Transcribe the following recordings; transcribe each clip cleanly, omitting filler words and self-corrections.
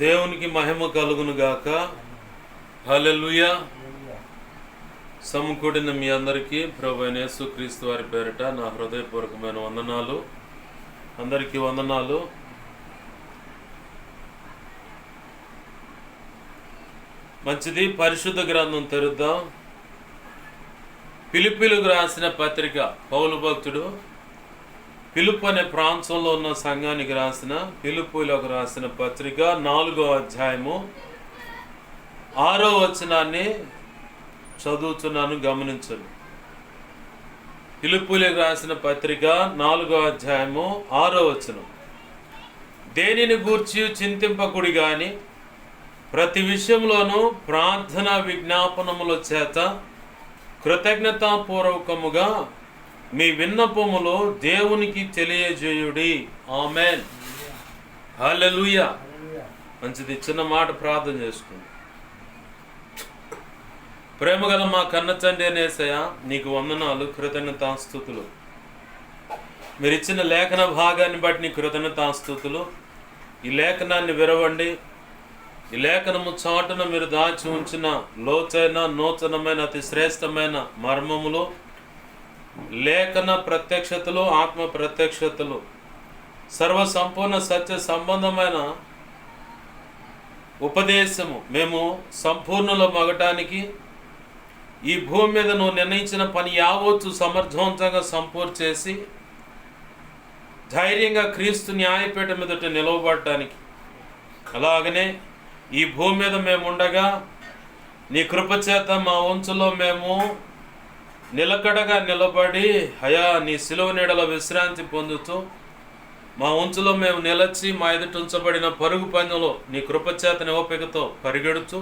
దేవునికి మహిమ కలుగును గాక. హల్లెలూయా. సమకూడిన మీ అందరికీ ప్రభువైన యేసుక్రీస్తు వారి పేరిట నా హృదయపూర్వకమైన వందనాలు. అందరికీ వందనాలు. మంచిది. పరిశుద్ధ గ్రంథం తెరుద్దాం. ఫిలిప్పీలకు రాసిన పత్రిక, పౌలు భక్తుడు ఫిలిప్పు అనే ప్రాంతంలో ఉన్న సంఘానికి రాసిన, ఫిలిప్పీలకు రాసిన పత్రిక 4వ అధ్యాయము 6వ వచనాన్ని చదువుతున్నాను, గమనించండి. ఫిలిప్పీలకు రాసిన పత్రిక 4వ అధ్యాయము 6వ వచనం. దేనిని గూర్చి చింతింపకుడి గాని ప్రతి విషయంలోనూ ప్రార్థన విజ్ఞాపనముల చేత కృతజ్ఞతాపూర్వకముగా మీ విన్నపములో దేవునికి తెలియజేయుడి. ఆమేన్. హల్లెలూయా. మంచిది. చిన్న మాట ప్రార్థన చేసుకుంది. ప్రేమగల మా కన్న తండ్రి యేసయ్య, నీకు వందనాలు, కృతజ్ఞతాస్తుతులు. మీరు ఇచ్చిన లేఖన భాగాన్ని బట్టి నీ కృతజ్ఞతాస్తుతులు. ఈ లేఖనాన్ని విరవండి. ఈ లేఖనము చాటున మీరు దాచి ఉంచిన లోతైన నూతనమైన అతి శ్రేష్టమైన మర్మములు, లేఖన ప్రత్యక్షతలు, ఆత్మ ప్రత్యక్షతలు, సర్వ సంపూర్ణ సత్య సంబంధమైన ఉపదేశము మేము సంపూర్ణుల మగటానికి ఈ భూమి మీద నువ్వు నిర్ణయించిన పని యావత్తు సమర్థవంతంగా సంపూర్తి చేసి ధైర్యంగా క్రీస్తు న్యాయపీఠ మీదట నిలవబడటానికి, అలాగనే ఈ భూమి మీద మేము ఉండగా నీ కృపచేత మా వంచులో మేము నిలకడగా నిలబడి అయా నీ సిలువ నీడలో విశ్రాంతి పొందుతూ మా వంచులో మేము నిలచి మా ఎదుట ఉంచబడిన పరుగు పందెంలో నీ కృపచేతని ఓపికతో పరిగెడుతూ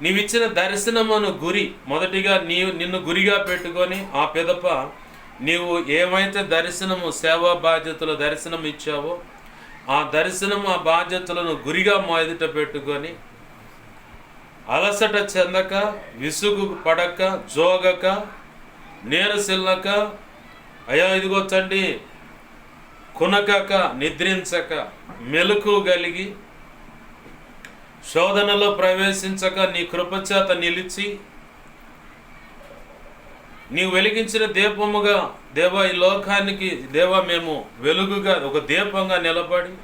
నీవిచ్చిన దర్శనమును గురి మొదటిగా నిన్ను గురిగా పెట్టుకొని ఆ పిదప నీవు ఏమైతే దర్శనము సేవా బాధ్యతల దర్శనం ఇచ్చావో ఆ దర్శనము ఆ బాధ్యతలను గురిగా మా ఎదుట పెట్టుకొని అలసట చెందక, విసుగు పడక, జోగక, నీరసిల్లక, అయా ఇదిగో తండ్రి కునకక, నిద్రించక, మెలకు కలిగి శోధనలో ప్రవేశించక నీ కృపచేత నిలిచి నీవు వెలిగించిన దీపముగా దేవా ఈ లోకానికి దేవా మేము వెలుగుగా ఒక దీపంగా నిలబడి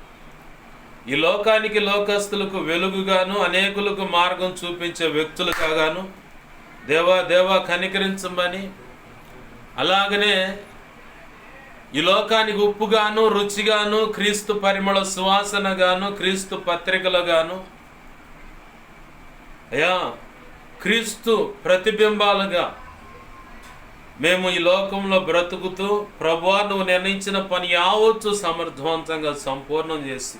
ఈ లోకానికి లోకస్తులకు వెలుగుగాను అనేకులకు మార్గం చూపించే వ్యక్తులుగాను దేవా దేవా కనికరించమని, అలాగనే ఈ లోకానికి ఉప్పుగాను రుచిగాను క్రీస్తు పరిమళ సువాసనగాను క్రీస్తు పత్రికలుగాను అయ్యా క్రీస్తు ప్రతిబింబాలుగా మేము ఈ లోకంలో బ్రతుకుతూ ప్రభువా నువ్వు నిర్ణయించిన పని యావత్తు సమర్థవంతంగా సంపూర్ణం చేసి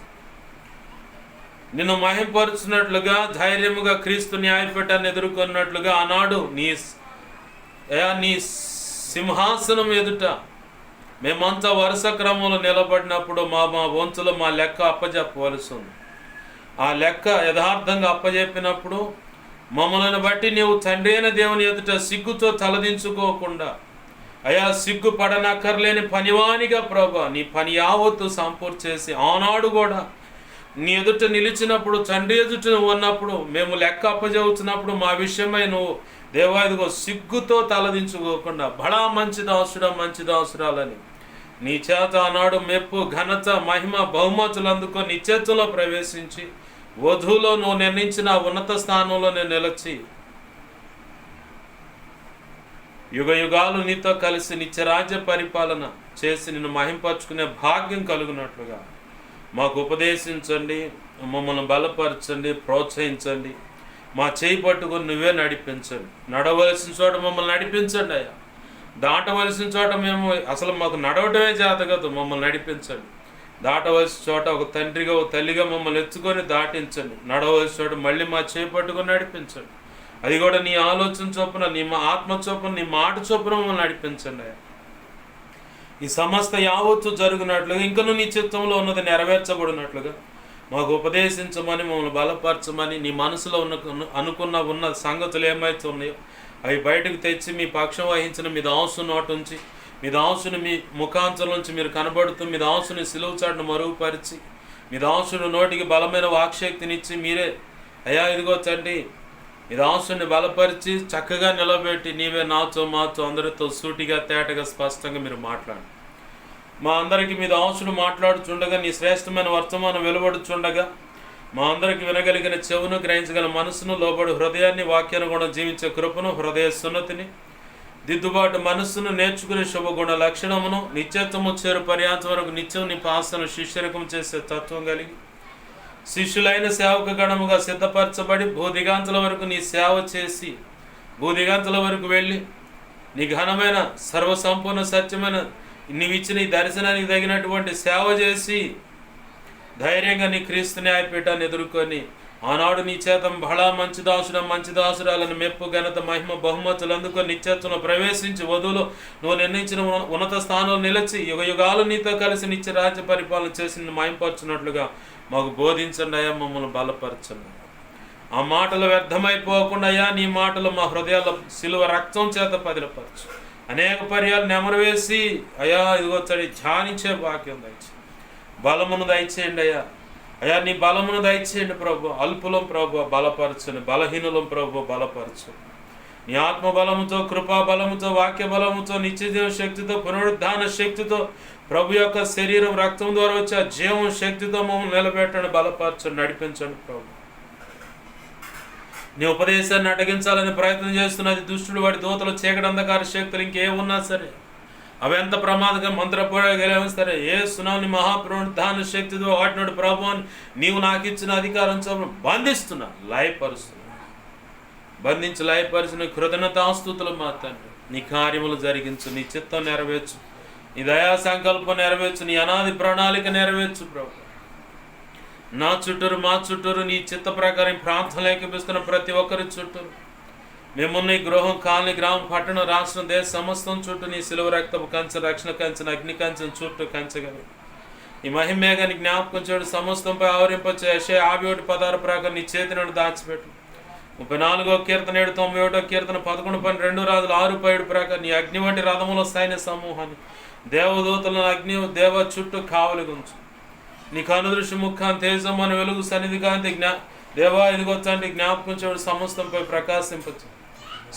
నిన్ను మహింపరుచున్నట్లుగా ధైర్యముగా క్రీస్తు న్యాయపీఠాన్ని ఎదుర్కొన్నట్లుగా ఆనాడు నీ సింహాసనం ఎదుట మేమంతా వరుస క్రమంలో నిలబడినప్పుడు మా వంతులో మా లెక్క అప్పజెప్పవలసి ఉంది. ఆ లెక్క యథార్థంగా అప్పజెప్పినప్పుడు మమ్మల్ని బట్టి నీవు తండ్రి అయిన దేవుని ఎదుట సిగ్గుతో తలదించుకోకుండా అయా సిగ్గు పడనక్కర్లేని పనివానిగా ప్రభా నీ పని యావత్తు సంపూర్తి చేసి ఆనాడు కూడా నీ ఎదుట నిలిచినప్పుడు తండ్రి ఎదుట నువ్వు ఉన్నప్పుడు మేము లెక్క అప్పజెపుతున్నప్పుడు మా విషయమై నువ్వు దేవా ఇదిగో సిగ్గుతో తలదించుకోకుండా బడా మంచి దాసురాలని నీ చేత ఆనాడు మెప్పు ఘనత మహిమ బహుమతులు అందుకొని నీ చేతుల్లో ప్రవేశించి వధువులో నువ్వు నిర్ణయించిన ఉన్నత స్థానంలో నేను నిలిచి యుగ యుగాలు నీతో కలిసి నిత్యరాజ్య పరిపాలన చేసి నిన్ను మహింపరచుకునే భాగ్యం కలుగునట్లుగా మాకు ఉపదేశించండి, మమ్మల్ని బలపరచండి, ప్రోత్సహించండి. మా చేయి పట్టుకొని నువ్వే నడిపించండి. నడవలసిన చోట మమ్మల్ని నడిపించండి అయ్యా. దాటవలసిన చోట మేము అసలు మాకు నడవటమే చేత కాదు, మమ్మల్ని నడిపించండి. దాటవలసిన చోట ఒక తండ్రిగా ఒక తల్లిగా మమ్మల్ని ఎత్తుకొని దాటించండి. నడవలసిన చోట మళ్ళీ మా చేయి పట్టుకొని నడిపించండి. అది కూడా నీ ఆలోచన చొప్పున, నీ ఆత్మ చొప్పున, నీ మాట చొప్పున మమ్మల్ని నడిపించండి అయ్యా. ఈ సమస్త యావత్తు జరుగునట్లుగా ఇంకనూ నీ చిత్తంలో ఉన్నది నెరవేర్చబడినట్లుగా మాకు ఉపదేశించమని, మమ్మల్ని బలపరచమని, నీ మనసులో ఉన్న సంగతులు ఏమైతే ఉన్నాయో అవి బయటకు తెచ్చి మీ పక్షం వహించిన మీ దాసు నోటి నుంచి మీ దాసుని మీ ముఖాంతరం నుంచి మీరు కనబడుతూ మీ దాసుని సిలువ చాటును మరుగుపరిచి మీ దాసుడు నోటికి బలమైన వాక్శక్తినిచ్చి మీరే అయ్యా ఇదిగో తండ్రి మీ దాసుని బలపరిచి చక్కగా నిలబెట్టి నీవే నాచో మాచో అందరితో సూటిగా తేటగా స్పష్టంగా మీరు మాట్లాడు. మా అందరికీ మీ దాసుడు మాట్లాడుచుండగా నీ శ్రేష్టమైన వర్తమానం వెలువడుచుండగా మా అందరికి వినగలిగిన చెవును, గ్రహించగల మనసును, లోబడి హృదయాన్ని, వాక్యాన్ని కూడా జీవించే కృపను, హృదయ సున్నతిని, దిద్దుబాటు మనస్సును, నేర్చుకునే శుభగుణ లక్షణమును, నిత్యత్వము చేరు పర్యాంతం వరకు నిత్యం నీ పాసను శిష్యరకం చేసే తత్వం కలిగి శిష్యులైన సేవక గణముగా సిద్ధపరచబడి భూదిగాంతుల వరకు నీ సేవ చేసి భూదిగాంతుల వరకు వెళ్ళి నీ ఘనమైన సర్వసంపూర్ణ సత్యమైన నీవిచ్చిన ఈ దర్శనానికి తగినటువంటి సేవ చేసి ధైర్యంగా నీ క్రీస్తు న్యాయపీఠాన్ని ఎదుర్కొని ఆనాడు నీ చేత బహళా మంచి దాసురాలను మెప్పు, ఘనత, మహిమ, బహుమతులు అందుకొని నిత్యత్వంలో ప్రవేశించి వధువులో నువ్వు నిర్ణయించిన ఉన్నత స్థానంలో నిలిచి యుగాలు నీతో కలిసి నిత్య రాజ్య పరిపాలన చేసి నిన్ను మహింపరచున్నట్లుగా మాకు బోధించండి అయ్యా, మమ్మల్ని బలపరచండి. ఆ మాటలు వ్యర్థమైపోకుండా అయ్యా నీ మాటలు మా హృదయాల సిలువ రక్తం చేత పదిలపరచు. అనేక పర్యాలు నెమరవేసి అయ్యా ఇదిగో ధ్యానించే భాగ్యం దయచేయండి. బలమును దయచేయండి అయ్యా. అయ్యా నీ బలమును దయచేయండి ప్రభు. అల్పులం ప్రభు బలపరచండి, బలహీనులం ప్రభు బలపరచు. నీ ఆత్మ బలముతో, కృపా బలముతో, వాక్య బలముతో, నిత్యజీవ శక్తితో, పునరుద్ధాన శక్తితో, ప్రభు యొక్క శరీరం రక్తం ద్వారా వచ్చే జీవం శక్తితో మమ్మల్ని నిలబెట్టండి, బలపరచండి, నడిపించండి ప్రభు. నీ ఉపదేశాన్ని అడ్డగించాలని ప్రయత్నం చేస్తున్నది దుష్టుడు, వాడి దూతలు, చీకటి, అంధకార శక్తులు ఇంకేమున్నా సరే అవి ఎంత ప్రమాదంగా మంత్రపోయగలేమో సరే ఏ సునాన్ని మహాపునరుద్ధాన శక్తితో వాటినోడు ప్రభువుని నీవు నాకు ఇచ్చిన అధికారం బంధిస్తున్నా, లయపరుస్తున్నా. బంధించి లయపరిచిన కృతజ్ఞతాస్తుతులు మా తండ్రి. నీ కార్యములు జరిగించు, నీ చిత్తం నెరవేర్చు, నీ దయా సంకల్పం నెరవేర్చు, నీ అనాది ప్రణాళిక నెరవేర్చు ప్రభు. నా చుట్టూరు మా చుట్టూరు నీ చిత్త ప్రకారం ప్రార్థనలు ఏకీపిస్తున్న ప్రతి ఒక్కరి చుట్టూరు మేమున్న ఈ గృహం, కాలనీ, గ్రామం, పట్టణం, రాష్ట్రం, దేశ సమస్తం చుట్టూ నీ సిలువ రక్తపు కంచె, రక్షణ కంచె, అగ్ని కంచె చుట్టూ కంచగలవు. ఈ మహిమేగాన్ని జ్ఞాపకం చేయడం సమస్తంపై ఆవరింపచ్చే యెషయా 51:16 ప్రకారం నీ చేతి నుండి దాచిపెట్టు. 34వ కీర్తన 7, 91వ కీర్తన 11, 12 రాజులు 6:7 ప్రకారం నీ అగ్ని వంటి రథముల సైన్య సమూహాన్ని దేవదూతలను అగ్ని దేవ చుట్టూ కావలిగుంచు. నీకు అనుదృష్టి ముఖాన్ తేజం అని వెలుగు సన్నిధి కాంతి దేవా ఇదిగొచ్చండి జ్ఞాపకం చేయడం సమస్తంపై ప్రకాశింపచ్చు.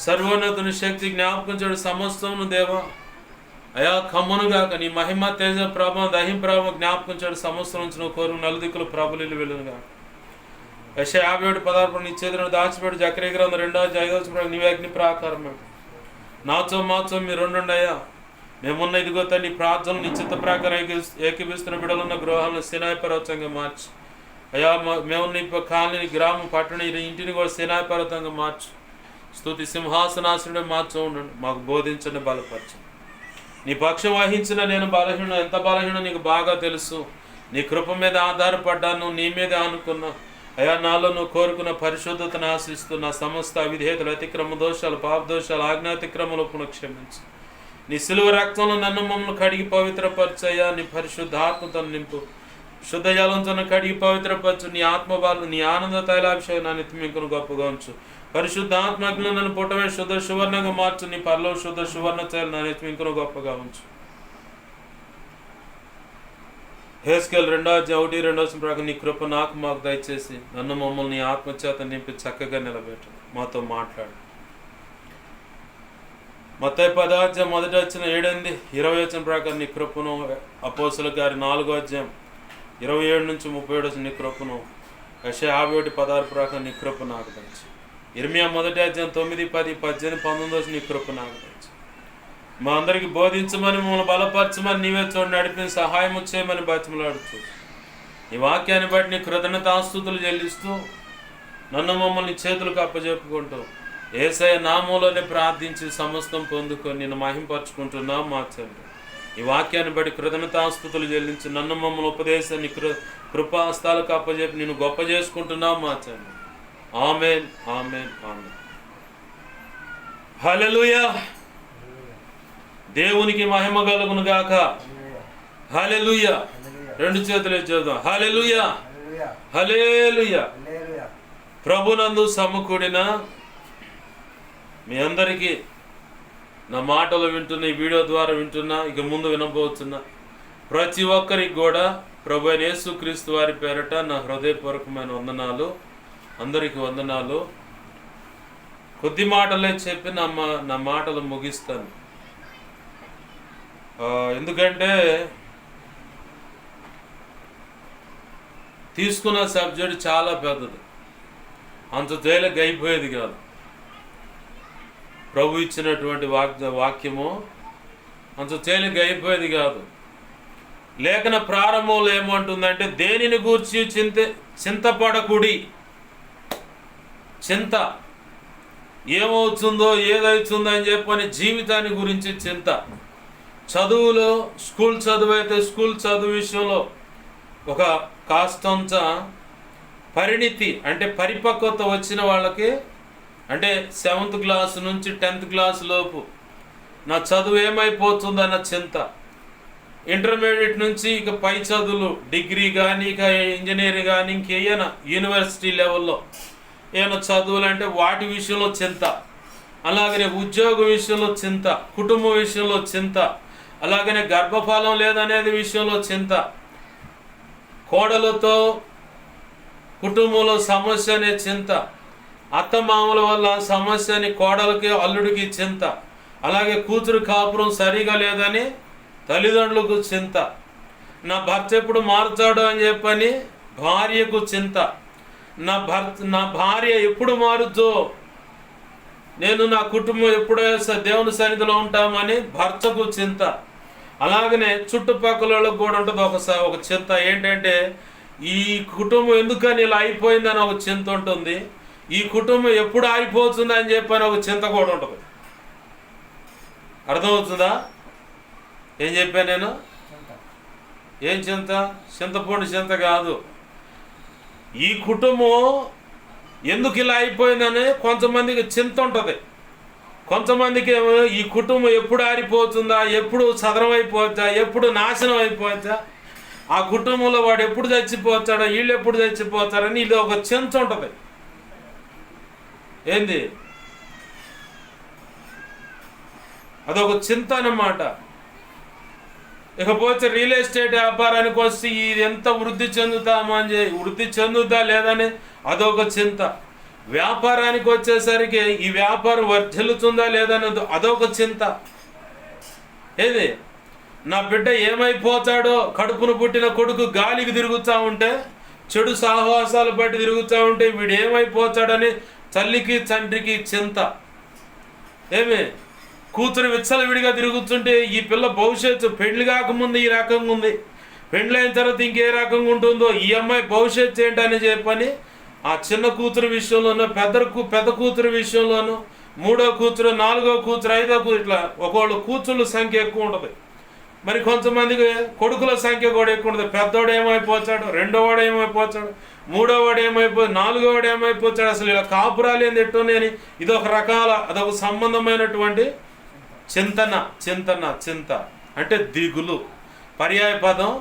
సర్వోన్నతుని శక్తి జ్ఞాపకం చేయడం సమస్తమును దేవా అయా కమ్మునుగాక. నీ మహిమ, తేజ, ప్రభ, దహిం ప్రభ జ్ఞాపకం చేయడం సమస్తం నుంచి నువ్వు కోరు నలుదిక్కులు ప్రభులు వెళ్ళునుగా. యెషయా 57:16 నీ చేతులను దాచిపెట్టు. జకర్యా గ్రంథం 2:5 నీవే అగ్ని ప్రాకారం నాచో మాచో మీరు రెండుండయ్యా. మేమున్న ఇదిగో తండ్రి ప్రార్థనలు నీ చిత్త ప్రకారం ఏకీపిస్తున్న బిడలున్న గృహాలను సినాయి పర్వతంగా మార్చు అయ్యా. మేమున్న కాలనీ, గ్రామం, పట్టణం, ఇంటిని కూడా సినాయి పర్వతంగా మార్చు. స్తుతి సింహాసనాసుడే మార్చు ఉండండి. మాకు బోధించండి, బలపరచండి. నీ పక్షం వహించిన నేను బలహీన, ఎంత బలహీన నీకు బాగా తెలుసు. నీ కృప మీద ఆధారపడ్డాను, నీ మీదే అనుకున్నా అయ్యా. నాలో నువ్వు కోరుకున్న పరిశుద్ధతను ఆశిస్తూ నా సమస్త అవిధేయతలు, అతిక్రమ దోషాలు, పాపదోషాలు, ఆజ్ఞాతిక్రమలను క్షమించు. నీ సిలువ రక్తంలో నన్ను మమ్మల్ని కడిగి పవిత్రపరచయ్యా. నీ పరిశుద్ధాత్మతో నింపు, శుద్ధ జలంతో కడిగి పవిత్రపరచు. నీ ఆత్మబాలు, నీ ఆనంద తైలాభిషేకం నా నెత్తిమింకును గొప్పగా ఉంచు. పరిశుద్ధాత్మకులు నన్ను పుట్టమే శుద్ధ సువర్ణంగా మార్చు. నీ పరలో శుద్ధ సువర్ణ తైలు నా నెత్తిమింకును గొప్పగా ఉంచు. హెస్కేల్ 2:1-2 ప్రకారం నీ కృప నాకు మాకు దయచేసి నన్ను మమ్మల్ని నీ ఆత్మచేత నింపి చక్కగా నిలబెట్టు. మాతో మాట్లాడు. మత్తయి 10:1-7 ప్రకారం నీ కృపను, అపోస్తలుల కార్యం 4:27-37 నీ కృపను, యెషయా 51:16 ప్రకారం నీ కృప నాకు దయచేసి. ఇర్మియా 1:9-10-18-19 నీ కృప నాకు దయచేసి. మా అందరికి బోధించమని, మమ్మల్ని బలపరచమని, నీవే చూడండి నడిపి సహాయం చేయమని బతిమలాడుతూ ఈ వాక్యాన్ని బట్టి నీ కృతజ్ఞతాస్తుతులు చెల్లిస్తూ నన్ను మమ్మల్ని చేతులకు అప్పజెప్పుకుంటూ యేసయ్య నామములోనే ప్రార్థించి సమస్తం పొందుకొని నిన్ను మహింపరచుకుంటున్నాం మా తండ్రి. ఈ వాక్యాన్ని బట్టి కృతజ్ఞతాస్తుతులు చెల్లించి నన్ను మమ్మల్ని ఉపదేశాన్ని కృపాస్తాలకు అప్పజెప్పి నిన్ను గొప్ప చేసుకుంటున్నాం మా తండ్రి. ఆమేన్, ఆమేన్, ఆమేన్. హల్లెలూయా. దేవునికి మహిమ కలుగును గాక. హల్లెలూయా. రెండు చేతులు చూద్దాం. హల్లెలూయా, హల్లెలూయా. ప్రభునందు సమకూడిన మీ అందరికీ, నా మాటలు వింటున్న, ఈ వీడియో ద్వారా వింటున్నా, ఇక ముందు వినబోతున్నా ప్రతి ఒక్కరికి కూడా ప్రభు అయిన యేసుక్రీస్తు వారి పేరట నా హృదయపూర్వకమైన వందనాలు. అందరికీ వందనాలు. కొద్ది మాటలే చెప్పి నా మాటలు ముగిస్తాను. ఎందుకంటే తీసుకున్న సబ్జెక్ట్ చాలా పెద్దది, అంత తేలిక అయిపోయేది కాదు. ప్రభు ఇచ్చినటువంటి వాక్యము అంత తేలిక అయిపోయేది కాదు. లేఖన ప్రారంభంలో ఏమంటుందంటే, దేనిని గూర్చి చింతపడకుడి. చింత ఏమవుతుందో ఏదవుతుందో అని చెప్పని జీవితాన్ని గురించి చింత. చదువులో స్కూల్ చదువు అయితే స్కూల్ చదువు విషయంలో ఒక కాస్తంత పరిణితి అంటే పరిపక్వత వచ్చిన వాళ్ళకి, అంటే 7th క్లాస్ నుంచి 10th క్లాస్ లోపు నా చదువు ఏమైపోతుందన్న చింత. ఇంటర్మీడియట్ నుంచి ఇక పై చదువులు డిగ్రీ కానీ ఇక ఇంజనీరింగ్ కానీ ఇంకేమైనా యూనివర్సిటీ లెవెల్లో ఏమైనా చదువులు అంటే వాటి విషయంలో చింత. అలాగనే ఉద్యోగ విషయంలో చింత, కుటుంబం విషయంలో చింత, అలాగనే గర్భఫలం లేదనేది విషయంలో చింత, కోడలతో కుటుంబంలో సమస్య అనే చింత, అత్తమామల వల్ల సమస్య అని కోడలకి అల్లుడికి చింత, అలాగే కూతురు కాపురం సరిగా లేదని తల్లిదండ్రులకు చింత, నా భర్త ఎప్పుడు మారుతాడు అని చెప్పని భార్యకు చింత, నా భార్య ఎప్పుడు మారుద్దో, నేను నా కుటుంబం ఎప్పుడో దేవుని సన్నిధిలో ఉంటామని భర్తకు చింత. అలాగనే చుట్టుపక్కల వాళ్ళకు కూడా ఉంటుంది ఒక చింత. ఏంటంటే ఈ కుటుంబం ఎందుకని ఇలా అయిపోయిందని ఒక చింత ఉంటుంది, ఈ కుటుంబం ఎప్పుడు ఆగిపోతుంది అని చెప్పని ఒక చింత కూడా ఉంటుంది. అర్థమవుతుందా ఏం చెప్పాను నేను? ఏం చింత? చింతపండు చింత కాదు. ఈ కుటుంబం ఎందుకు ఇలా అయిపోయిందని కొంతమందికి చింత ఉంటుంది. కొంతమందికి ఏమో ఈ కుటుంబం ఎప్పుడు ఆరిపోతుందా, ఎప్పుడు సదరమైపోతా, ఎప్పుడు నాశనం అయిపోతా, ఆ కుటుంబంలో వాడు ఎప్పుడు చచ్చిపోతాడో, వీళ్ళు ఎప్పుడు చచ్చిపోతారని ఇది ఒక చింత ఉంటుంది. ఏంది? అదొక చింత అన్నమాట. ఇకపోతే రియల్ ఎస్టేట్ వ్యాపారానికి వస్తే ఇది ఎంత వృద్ధి చెందుతా లేదని అదొక చింత. వ్యాపారానికి వచ్చేసరికి ఈ వ్యాపారం వర్ధిల్లుతుందా లేదని అదొక చింత. ఏది? నా బిడ్డ ఏమైపోతాడో, కడుపును పుట్టిన కొడుకు గాలికి తిరుగుతూ ఉంటే, చెడు సాహసాలు బట్టి తిరుగుతూ ఉంటే వీడు ఏమైపోతాడని తల్లికి తండ్రికి చింత. ఏమి? కూతురు విచ్చలవిడిగా తిరుగుతుంటే ఈ పిల్ల భవిష్యత్తు పెళ్లి కాకముందు ఈ రకంగా ఉంది, పెళ్ళైన తర్వాత ఇంకే రకంగా ఉంటుందో, ఈ అమ్మాయి భవిష్యత్తు ఏంటని చెప్పని ఆ చిన్న కూతురు విషయంలోనూ పెద్ద కూతురు విషయంలోనూ, 3వ కూతురు 4వ కూతురు 5వ కూతురు ఇట్లా ఒకళ్ళు కూతుర్ల సంఖ్య ఎక్కువ ఉంటుంది. మరి కొంతమందికి కొడుకుల సంఖ్య కూడా ఎక్కువ ఉంటుంది. పెద్దవాడు ఏమైపోతాడు, రెండోవాడు ఏమైపోతాడు, 3వవాడు ఏమైపోతాడు, 4వవాడు ఏమైపోతాడు, అసలు ఇలా కాపురాలు ఏంది ఎట్టుని ఇదొక రకాల అదొక సంబంధమైనటువంటి చింత అంటే దిగులు. పర్యాయ పదం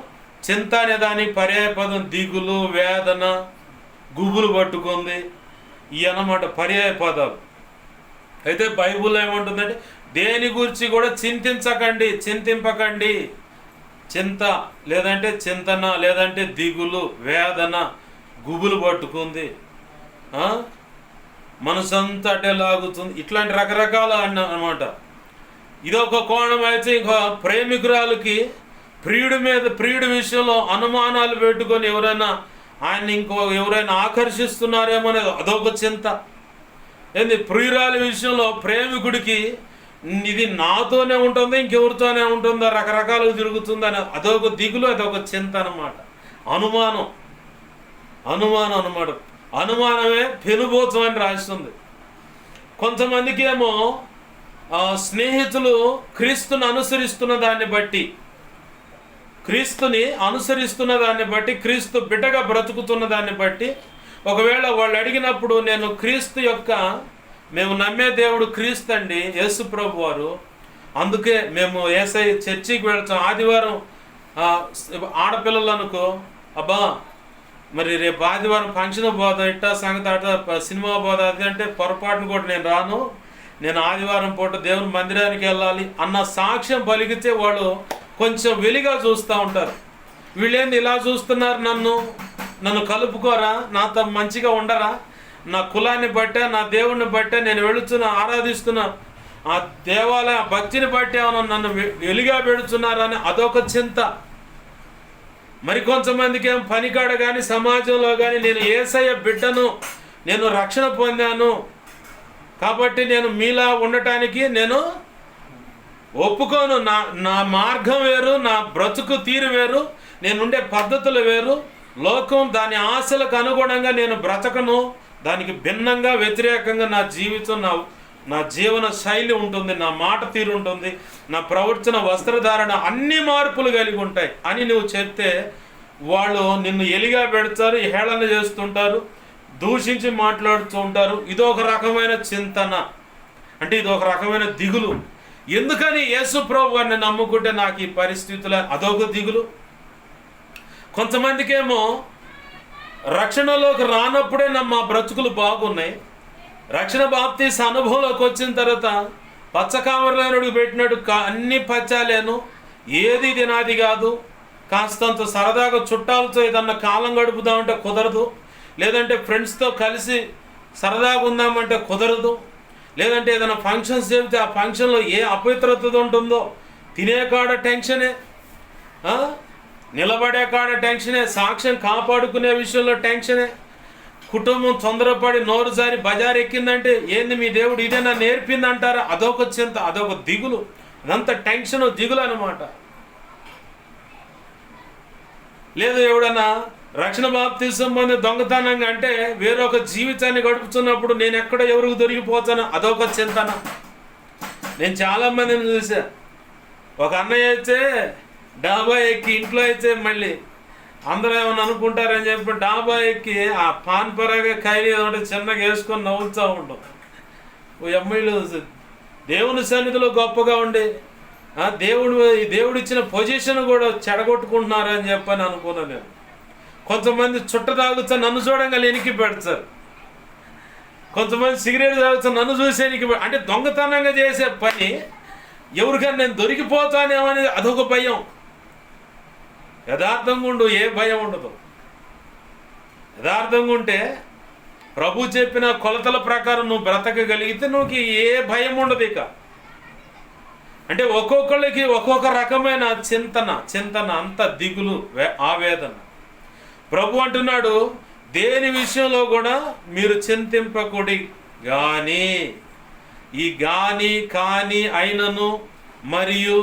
చింత అనే దానికి పర్యాయ పదం దిగులు, వేదన, గుబులు పట్టుకుంది, ఇవి అన్నమాట పర్యాయ పదాలు. అయితే బైబుల్లో ఏమంటుందంటే, దేని గురించి కూడా చింతింపకండి. చింత లేదంటే చింతన లేదంటే దిగులు, వేదన, గుబులు పట్టుకుంది, మనసంతా అటే లాగుతుంది, ఇట్లాంటి రకరకాల అన్నమాట. ఇదొక కోణం. అయితే ఇంకో ప్రేమికురాలకి ప్రియుడి విషయంలో అనుమానాలు పెట్టుకొని ఎవరైనా ఆకర్షిస్తున్నారేమో అనేది అదొక చింత. ఏంది? ప్రియురాలి విషయంలో ప్రేమికుడికి ఇది నాతోనే ఉంటుందో ఇంకెవరితోనే ఉంటుందో, రకరకాలుగా తిరుగుతుందని అదొక దిగులు, అదొక చింత అన్నమాట. అనుమానం అన్నమాట. అనుమానమే పెనుభూతం అని రాస్తుంది. కొంతమందికి ఏమో స్నేహితులు క్రీస్తుని అనుసరిస్తున్న దాన్ని బట్టి, క్రీస్తు బిడ్డగా బ్రతుకుతున్న దాన్ని బట్టి, ఒకవేళ వాళ్ళు అడిగినప్పుడు నేను మేము నమ్మే దేవుడు క్రీస్తు అండి, యేసు ప్రభు వారు, అందుకే మేము యేసయ్య చర్చికి వెళ్తాం. ఆదివారం ఆడపిల్లలు అనుకో, అబ్బా మరి రేపు ఆదివారం ఫంక్షన్ పోదాం, ఇట్టా సంగతి అట్లా సినిమా పోదా, అది అంటే పొరపాటును కూడా నేను రాను, నేను ఆదివారం పూట దేవుని మందిరానికి వెళ్ళాలి అన్న సాక్ష్యం పలికితే వాళ్ళు కొంచెం వెలిగా చూస్తూ ఉంటారు. వీళ్ళేంది ఇలా చూస్తున్నారు, నన్ను కలుపుకోరా, నాతో మంచిగా ఉండరా, నా కులాన్ని బట్టే, నా దేవుడిని బట్టే, నేను వెళుతున్నా ఆరాధిస్తున్నా, ఆ దేవాలయ భక్తిని బట్టి ఏమన్నా నన్ను వెలిగా పెడుతున్నారని అదొక చింత. మరికొంతమందికి ఏం పనికాడ కానీ సమాజంలో కానీ నేను యేసయ్య బిడ్డను, నేను రక్షణ పొందాను కాబట్టి నేను మీలా ఉండటానికి నేను ఒప్పుకోను, నా మార్గం వేరు, నా బ్రతుకు తీరు వేరు, నేనుండే పద్ధతులు వేరు, లోకం దాని ఆశలకు అనుగుణంగా నేను బ్రతకను, దానికి భిన్నంగా వ్యతిరేకంగా నా జీవితం, నా జీవన శైలి ఉంటుంది, నా మాట తీరు ఉంటుంది, నా ప్రవర్తన వస్త్రధారణ అన్ని మార్పులు కలిగి ఉంటాయి అని నువ్వు చెప్తే వాళ్ళు నిన్ను ఎలిగా పెడతారు, హేళన చేస్తుంటారు, దూషించి మాట్లాడుతూ ఉంటారు. ఇదొక రకమైన చింతన, అంటే ఇదొక రకమైన దిగులు. ఎందుకని యేసు ప్రభు వారిని నమ్ముకుంటే నాకు ఈ పరిస్థితులు, అదొక దిగులు. కొంతమందికేమో రక్షణలోకి రానప్పుడే మా బ్రతుకులు బాగున్నాయి, రక్షణ బాప్తీస అనుభవంలోకి వచ్చిన తర్వాత పచ్చకామరలేనుడికి పెట్టినట్టు అన్ని పచ్చాలేను, ఏది ఇది నాది కాదు, కాస్తంత సరదాగా చుట్టాలతో ఏదన్నా కాలం గడుపుదామంటే కుదరదు, లేదంటే ఫ్రెండ్స్తో కలిసి సరదాగా ఉందామంటే కుదరదు, లేదంటే ఏదైనా ఫంక్షన్స్ చెబితే ఆ ఫంక్షన్లో ఏ అపవిత్రత ఉంటుందో, తినే కాడ టెన్షనే, నిలబడే కాడ టెన్షనే, సాక్ష్యం కాపాడుకునే విషయంలో టెన్షనే, కుటుంబం తొందరపడి నోరు జారి బజారు ఎక్కిందంటే ఏంది మీ దేవుడు ఇదేనా నేర్పింది అంటారా, అదొక చింత, అదొక దిగులు, అదంతా టెన్షన్ దిగులు అనమాట. లేదు ఎవడన్నా రక్షణ బాప్తీసం పొంది దొంగతనంగా అంటే వేరొక జీవితాన్ని గడుపుతున్నప్పుడు నేను ఎక్కడ ఎవరికి దొరికిపోతాను, అదొక చింతన. నేను చాలామందిని చూసా, ఒక అన్నయ్య అయితే డాబా ఎక్కి, ఇంట్లో అయితే మళ్ళీ అందరూ ఏమన్నా అనుకుంటారని చెప్పి డాబా ఎక్కి ఆ పాన్ పరాగా కైలి ఏదంటే చిన్నగా వేసుకొని నవ్వుతూ ఉంటాం. ఓ అమ్మాయిలు దేవుని సన్నిధిలో గొప్పగా ఉండి దేవుడు ఇచ్చిన పొజిషన్ కూడా చెడగొట్టుకుంటున్నారని చెప్పని అనుకున్నాను నేను. కొంతమంది చుట్ట తాగుతా నన్ను చూడంగా ఎనికి పెడతారు, కొంతమంది సిగరెట్ తాగుతా నన్ను చూసి ఎనికి అంటే దొంగతనంగా చేసే పని ఎవరికైనా నేను దొరికిపోతానేమనేది అదొక భయం. యథార్థంగా ఉండు, ఏ భయం ఉండదు. యథార్థంగా ఉంటే ప్రభు చెప్పిన కొలతల ప్రకారం నువ్వు బ్రతకగలిగితే నువ్వు ఏ భయం ఉండదు. ఇక అంటే ఒక్కొక్కళ్ళకి ఒక్కొక్క రకమైన చింతన, అంత దిగులు, ఆవేదన. ప్రభు అంటున్నాడు దేని విషయంలో కూడా మీరు చింతింపకూడి కానీ, ఈ గాని కాని అయినను మరియు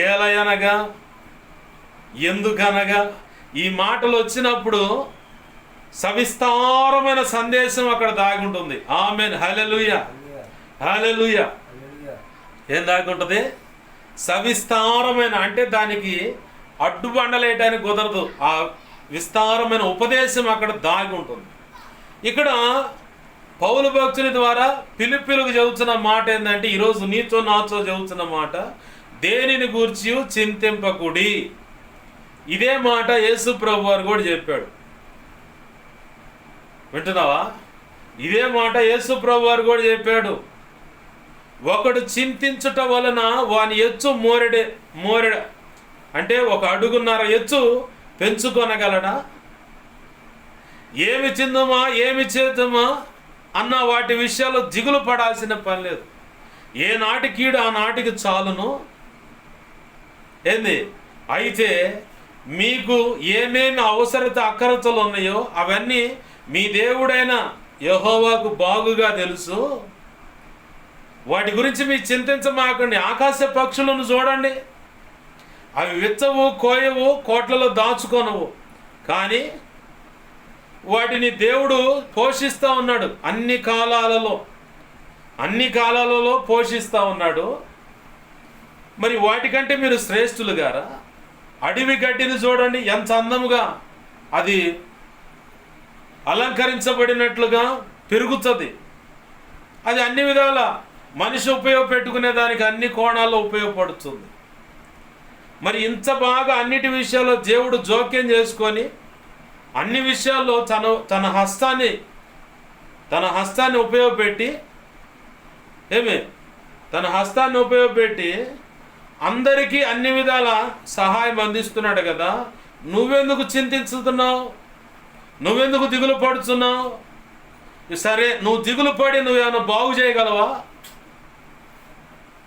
ఏలయనగా ఎందుకనగా ఈ మాటలు వచ్చినప్పుడు సవిస్తారమైన సందేశం అక్కడ దాగి ఉంటుంది. ఆమేన్, హల్లెలూయా, హల్లెలూయా. ఏం దాగి ఉంటుంది? సవిస్తారమైన, అంటే దానికి అడ్డుబండలేయటానికి కుదరదు, ఆ విస్తారమైన ఉపదేశం అక్కడ దాగి ఉంటుంది. ఇక్కడ పౌలు భక్తుని ద్వారా పిలుపులకు చెబుతున్న మాట ఏంటంటే, ఈరోజు నీతో నాతో చెబుతున్న మాట, దేనిని గూర్చి చింతింపకుడి. ఇదే మాట యేసు ప్రభు వారు కూడా చెప్పాడు. వింటున్నావా? ఇదే మాట యేసు ప్రభు వారు కూడా చెప్పాడు. ఒకడు చింతించుట వలన వాని ఎచ్చు మోరెడ అంటే 1 అడుగున్నర ఎచ్చు పెంచుకొనగలడా? ఏమి తిందుమా, ఏమి చేద్దామా అన్న వాటి విషయాల్లో దిగులు పడాల్సిన పని లేదు. ఏ నాటికీడు ఆ నాటికి చాలును. ఏంది? అయితే మీకు ఏమేమి అవసరత అక్కరతలు ఉన్నాయో అవన్నీ మీ దేవుడైన యెహోవాకు బాగుగా తెలుసు. వాటి గురించి మీరు చింతించమాకండి. ఆకాశ పక్షులను చూడండి, అవి విత్తవు, కోయవు, కోట్లలో దాచుకొనవు, కానీ వాటిని దేవుడు పోషిస్తూ ఉన్నాడు. అన్ని కాలాలలో పోషిస్తూ ఉన్నాడు. మరి వాటికంటే మీరు శ్రేష్ఠులు గారా? అడవి గడ్డిని చూడండి, ఎంత అందముగా అది అలంకరించబడినట్లుగా పెరుగుతుంది. అది అన్ని విధాల మనిషి ఉపయోగపెట్టుకునే దానికి అన్ని కోణాల్లో ఉపయోగపడుతుంది. మరి ఇంత బాగా అన్నిటి విషయాల్లో దేవుడు జోక్యం చేసుకొని అన్ని విషయాల్లో తన హస్తాన్ని ఉపయోగపెట్టి అందరికీ అన్ని విధాల సహాయం అందిస్తున్నాడు కదా, నువ్వెందుకు చింతిస్తున్నావు? నువ్వెందుకు దిగులు పడుతున్నావు? సరే, నువ్వు దిగులు పడి నువ్వేమన్నా బాగు చేయగలవా?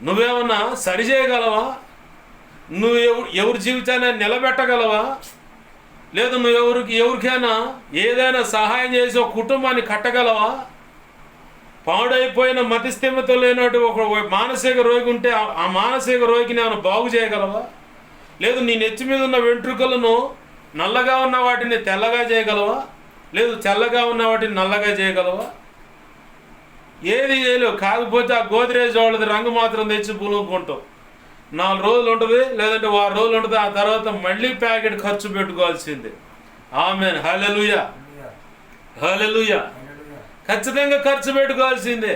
నువ్వేమన్నా సరి చేయగలవా? నువ్వు ఎవరి జీవితాన్ని నిలబెట్టగలవా? లేదు నువ్వు ఎవరికైనా ఏదైనా సహాయం చేసి ఒక కుటుంబాన్ని కట్టగలవా? పాడైపోయిన మతిస్థిమితం లేనట్టు ఒక మానసిక రోగి ఉంటే ఆ మానసిక రోగిని ఏమైనా బాగు చేయగలవా? లేదు నీ నెత్తి మీద ఉన్న వెంట్రుకలను నల్లగా ఉన్న వాటిని తెల్లగా చేయగలవా? లేదు తెల్లగా ఉన్న వాటిని నల్లగా చేయగలవా? ఏది చేయలేవు. కాకపోతే ఆ గోద్రేజ్ వాళ్ళది రంగు మాత్రం తెచ్చి పులుకుంటావు. 4 రోజులు ఉంటుంది, లేదంటే 6 రోజులు ఉంటుంది. ఆ తర్వాత మళ్ళీ ప్యాకెట్ ఖర్చు పెట్టుకోవాల్సిందే. ఆమేన్, హల్లెలూయా, హల్లెలూయా. ఖచ్చితంగా ఖర్చు పెట్టుకోవాల్సిందే.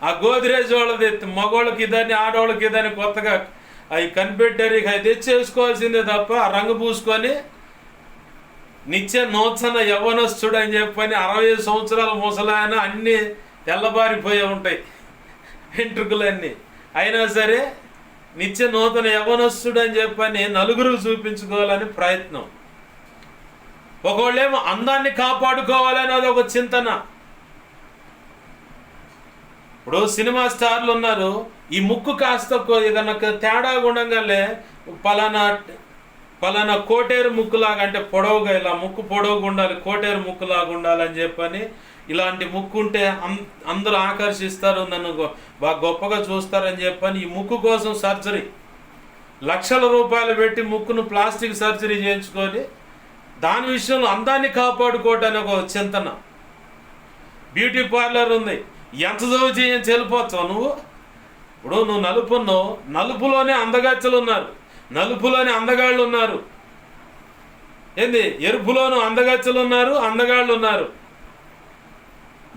ఆ గోద్రేజ్ వాళ్ళది మగవాళ్ళకి ఇదని ఆడవాళ్ళకి ఇదని కొత్తగా అవి కనిపెట్టారు, ఇక అవి తెచ్చేసుకోవాల్సిందే తప్ప ఆ రంగు పూసుకొని నిత్య నూతన యవ్వనస్తుడు అని చెప్పని 65 సంవత్సరాల ముసలాయన అన్నీ తెల్లబారిపోయి ఉంటాయి వెంట్రుకలన్నీ. అయినా సరే నిత్య నూతన యవ్వనస్తుడు అని చెప్పని నలుగురు చూపించుకోవాలని ప్రయత్నం. ఒకళ్ళేమో అందాన్ని కాపాడుకోవాలని అదొక చింతన. ఇప్పుడు సినిమా స్టార్లు ఉన్నారు, ఈ ముక్కు కాస్త ఏదన్నా తేడా గుణంగానే పలానా కోటేరు ముక్కులాగా, అంటే పొడవుగా ఇలా ముక్కు పొడవుగా ఉండాలి, కోటేరు ముక్కులాగా ఉండాలని చెప్పని ఇలాంటి ముక్కు ఉంటే అందరూ ఆకర్షిస్తారు, నన్ను బాగా గొప్పగా చూస్తారని చెప్పని ఈ ముక్కు కోసం సర్జరీ లక్షల రూపాయలు పెట్టి ముక్కును ప్లాస్టిక్ సర్జరీ చేయించుకొని దాని విషయంలో అందాన్ని కాపాడుకోవటానికి ఒక చింతన. బ్యూటీ పార్లర్ ఉంది, ఎంత చదువు చేయించి వెళ్ళిపోతావు నువ్వు? ఇప్పుడు నువ్వు నలుపున్నావు, నలుపులోనే అందగచ్చలు ఉన్నారు, నలుపులోనే అందగాళ్ళు ఉన్నారు. ఏంది, ఎరుపులోనూ అందగచ్చలు ఉన్నారు, అందగాళ్ళు ఉన్నారు.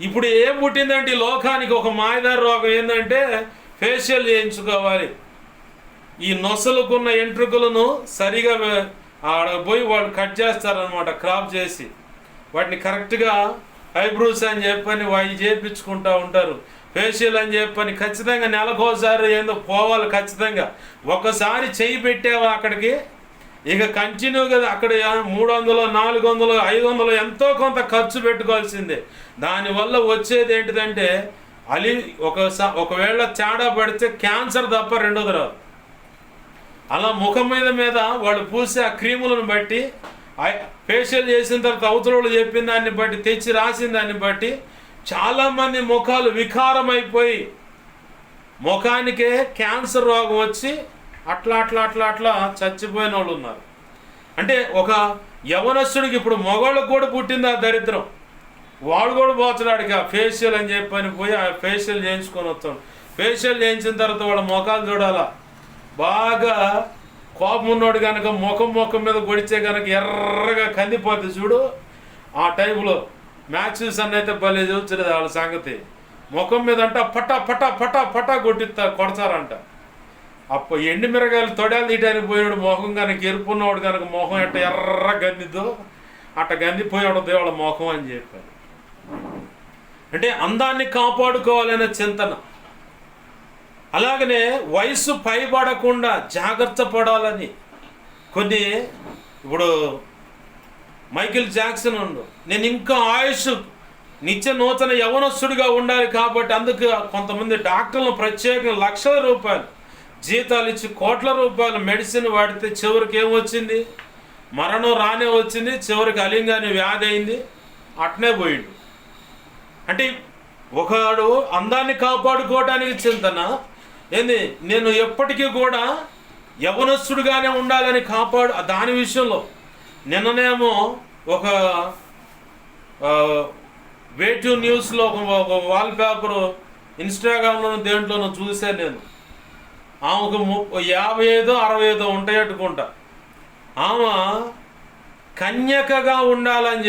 ఇప్పుడు ఏం పుట్టిందంటే ఈ లోకానికి ఒక మాయదారి రోగం ఏంటంటే ఫేషియల్ చేయించుకోవాలి. ఈ నొసలుకున్న ఎంట్రుకలను సరిగా ఆడ పోయి వాళ్ళు కట్ చేస్తారనమాట, క్రాప్ చేసి వాటిని కరెక్ట్గా ఐబ్రోస్ అని చెప్పని వాళ్ళు చేయించుకుంటూ ఉంటారు. ఫేషియల్ అని చెప్పని ఖచ్చితంగా నెలకోసారి ఏందో పోవాలి ఖచ్చితంగా. ఒకసారి చెయ్యి పెట్టావా అక్కడికి, ఇక కంటిన్యూగా అక్కడ 300, 400, 500 ఎంతో కొంత ఖర్చు పెట్టుకోవాల్సిందే. దానివల్ల వచ్చేది ఏంటిదంటే ఒకవేళ తేడా పడితే క్యాన్సర్ తప్ప రెండోది రాదు. అలా ముఖం మీద వాళ్ళు పూసే ఆ క్రీములను బట్టి, ఫేషియల్ చేసిన తర్వాత అవతల చెప్పిన దాన్ని బట్టి, తెచ్చి రాసిన దాన్ని బట్టి చాలామంది ముఖాలు వికారమైపోయి ముఖానికే క్యాన్సర్ రోగం వచ్చి అట్లా చచ్చిపోయిన వాళ్ళు ఉన్నారు. అంటే ఒక యవనస్తుడికి ఇప్పుడు మగవాళ్ళకు కూడా పుట్టింది ఆ దరిద్రం. వాడు కూడా పోతున్నాడుగా ఫేషియల్ అని చెప్పని పోయి ఆ ఫేషియల్ చేయించుకొని వస్తాడు. ఫేషియల్ చేయించిన తర్వాత వాళ్ళ ముఖాలు చూడాలా, బాగా కోపం ఉన్నోడు కనుక ముఖం మీద కొడితే కనుక ఎర్రగా కందిపోతుంది చూడు. ఆ టైంలో మ్యాచెస్ అన్నైతే భలే చూస్తుంది వాళ్ళ సంగతి. ముఖం మీద అంట పటా కొడతారంట. ఎండి మిరగాయలు తొడాలు తీయడానికి పోయినాడు మొహం కనుక ఎరుపున్నవాడు కనుక మొహం ఎట్ట ఎర్ర గందితో అట్ట గందిపోయాడు వాళ్ళ మొహం అని చెప్పారు. అంటే అందాన్ని కాపాడుకోవాలనే చింతన. అలాగనే వయసు పైబడకుండా జాగ్రత్త పడాలని కొన్ని, ఇప్పుడు మైకేల్ జాక్సన్ ఉండు, నేను ఇంకా ఆయుష్ నిత్య నూతన యవనస్తుడిగా ఉండాలి కాబట్టి అందుకు కొంతమంది డాక్టర్లు ప్రత్యేకంగా లక్షల రూపాయలు జీతాలు ఇచ్చి కోట్ల రూపాయలు మెడిసిన్ వాడితే చివరికి ఏమొచ్చింది, మరణం రానే వచ్చింది, చివరికి అలింగాని వ్యాధి అయింది, అట్నే పోయిండు. అంటే ఒకడు అందాన్ని కాపాడుకోవడానికి చింతన ఏంది, నేను ఎప్పటికీ కూడా యవనస్తుడిగానే ఉండాలని దాని విషయంలో. నిన్ననేమో ఒక వేటివ్ న్యూస్లో ఒక వాల్ పేపరు ఇన్స్టాగ్రామ్లోనూ దేంట్లోనూ చూశాను నేను. ఆమెకు 55, 65 ఉంటాయట్టుకుంటా. ఆమె కన్యకగా ఉండాలని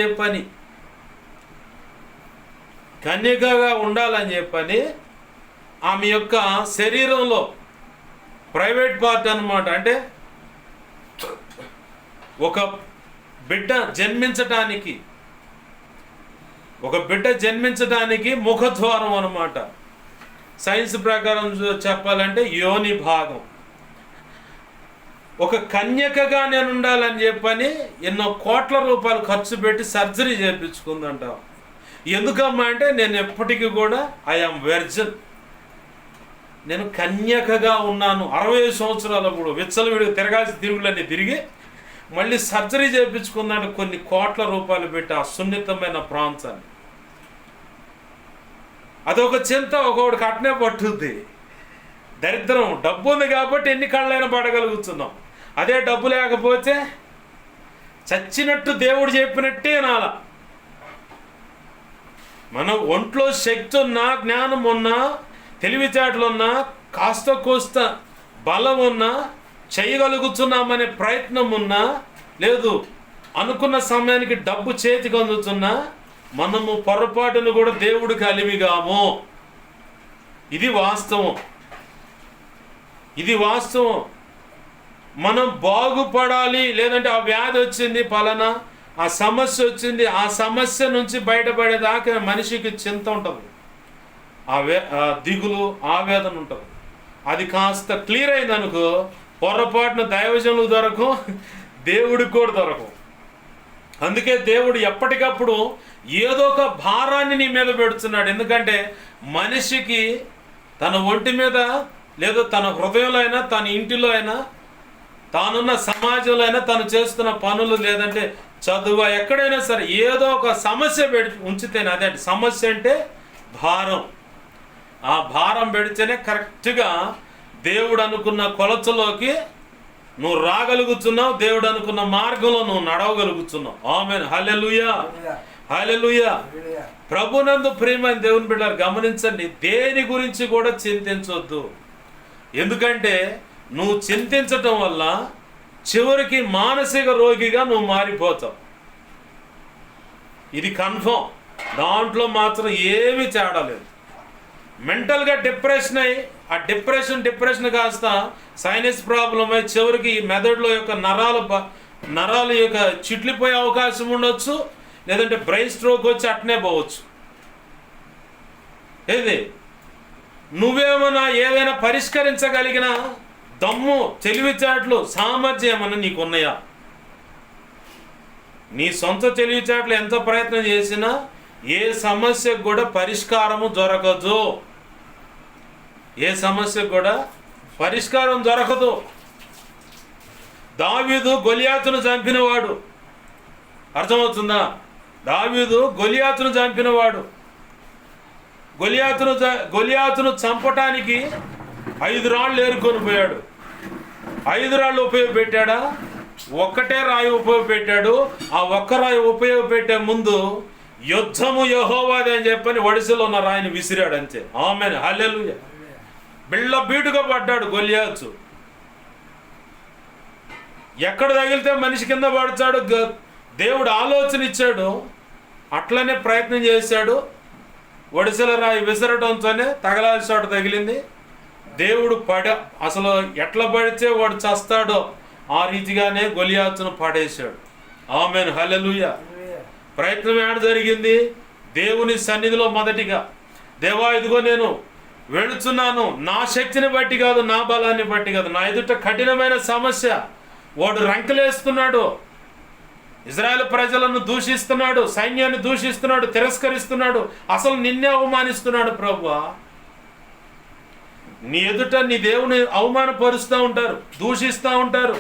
చెప్పని ఆమె యొక్క శరీరంలో ప్రైవేట్ పార్ట్ అన్నమాట, అంటే ఒక బిడ్డ జన్మించటానికి ముఖద్వారం అన్నమాట. సైన్స్ ప్రకారం చెప్పాలంటే యోని భాగం. ఒక కన్యకగా నేను ఉండాలని చెప్పని ఎన్నో కోట్ల రూపాయలు ఖర్చు పెట్టి సర్జరీ చేయించుకుందంట. ఎందుకమ్మా అంటే నేను ఎప్పటికీ కూడా ఐఆమ్ వెర్జన్, నేను కన్యకగా ఉన్నాను. 60 సంవత్సరాలప్పుడు విచ్చలవిడిగా తిరగాల్సి తిరుగులన్నీ తిరిగి మళ్ళీ సర్జరీ చేయించుకుందాను కొన్ని కోట్ల రూపాయలు పెట్టి ఆ సున్నితమైన ప్రాంతాన్ని. అదొక చింత ఒకడికి అట్నే పట్టుద్ది. దరిద్రం. డబ్బు ఉంది కాబట్టి ఎన్ని కళ్ళైనా పడగలుగుతున్నాం. అదే డబ్బు లేకపోతే చచ్చినట్టు దేవుడు చెప్పినట్టే నాల. మనం ఒంట్లో శక్తి ఉన్నా, జ్ఞానం ఉన్నా, తెలివితేటలున్నా, కాస్త కోస్త బలం ఉన్నా, చేయగలుగుతున్నామనే ప్రయత్నం ఉన్నా, లేదు అనుకున్న సమయానికి డబ్బు చేతికి అందుతున్నా, మనము పొరపాటును కూడా దేవుడికి అలివిగాము. ఇది వాస్తవం. ఇది వాస్తవం. మనం బాగుపడాలి, లేదంటే ఆ వ్యాధి వచ్చింది పలానా, ఆ సమస్య వచ్చింది, ఆ సమస్య నుంచి బయటపడేదాకా మనిషికి చింత ఉంటుంది, ఆ దిగులు, ఆవేదన ఉంటుంది. అది కాస్త క్లియర్ అయిందనుకో, పొరపాటున దైవజనులు దొరకం, దేవుడికి కూడా దొరకం. అందుకే దేవుడు ఎప్పటికప్పుడు ఏదో ఒక భారాన్ని నీ మీద పెడుతున్నాడు. ఎందుకంటే మనిషికి తన ఒంటి మీద, లేదా తన హృదయంలో అయినా, తన ఇంటిలో అయినా, తానున్న సమాజంలో అయినా, తను చేస్తున్న పనులు, లేదంటే చదువు, ఎక్కడైనా సరే ఏదో ఒక సమస్య ఉంచితేనే, అదే సమస్య అంటే భారం. ఆ భారం పెడితేనే కరెక్ట్గా దేవుడు అనుకున్న కొలతలోకి నువ్వు రాగలుగుతున్నావు, దేవుడు అనుకున్న మార్గంలో నువ్వు నడవగలుగుతున్నావు. ఆమేన్. హల్లెలూయా, హల్లెలూయా. ప్రభునందు ప్రియమైన దేవుని బిడ్డలారా, గమనించండి, దేని గురించి కూడా చింతించొద్దు. ఎందుకంటే నువ్వు చింతించటం వల్ల చివరికి మానసిక రోగిగా నువ్వు మారిపోతావు. ఇది కన్ఫర్మ్. దాంట్లో మాత్రం ఏమీ తేడా లేదు. మెంటల్గా డిప్రెషన్ అయ్యి, ఆ డిప్రెషన్ కాస్త సైనస్ ప్రాబ్లం అయి చివరికి మెదడులో యొక్క నరాలు యొక్క చిట్లిపోయే అవకాశం ఉండొచ్చు, లేదంటే బ్రెయిన్ స్ట్రోక్ వచ్చి అట్నే పోవచ్చు. ఏది నువ్వేమన్నా ఏదైనా పరిష్కరించగలిగిన దమ్ము, తెలివితేటలు, సామర్థ్యం ఏమన్నా నీకున్నాయా? నీ సొంత తెలివితేటలు ఎంత ప్రయత్నం చేసినా ఏ సమస్యకు కూడా పరిష్కారము దొరకదు. ఏ సమస్యకు కూడా పరిష్కారం దొరకదు. దావీదు గొలియాతును చంపినవాడు. అర్థమవుతుందా? దావీదు గొలియాతును చంపినవాడు. గొలియాతును చంపటానికి 5 రాళ్ళు ఏరుకొని పోయాడు. 5 రాళ్ళు ఉపయోగపెట్టాడా? ఒక్కటే రాయి ఉపయోగపెట్టాడు. ఆ ఒక్క రాయి ఉపయోగపెట్టే ముందు యుద్ధము యెహోవాదే అని చెప్పని ఒడిసెలో ఉన్న రాయిని విసిరాడు అంతే. ఆమేన్. హల్లెలూయా. బిళ్ళ బీటుగా పడ్డాడు గొలియాతు. ఎక్కడ తగిలితే మనిషి కింద పడతాడు, దేవుడు ఆలోచన ఇచ్చాడు, అట్లనే ప్రయత్నం చేశాడు. ఒడిసెల రాయి విసరడంతోనే తగలాల్సిన చోట తగిలింది. దేవుడు అసలు ఎట్లా పడితే వాడు చస్తాడో ఆ రీతిగానే గొలియాతును పడేశాడు. ఆమేన్. హల్లెలూయా. ప్రయత్నం ఏడ జరిగింది? దేవుని సన్నిధిలో మొదటిగా, దేవా ఇదిగో నేను వెళుతున్నాను, నా శక్తిని బట్టి కాదు, నా బలాన్ని బట్టి కాదు, నా ఎదుట కఠినమైన సమస్య, వాడు రంకెలేస్తున్నాడు, ఇజ్రాయెల్ ప్రజలను దూషిస్తున్నాడు, సైన్యాన్ని దూషిస్తున్నాడు, తిరస్కరిస్తున్నాడు, అసలు నిన్నే అవమానిస్తున్నాడు. ప్రభువా, నీ ఎదుట నీ దేవుని అవమానపరుస్తూ ఉంటారు, దూషిస్తూ ఉంటారు,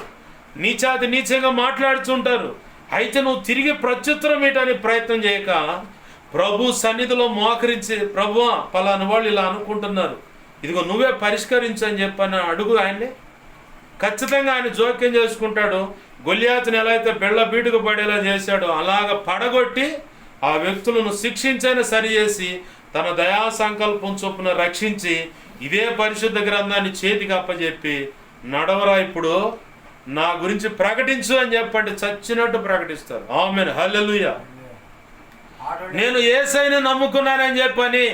నీచాతి నీచంగా మాట్లాడుతుంటారు. అయితే నువ్వు తిరిగి ప్రత్యుత్తరం ఇవ్వడానికి ప్రయత్నం చేయక ప్రభు సన్నిధిలో మోకరించి, ప్రభువా పలానా వాళ్ళు ఇలా అనుకుంటున్నారు, ఇదిగో నువ్వే పరిష్కరించు అని చెప్పని అడుగు. ఆయన్ని ఖచ్చితంగా ఆయన జోక్యం చేసుకుంటాడు. గొలియాతుని ఎలా అయితే బెళ్ళ బీటుకు పడేలా చేశాడో అలాగ పడగొట్టి ఆ వ్యక్తులను శిక్షించైనా సరిచేసి తన దయా సంకల్పం చొప్పున రక్షించి ఇదే పరిశుద్ధ గ్రంథాన్ని చేతికి అప్పచెప్పి, నడవరా ఇప్పుడు నా గురించి ప్రకటించు అని చెప్పండి, చచ్చినట్టు ప్రకటిస్తారు. ఆమేన్. హల్లెలూయా. నేను యేసయ్యను నమ్ముకున్నానని చెప్పని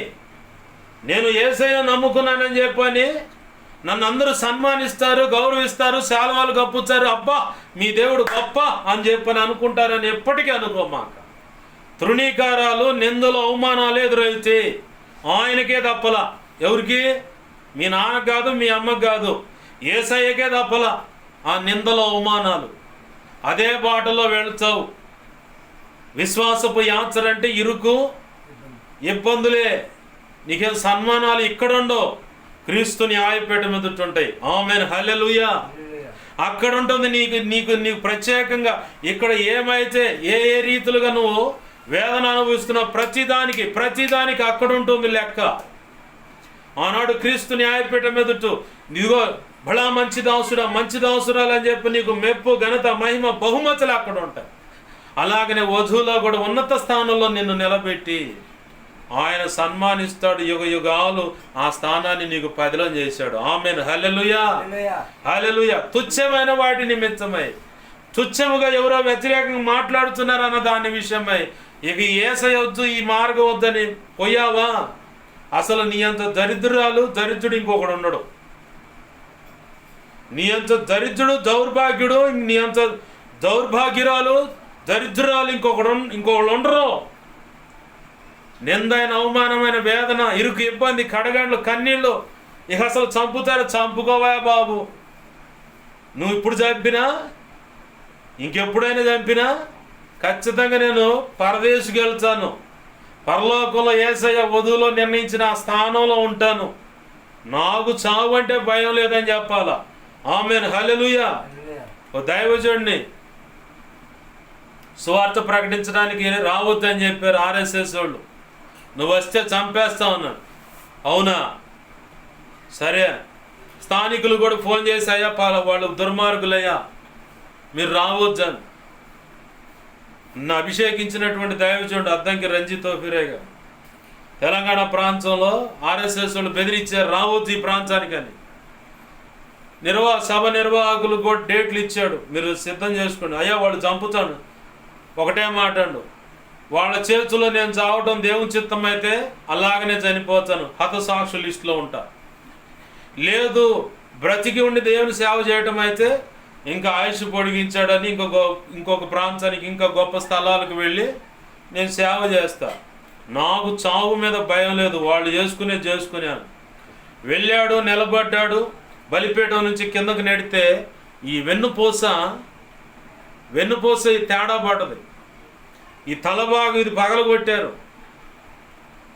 నన్ను అందరూ సన్మానిస్తారు, గౌరవిస్తారు, శాలువాలు కప్పుతారు, అబ్బా మీ దేవుడు గొప్ప అని చెప్పని అనుకుంటారని ఎప్పటికీ అనుకోమాక. తృణీకారాలు, నిందలు, అవమానాలు ఎదురైతే ఆయనకే తప్పలా. ఎవరికి? మీ నాన్నకు కాదు, మీ అమ్మకు కాదు, యేసయ్యకే తప్పలా. ఆ నిందలు అవమానాలు. అదే బాటలో వెళతావు. విశ్వాసపు యాత్ర అంటే ఇరుకు ఇబ్బందులే. నీకేం సన్మానాలు ఇక్కడుండవు, క్రీస్తు న్యాయపీఠ మీదట ఉంటాయి. ఆమేన్, హల్లెలూయా. అక్కడ ఉంటుంది నీకు నీకు నీకు ప్రత్యేకంగా. ఇక్కడ ఏమైతే ఏ ఏ రీతులుగా నువ్వు వేదన అనుభవిస్తున్నావు ప్రతిదానికి అక్కడ ఉంటుంది లెక్క. ఆనాడు క్రీస్తు న్యాయపీఠ మీదట ఇదిగో బడా మంచి దాసురాలు అని చెప్పి నీకు మెప్పు, ఘనత, మహిమ, బహుమతులు అక్కడ ఉంటాయి. అలాగనే వధువులో కూడా ఉన్నత స్థానంలో నిన్ను నిలబెట్టి ఆయన సన్మానిస్తాడు. యుగ యుగాలు ఆ స్థానాన్ని నీకు పదిలం చేశాడు. ఆమేన్, హల్లెలూయా, హల్లెలూయా. తుచ్చమైన వాటి నిమిత్తమై, తుచ్చముగా ఎవరో వ్యతిరేకంగా మాట్లాడుతున్నారన్న దాని విషయమై ఇక యేసయ్య వద్దు, ఈ మార్గం వద్దని పోయావా? అసలు నీ అంత దరిద్రుడు ఇంకొకడు ఉండడు. నీ అంత దరిద్రుడు, దౌర్భాగ్యుడు, నీ అంత దౌర్భాగ్యురాలు, దరిద్రురాలు ఇంకొకళ్ళు ఉండరు. నిందైన, అవమానమైన, వేదన, ఇరుకు, ఇబ్బంది, కడగండ్లు, కన్నీళ్ళు. ఇక అసలు చంపుకోవా బాబు. నువ్వు ఇప్పుడు చంపినా ఇంకెప్పుడైనా చంపినా ఖచ్చితంగా నేను పరదేశికి వెళ్తాను. పరలోకంలో యేసయ్య వధువులో నిర్ణయించిన ఆ స్థానంలో ఉంటాను. నాకు చావు అంటే భయం లేదని చెప్పాలా. ఆమేన్, హల్లెలూయా. ఓ దైవజనుడిని సువార్త ప్రకటించడానికి రావద్దని చెప్పారు RSS వాళ్ళు. నువ్వు వస్తే చంపేస్తావు అన్నాడు. అవునా, సరే. స్థానికులు కూడా ఫోన్ చేసి, అయ్యా వాళ్ళు దుర్మార్గులయ్యా, మీరు రావద్దని. నన్ను అభిషేకించినటువంటి దైవజనుడు అద్దంకి రంజిత్ ఫిరేగా తెలంగాణ ప్రాంతంలో RSS వాళ్ళు బెదిరించారు, రావద్దు ఈ ప్రాంతానికని. సభ నిర్వాహకులు కూడా డేట్లు ఇచ్చాడు, మీరు సిద్ధం చేసుకోండి. అయ్యా వాళ్ళు చంపుతాను, ఒకటే మాట్లాడు, వాళ్ళ చేతుల్లో నేను చావటం దేవుని చిత్తం అయితే అలాగనే చనిపోతాను, హతసాక్షి లిస్టులో ఉంటా. లేదు బ్రతికి ఉండి దేవుని సేవ చేయటం అయితే ఇంకా ఆయుష్ పొడిగించాడని ఇంకొక ప్రాంతానికి, ఇంకా గొప్ప స్థలాలకు వెళ్ళి నేను సేవ చేస్తా. నాకు చావు మీద భయం లేదు, వాళ్ళు చేసుకునేది. వెళ్ళాడు, నిలబడ్డాడు. బలిపీఠం నుంచి కిందకు నెడితే ఈ వెన్నుపూస తేడా పడ్డది. ఈ తలబాగు ఇది పగలగొట్టారు.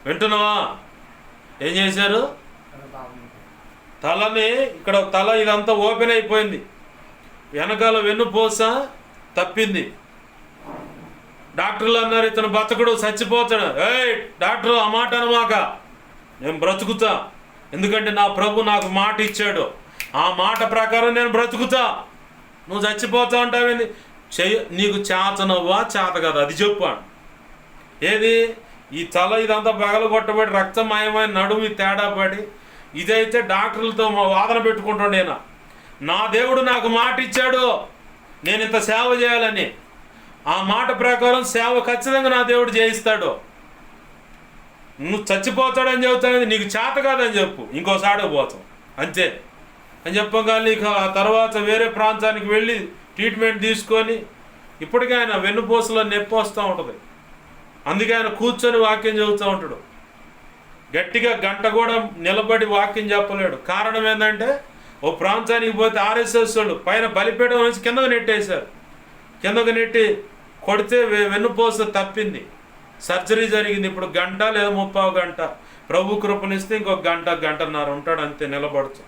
వింటున్నావా? ఏం చేశారు? తలని ఇక్కడ ఇదంతా ఓపెన్ అయిపోయింది, వెనకాల వెన్నుపూస తప్పింది. డాక్టర్లు అన్నారు ఇతను బతకడు, చచ్చిపోతాడు. ఏయ్ డాక్టర్, ఆ మాట అనమాక, నేను బ్రతుకుతా. ఎందుకంటే నా ప్రభు నాకు మాట ఇచ్చాడు, ఆ మాట ప్రకారం నేను బ్రతుకుతా. నువ్వు చచ్చిపోతా ఉంటావేంది? నీకు చేతనవ్వా చేత కదా అది చెప్పు. ఏది ఈ తల ఇదంతా పగలగొట్టబడి రక్తమయమైన నడుము తేడా పడి ఇదైతే డాక్టర్లతో వాదన పెట్టుకుంటుండేనా. నా దేవుడు నాకు మాట ఇచ్చాడు నేను ఇంత సేవ చేయాలని, ఆ మాట ప్రకారం సేవ ఖచ్చితంగా నా దేవుడు చేయిస్తాడు. నువ్వు చచ్చిపోతాడని చెబుతావు, నీకు చేత కాదని చెప్పు, ఇంకోసారి పోతాం అంతే అని చెప్పగానే ఇక ఆ తర్వాత వేరే ప్రాంతానికి వెళ్ళి ట్రీట్మెంట్ తీసుకొని ఇప్పటికీ ఆయన వెన్నుపూసలో నొప్పి వస్తూ ఉంటుంది. అందుకే ఆయన కూర్చొని వాక్యం చెబుతూ ఉంటాడు. గట్టిగా గంట కూడా నిలబడి వాక్యం చెప్పలేడు. కారణం ఏంటంటే ఓ ప్రాంతానికి పోతే RSS వాళ్ళు పైన బలిపీఠం నుంచి కిందకు నెట్టేశారు. కిందకు నెట్టి కొడితే వెన్నుపూస తప్పింది. సర్జరీ జరిగింది. ఇప్పుడు గంట లేదా 30 గంట ప్రభు కృపనిస్తే ఇంకొక గంటన్నర ఉంటాడు అంతే నిలబడుతూ.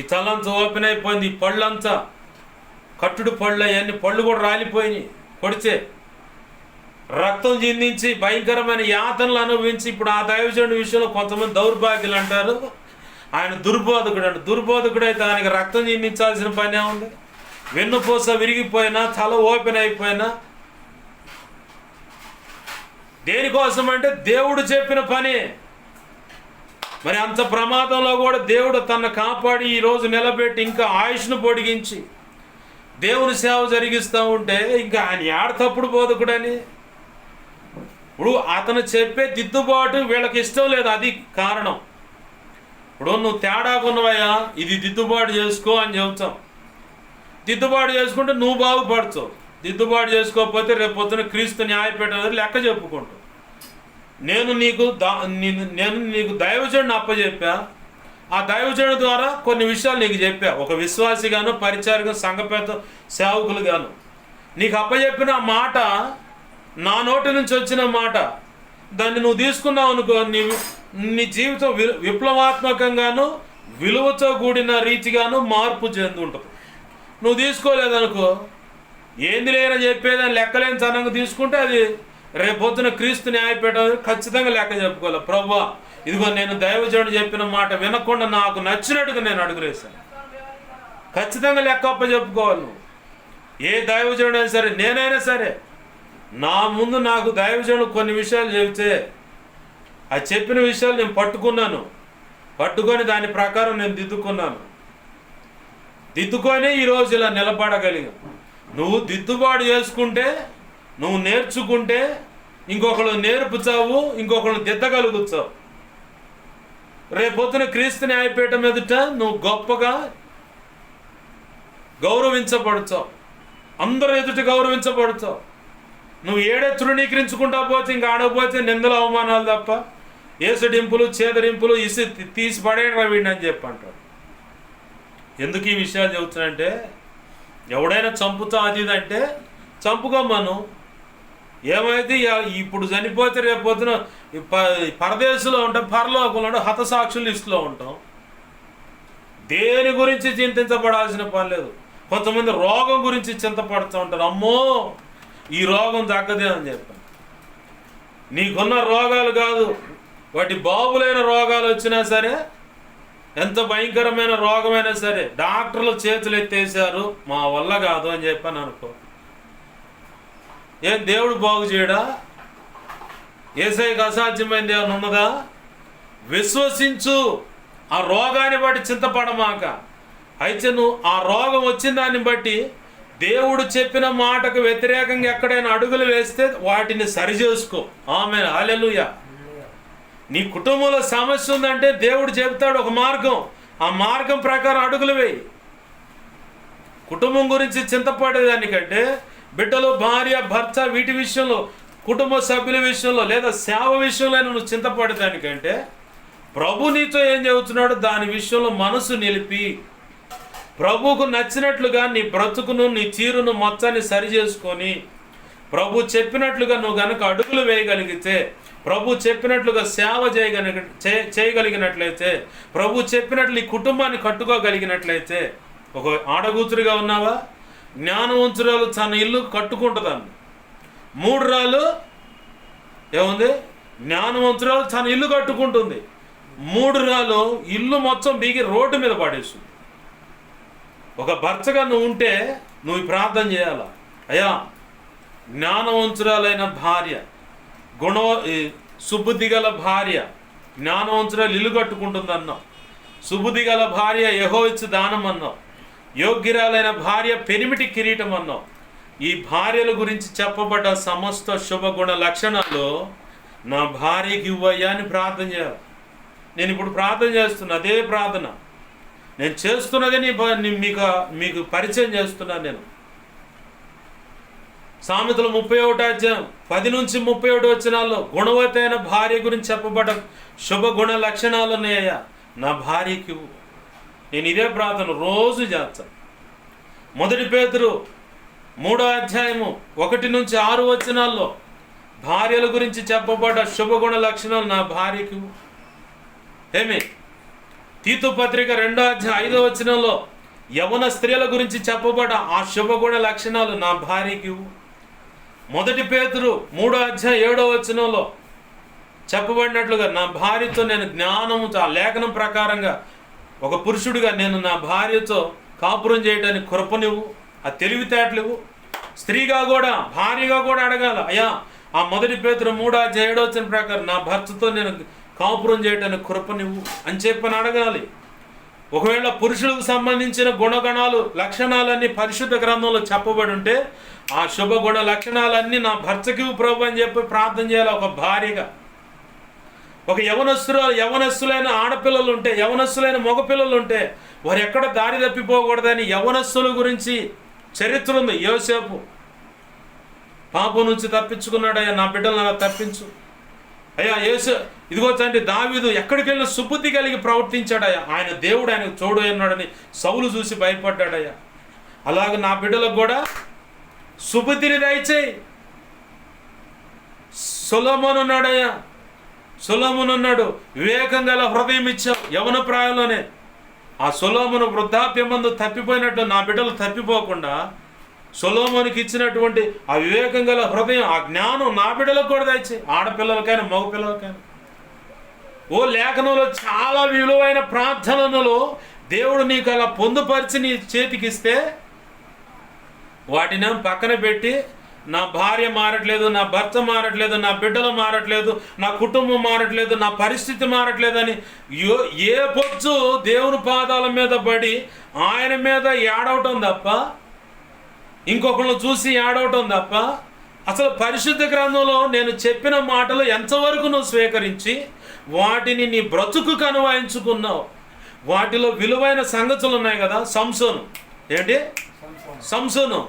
ఈ తలంతా ఓపెన్ అయిపోయింది. ఈ పళ్ళంతా కట్టుడు పళ్ళు, అవన్నీ పళ్ళు కూడా రాలిపోయినాయి. కొడితే రక్తం చిందించి భయంకరమైన యాతనలు అనుభవించి ఇప్పుడు ఆ దైవజనుడి విషయంలో కొంతమంది దౌర్భాగ్యులు అంటారు, ఆయన దుర్బోధకుడు అంట. దుర్బోధకుడు అయితే ఆయనకి రక్తం చిందించాల్సిన పని ఏముంది? వెన్నుపూస విరిగిపోయినా, తల ఓపెన్ అయిపోయినా దేనికోసం అంటే దేవుడు చెప్పిన పని. మరి అంత ప్రమాదంలో కూడా దేవుడు తనను కాపాడి ఈరోజు నిలబెట్టి ఇంకా ఆయుష్ను పొడిగించి దేవుని సేవ జరిగిస్తూ ఉంటే ఇంకా ఆయన ఏడ తప్పుడు బోధకుడని. ఇప్పుడు అతను చెప్పే దిద్దుబాటు వీళ్ళకి ఇష్టం లేదు, అది కారణం. ఇప్పుడు నువ్వు తేడాకున్నవయ్యా, ఇది దిద్దుబాటు చేసుకో అని చెబుతాం. దిద్దుబాటు చేసుకుంటే నువ్వు బాగుపడతావు. దిద్దుబాటు చేసుకోకపోతే రేపు పొద్దున క్రీస్తు న్యాయపీఠం లెక్క చెప్పుకుంటావు. నేను నీకు దైవజనుడిని అప్పచెప్పా, ఆ దైవజనుడి ద్వారా కొన్ని విషయాలు నీకు చెప్పా. ఒక విశ్వాసిగాను, పరిచారిగా, సంఘపేత సేవకులుగాను నీకు అప్పచెప్పిన ఆ మాట, నా నోటి నుంచి వచ్చిన మాట, దాన్ని నువ్వు తీసుకున్నావు అనుకో, నీ జీవితం విప్లవాత్మకంగాను విలువతో కూడిన రీతిగాను మార్పు చెందుంటుంది. నువ్వు తీసుకోలేదనుకో, ఏంది లేదని చెప్పేదాన్ని లెక్కలేని తనంగా తీసుకుంటే అది రేపొద్దున క్రీస్తు న్యాయపీఠ ఖచ్చితంగా లెక్క చెప్పుకోవాలి. ప్రభువా, ఇదిగో నేను దైవజనుడు చెప్పిన మాట వినకుండా నాకు నచ్చినట్టుగా నేను అడుగులేశాను. ఖచ్చితంగా లెక్క చెప్పుకోవాలి నువ్వు. ఏ దైవజనుడు అయినా సరే, నేనైనా సరే, నా ముందు నాకు దైవజనుడు కొన్ని విషయాలు చెబితే ఆ చెప్పిన విషయాలు నేను పట్టుకొని దాని ప్రకారం నేను దిద్దుకొని ఈరోజు ఇలా నిలబడగలిగా. నువ్వు దిద్దుబాటు చేసుకుంటే, నువ్వు నేర్చుకుంటే ఇంకొకళ్ళు నేర్పుతావు, ఇంకొకళ్ళు దిద్దగలుగుతావు. రేపొద్దున క్రీస్తు న్యాయపీఠం ఎదుట నువ్వు గొప్పగా గౌరవించబడతావు, అందరూ ఎదుట గౌరవించబడతావు. నువ్వు ఏడే తృణీకరించుకుంటా పోతే, ఇంకా ఆడకపోతే నిందలు అవమానాలు తప్ప, ఏసడింపులు చేదరింపులు తీసి పడేయడం వీడిని అని చెప్పి అంటాడు. ఎందుకు ఈ విషయాలు చెబుతున్నానంటే, ఎవడైనా చంపుతా అది అంటే చంపుకోమను. ఏమైతే ఇప్పుడు చనిపోతే రేపు పొద్దున పరదేశంలో ఉంటాం, పరలోకంలో ఉంటాం, హతసాక్షుల లిస్టులో ఉంటాం. దేని గురించి చింతించబడాల్సిన పని లేదు. కొంతమంది రోగం గురించి చింతపడుతూ ఉంటారు. అమ్మో, ఈ రోగం తగ్గదే అని చెప్పాను. నీకున్న రోగాలు కాదు, వాటి బాబులైన రోగాలు వచ్చినా సరే, ఎంత భయంకరమైన రోగమైనా సరే, డాక్టర్లు చేతులు ఎత్తేసారు, మా వల్ల కాదు అని చెప్పాను అనుకో, ఏం దేవుడు బాగు చేయడా? యేసయ్యకి అసాధ్యమైనది ఏమైనా ఉన్నదా? విశ్వసించు, ఆ రోగాన్ని బట్టి చింతపడమాక. అయితే నువ్వు ఆ రోగం వచ్చిన దాన్ని బట్టి దేవుడు చెప్పిన మాటకు వ్యతిరేకంగా ఎక్కడైనా అడుగులు వేస్తే వాటిని సరిచేసుకో. ఆమేన్, హల్లెలూయా. నీ కుటుంబంలో సమస్య ఉందంటే దేవుడు చెబుతాడు ఒక మార్గం, ఆ మార్గం ప్రకారం అడుగులు వేయి. కుటుంబం గురించి చింతపడేదానికంటే, బిడ్డలు, భార్య, భర్త, వీటి విషయంలో, కుటుంబ సభ్యుల విషయంలో, లేదా సేవ విషయంలో నువ్వు చింతపడేదానికంటే, ప్రభు నీతో ఏం చెబుతున్నాడో దాని విషయంలో మనసు నిలిపి ప్రభువుకు నచ్చినట్లుగా నీ బ్రతుకును, నీ తీరును మొత్తాన్ని సరి చేసుకొని, ప్రభు చెప్పినట్లుగా నువ్వు గనక అడుగులు వేయగలిగితే, ప్రభు చెప్పినట్లుగా సేవ చేయగలిగినట్లయితే, ప్రభు చెప్పినట్లు ఈ కుటుంబాన్ని కట్టుకోగలిగినట్లయితే, ఒక ఆడగూతురుగా ఉన్నావా, జ్ఞానవంతురాలు తన ఇల్లు కట్టుకుంటుందండి. 3 రాళ్ళు ఏముంది, జ్ఞానవంతురాలు తన ఇల్లు కట్టుకుంటుంది. 3 రాళ్ళు ఇల్లు మొత్తం బీగి రోడ్డు మీద పడేస్తుంది. ఒక భర్తగా నువ్వు ఉంటే నువ్వు ప్రార్థన చేయాలా, అయ్యా జ్ఞానవంతురాలైన భార్య, సుబుద్ధి గల భార్య, జ్ఞానవంతురాలు ఇల్లు కట్టుకుంటుంది అన్నావు. సుబుద్ధి గల భార్య యెహోవా ఇచ్చు దానం అన్నావు. యోగ్యురాలైన భార్య పెనిమిటి కిరీటం అన్నావు. ఈ భార్యల గురించి చెప్పబడ్డ సమస్త శుభగుణ లక్షణాలు నా భార్యకి ఇవ్వయ్యా అని ప్రార్థన చేయాలి. నేను ఇప్పుడు ప్రార్థన చేస్తున్నా, అదే ప్రార్థన నేను చేస్తున్నదే మీకు పరిచయం చేస్తున్నాను. నేను సామెతలు 31వ అధ్యాయం 10 నుంచి 31 వచనాల్లో గుణవతి అయిన భార్య గురించి చెప్పబడ్డ శుభగుణ లక్షణాలు ఉన్నాయ్యా, నా భార్యకి ఇవ్వు. నేను ఇదే ప్రార్థన రోజు చేస్తాను. 1 పేతురు 3వ అధ్యాయము 1 నుంచి 6 వచనాల్లో భార్యల గురించి చెప్పబడ్డ శుభగుణ లక్షణాలు నా భార్యకి ఇవ్వు. ఏమి తీతు పత్రిక 2వ అధ్యాయం 5వ వచనంలో యవన స్త్రీల గురించి చెప్పబడ్డ ఆ శుభగుణ లక్షణాలు నా భార్యకి ఇవ్వు. 1 పేతురు 3వ అధ్యాయం 7వ వచనంలో చెప్పబడినట్లుగా నా భార్యతో నేను జ్ఞానముతో, ఆ లేఖనం ప్రకారంగా ఒక పురుషుడిగా నేను నా భార్యతో కాపురం చేయడానికి కృపనివ్వు, ఆ తెలివితేటలు. స్త్రీగా కూడా, భార్యగా కూడా అడగాల, అయ్యా ఆ 1 పేతురు 3వ అధ్యాయం 7వ వచనం ప్రకారం నా భర్తతో నేను కాపురం చేయడానికి కృపనివ్వు అని చెప్పని అడగాలి. ఒకవేళ పురుషులకు సంబంధించిన గుణగణాలు, లక్షణాలన్నీ పరిశుద్ధ గ్రంథంలో చెప్పబడి ఉంటే ఆ శుభగుణ లక్షణాలన్నీ నా భర్తకి ప్రభు అని చెప్పి ప్రార్థన చేయాలి. ఒక భార్యగా, ఒక యవనస్తులైన ఆడపిల్లలు ఉంటే, యవనస్తులైన మగపిల్లలు ఉంటే వారు ఎక్కడ దారి తప్పిపోకూడదని యవనస్తుల గురించి చరిత్ర ఉంది. యోసేపు పాపం నుంచి తప్పించుకున్నాడయ్యా, నా బిడ్డలను అలా తప్పించు. అయ్యా యేసు ఇదిగో తండ్రి దావీదు ఎక్కడికి వెళ్ళిన సుబుద్ధి కలిగి ప్రవర్తించాడయ్యా, ఆయన దేవుడు ఆయనకు తోడు ఉన్నాడని సౌలు చూసి భయపడ్డాడయ్యా. అలాగే నా బిడ్డలకు కూడా సుబుద్ధిని దయచేయి. సొలొమోను ఉన్నాడయ్యా, సొలొమోను ఉన్నాడు, వివేకం గల హృదయం ఇచ్చావు యవన ప్రాయంలోనే. ఆ సొలొమోను వృద్ధాప్యం మందు తప్పిపోయినట్టు నా బిడ్డలు తప్పిపోకుండా సొలొమోనుకి ఇచ్చినటువంటి ఆ వివేకం గల హృదయం, ఆ జ్ఞానం నా బిడ్డలకు కూడా దయచేయి, ఆడపిల్లలకైనా మగ పిల్లలకైనా. ఓ లేఖనంలో చాలా విలువైన ప్రార్థనలో దేవుడు నీకు అలా పొందుపరిచి నీ చేతికిస్తే వాటిని పక్కన పెట్టి నా భార్య మారట్లేదు, నా భర్త మారట్లేదు, నా బిడ్డలు మారట్లేదు, నా కుటుంబం మారట్లేదు, నా పరిస్థితి మారట్లేదని ఏ పొచ్చు దేవుని పాదాల మీద పడి ఆయన మీద ఏడవటం తప్ప, ఇంకొకళ్ళు చూసి ఏడవటం తప్ప, అసలు పరిశుద్ధ గ్రంథంలో నేను చెప్పిన మాటలు ఎంతవరకు నువ్వు స్వీకరించి వాటిని నీ బ్రతుకుకు అనువయించుకున్నావు. వాటిలో విలువైన సంగతులు ఉన్నాయి కదా. సంసోను ఏంటి, సంసోను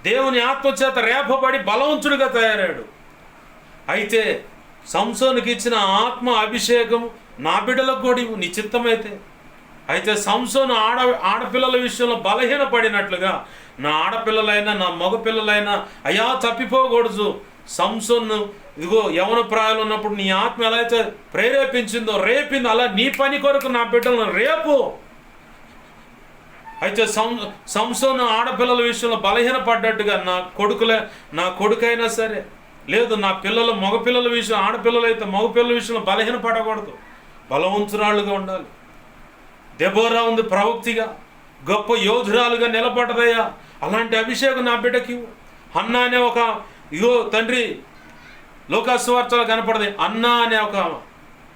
దేవుని ఆత్మచేత రేపబడి బలవంతుడిగా తయారాడు. అయితే సంసోనుకి ఇచ్చిన ఆత్మ అభిషేకం నా బిడ్డలకు కూడా నీ చిత్తమైతే. అయితే సంసోను ఆడపిల్లల విషయంలో బలహీనపడినట్లుగా నా ఆడపిల్లలైనా నా మగపిల్లలైనా అయ్యా తప్పిపోకూడదు. సంసోను ఇదిగో యవన ప్రాయాలు ఉన్నప్పుడు నీ ఆత్మ ఎలా అయితే ప్రేరేపించిందో రేపిందో అలా నీ పని కొరకు నా బిడ్డలను రేపు. అయితే సంసోను ఆడపిల్లల విషయంలో బలహీనపడ్డట్టుగా నా కొడుకైనా సరే, లేదు నా పిల్లలు మగపిల్లల విషయం, ఆడపిల్లలైతే మగపిల్లల విషయంలో బలహీనపడకూడదు, బలవంతురాలుగా ఉండాలి. దెబోరా ఉంది ప్రవక్తిగా, గొప్ప యోధురాలుగా నిలబడ్డదయ్యా. అలాంటి అభిషేకం నా బిడ్డకి. అన్నా అనే ఒక ఇగో తండ్రి లోకాసువార్తలో కనపడదు, అన్నా అనే ఒక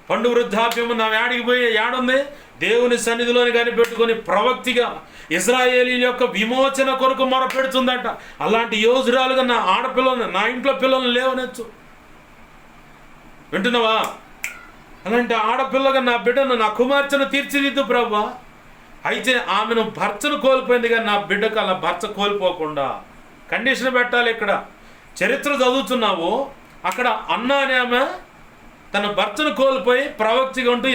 పండు వృద్ధాప్యము నా యాడికి పోయి ఏడుంది, దేవుని సన్నిధిలోని కనిపెట్టుకొని ప్రవక్తిగా ఇశ్రాయేలీయుల యొక్క విమోచన కొరకు మొరపెడుతుందట. అలాంటి యోధురాలుగా నా ఆడపిల్లలను, నా ఇంట్లో పిల్లలను లేవనెచ్చు. వింటున్నావా? అలాంటి ఆడపిల్లగా నా బిడ్డను, నా కుమార్తెను తీర్చిదిద్దు ప్రభువా. అయితే ఆమెను భర్తను కోల్పోయింది కానీ నా బిడ్డకు అలా భర్త కోల్పోకుండా కండిషన్ పెట్టాలి. ఇక్కడ చరిత్ర చదువుతున్నావు, అక్కడ అన్నా అనే ఆమె తన భర్తను కోల్పోయి ప్రవక్తిగా ఉంటూ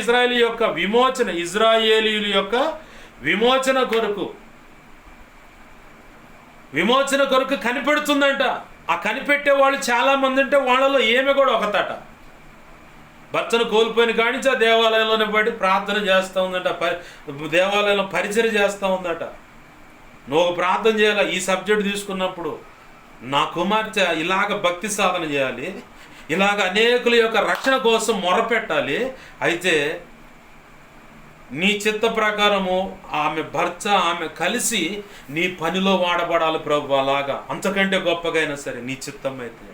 ఇజ్రాయేలీయుల యొక్క విమోచన కొరకు కనిపెడుతుందంట. ఆ కనిపెట్టే వాళ్ళు చాలామంది ఉంటే వాళ్ళలో ఏమి కూడా ఒకతట. భర్తను కోల్పోయిన కానించి ఆ దేవాలయంలోనే పడి ప్రార్థన చేస్తూ ఉందట, దేవాలయంలో పరిచయం చేస్తూ ఉందట. నువ్వు ప్రార్థన చేయాలి. ఈ సబ్జెక్ట్ తీసుకున్నప్పుడు నా కుమార్తె ఇలాగ భక్తి సాధన చేయాలి, ఇలాగ అనేకుల యొక్క రక్షణ కోసం మొరపెట్టాలి. అయితే నీ చిత్త ప్రకారము ఆమె కలిసి నీ పనిలో వాడబడాలి ప్రభు. అలాగా అంతకంటే గొప్పగైనా సరే నీ చిత్తం అయితే